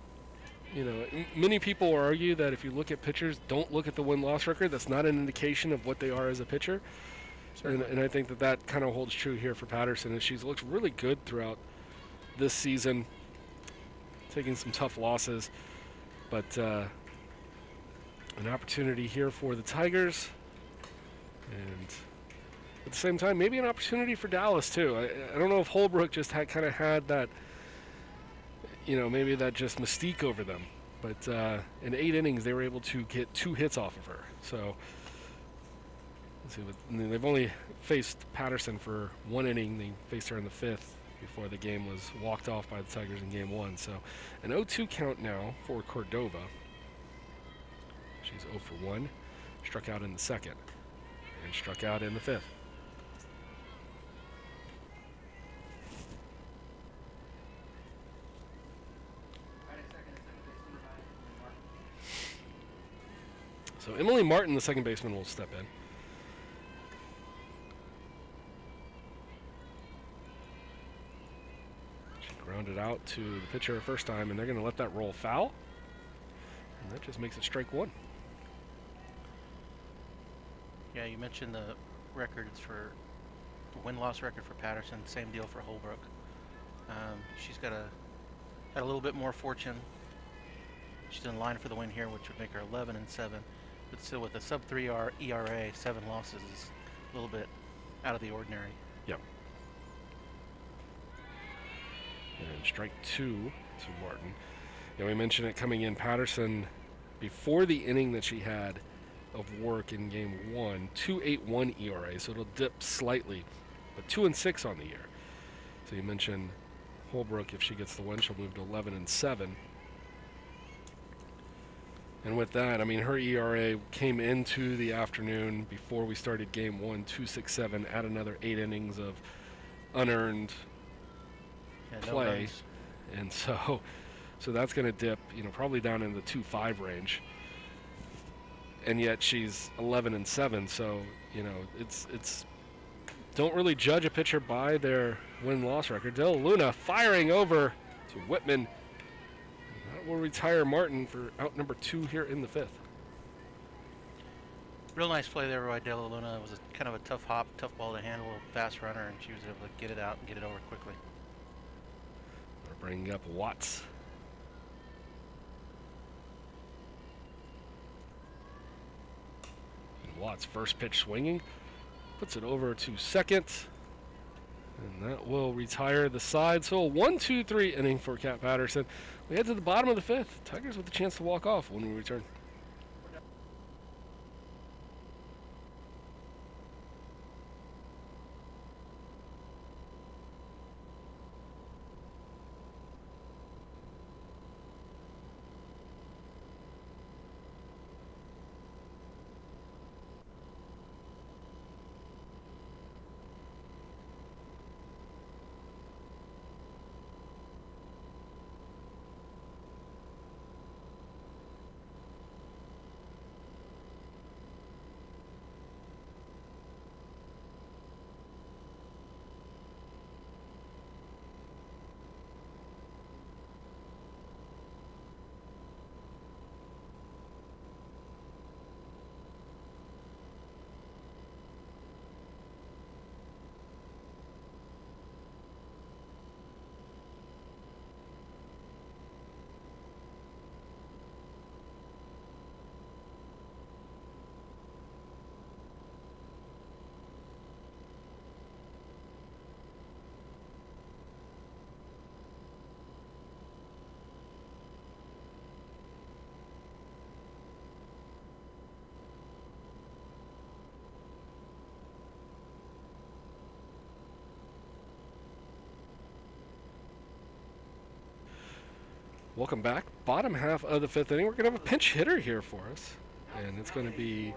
you know, many people argue that if you look at pitchers, don't look at the win-loss record. That's not an indication of what they are as a pitcher. And I think that kind of holds true here for Patterson. And she's looked really good throughout this season, taking some tough losses. But an opportunity here for the Tigers. And at the same time, maybe an opportunity for Dallas, too. I don't know if Holbrook just kind of had that, you know, maybe that just mystique over them. But in 8 innings, they were able to get 2 hits off of her. So let's see. They've only faced Patterson for 1 inning. They faced her in the 5th before the game was walked off by the Tigers in game 1. So an 0-2 count now for Cordova. She's 0 for 1. Struck out in the 2nd and struck out in the 5th. So Emily Martin, the second baseman, will step in. She grounded out to the pitcher first time, and they're going to let that roll foul. And that just makes it strike 1. Yeah, you mentioned the records for the win-loss record for Patterson. Same deal for Holbrook. She's had a little bit more fortune. She's in line for the win here, which would make her 11-7. But still, with a sub-3 ERA, 7 losses is a little bit out of the ordinary. Yep. And strike 2 to Martin. Yeah, we mentioned it coming in. Patterson, before the inning that she had of work in game 1, 2.81 ERA, so it'll dip slightly, but 2-6 on the year. So you mentioned Holbrook, if she gets the win, she'll move to 11-7. And with that, I mean, her ERA came into the afternoon before we started game 1, 2.67, add another 8 innings of unearned play. No, and so that's going to dip, you know, probably down in the 2.5 range. And yet she's 11-7, so, you know, it's don't really judge a pitcher by their win-loss record. Del Luna firing over to Whitman. That will retire Martin for out number 2 here in the 5th. Real nice play there by Dela Luna. It was kind of a tough hop, tough ball to handle, fast runner, and she was able to get it out and get it over quickly. We're bringing up Watts. And Watts, first pitch swinging, puts it over to second. And that will retire the side. So a 1-2-3 inning for Kat Patterson. We head to the bottom of the 5th. Tigers with a chance to walk off when we return. Welcome back. Bottom half of the 5th inning. We're going to have a pinch hitter here for us. And it's going to be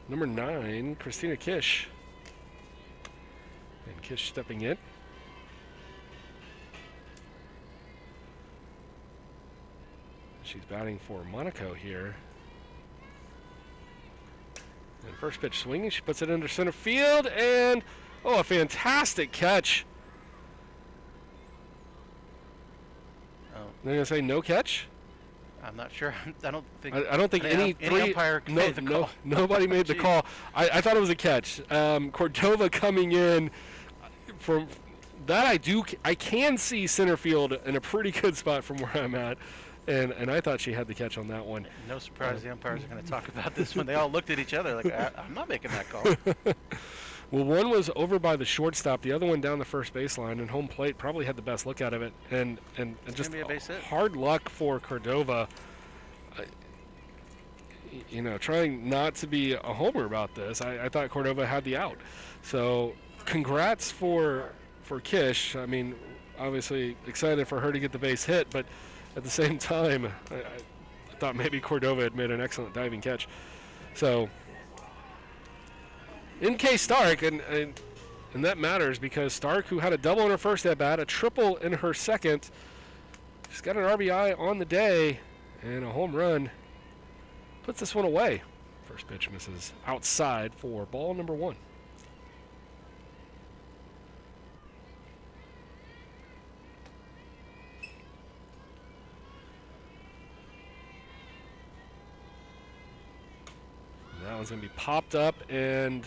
number 9, Christina Kish. And Kish stepping in. She's batting for Monaco here. And first pitch swinging. She puts it under center field. And, oh, a fantastic catch. They're going to say no catch? I'm not sure. I don't think. I don't think any umpire made the call. Nobody made the call. I thought it was a catch. Cordova coming in from that. I can see center field in a pretty good spot from where I'm at, and I thought she had the catch on that one. No surprise, the umpires are going to talk about this one. They all looked at each other like, I'm not making that call. Well, one was over by the shortstop, the other one down the first baseline, and home plate probably had the best look out of it. And just be a base hit. Hard luck for Cordova. Trying not to be a homer about this, I thought Cordova had the out. So congrats for Kish. I mean, obviously excited for her to get the base hit, but at the same time, I thought maybe Cordova had made an excellent diving catch. So NK Stark, and that matters because Stark, who had a double in her first at bat, a triple in her second, she's got an RBI on the day and a home run, puts this one away. First pitch misses outside for ball number 1. And that one's going to be popped up, and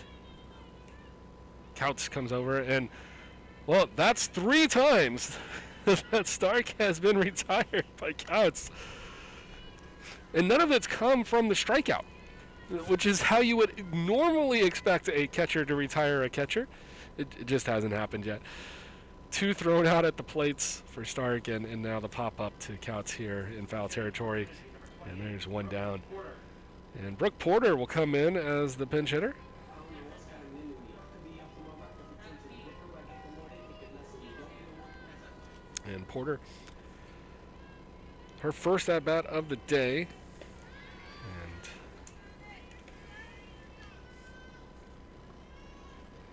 Couts comes over, and, well, that's 3 times that Stark has been retired by Couts. And none of it's come from the strikeout, which is how you would normally expect a catcher to retire a catcher. It just hasn't happened yet. 2 thrown out at the plates for Stark, and now the pop-up to Couts here in foul territory. And there's 1 down. And Brooke Porter will come in as the pinch hitter. And Porter, her first at-bat of the day. And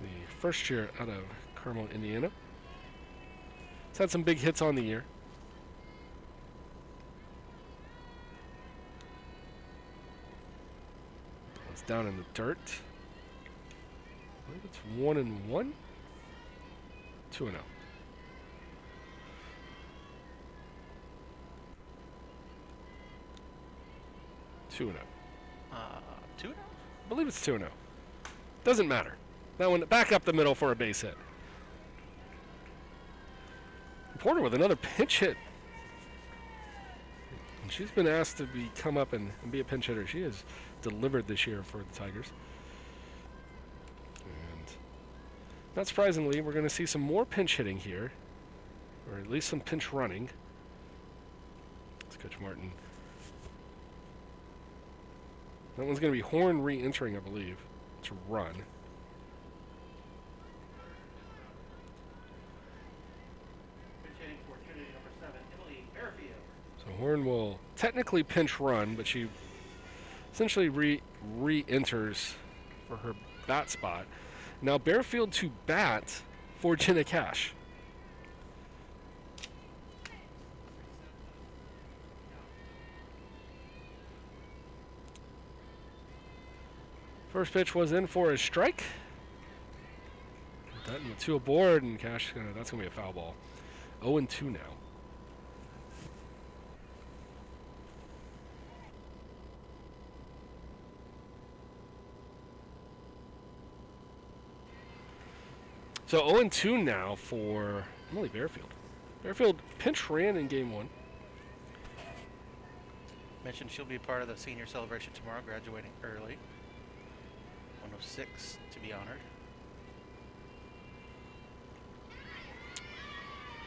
the first year out of Carmel, Indiana. It's had some big hits on the year. It's down in the dirt. I believe it's 1-1. 2-0. 2-0. 2-0? I believe it's 2-0. Doesn't matter. That one back up the middle for a base hit. Porter with another pinch hit. And she's been asked to come up and be a pinch hitter. She has delivered this year for the Tigers. And not surprisingly, we're going to see some more pinch hitting here, or at least some pinch running. Let's Coach Martin. That one's going to be Horn re-entering, I believe, to run. So Horn will technically pinch run, but she essentially re-enters for her bat spot. Now Bearfield to bat for Jenna Cash. First pitch was in for a strike. That and 2 aboard, and Cash, that's going to be a foul ball. 0-2 now. So 0-2 now for Emily Bearfield. Bearfield pinch ran in game 1. Mentioned she'll be part of the senior celebration tomorrow, graduating early. 106 to be honored.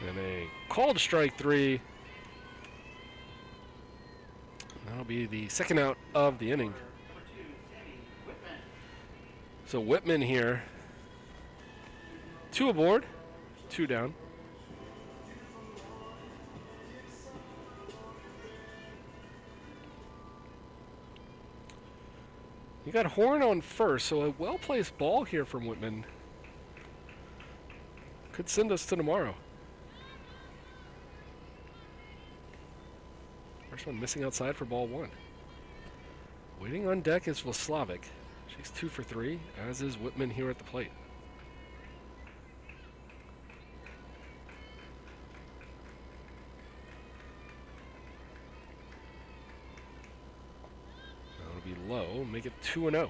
And a called strike 3. That'll be the second out of the inning. So Whitman here. 2 aboard, 2 down. You got Horn on first, so a well-placed ball here from Whitman could send us to tomorrow. First one missing outside for ball 1. Waiting on deck is Vlaslavic. She's 2 for 3, as is Whitman here at the plate. That'll be low, make it 2-0.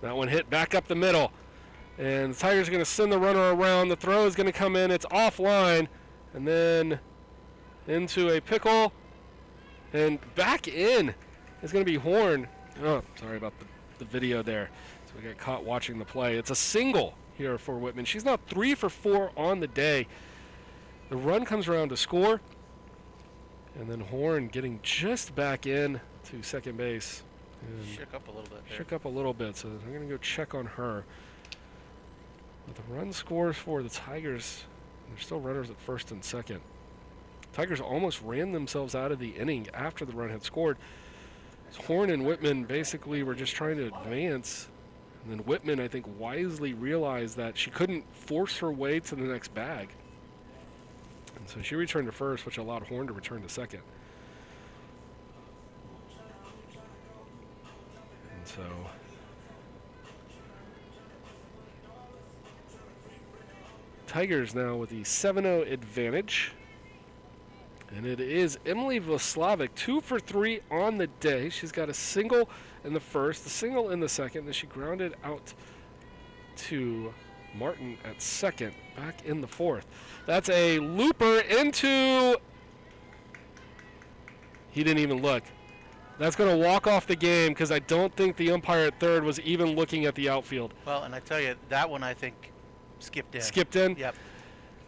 That one hit back up the middle. And the Tigers are going to send the runner around. The throw is going to come in. It's offline. And then into a pickle. And back in is going to be Horn. Oh, sorry about the video there. So we got caught watching the play. It's a single here for Whitman. She's now 3 for 4 on the day. The run comes around to score. And then Horn getting just back in to second base. Shook up a little bit there. Shook up a little bit, so I'm going to go check on her. But the run scores for the Tigers. There's still runners at first and second. Tigers almost ran themselves out of the inning after the run had scored. Horn and Whitman basically were just trying to advance. And then Whitman, I think, wisely realized that she couldn't force her way to the next bag. And so she returned to first, which allowed Horn to return to second. So Tigers now with the 7-0 advantage. And it is Emily Vlaslavic, 2 for 3 on the day. She's got a single in the first, a single in the second. Then she grounded out to Martin at second, back in the fourth. That's a looper into... He didn't even look. That's going to walk off the game because I don't think the umpire at third was even looking at the outfield. Well, and I tell you, that one I think skipped in. Skipped in? Yep.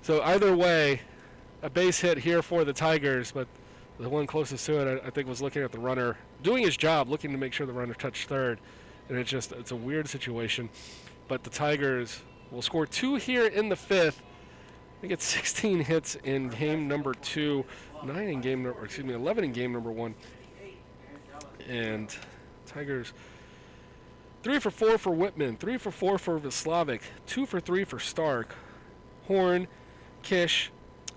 So either way, a base hit here for the Tigers, but the one closest to it, I think, was looking at the runner, doing his job, looking to make sure the runner touched third. And it's a weird situation. But the Tigers will score 2 here in the fifth. They get 16 hits in game number 2, 11 in game number 1. And Tigers 3 for 4 for Whitman, 3 for 4 for Vlaslavic, 2 for 3 for Stark. Horn, Kish,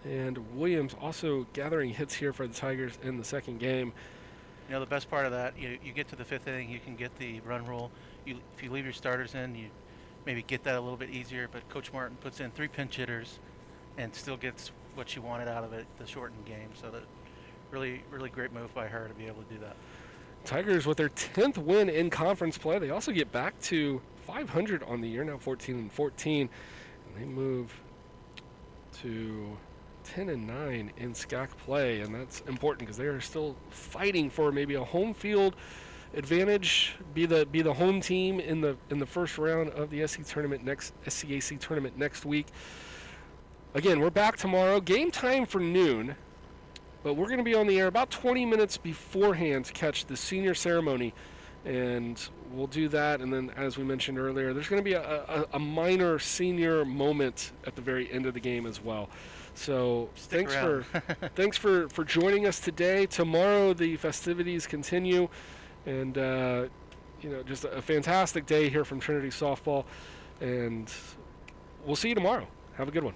and Williams also gathering hits here for the Tigers in the second game. You know, the best part of that, you get to the fifth inning, you can get the run rule. If you leave your starters in, you maybe get that a little bit easier, but Coach Martin puts in 3 pinch hitters and still gets what she wanted out of it, the shortened game. So that really, really great move by her to be able to do that. Tigers with their 10th win in conference play. They also get back to 500 on the year, now 14-14. And they move to 10-9 in SCAC play, and that's important because they are still fighting for maybe a home field advantage, be the home team in the first round of the SCAC tournament next week. Again, we're back tomorrow. Game time for noon. But we're going to be on the air about 20 minutes beforehand to catch the senior ceremony, and we'll do that. And then, as we mentioned earlier, there's going to be a minor senior moment at the very end of the game as well. So thanks for joining us today. Tomorrow the festivities continue, and just a fantastic day here from Trinity softball. And we'll see you tomorrow. Have a good one.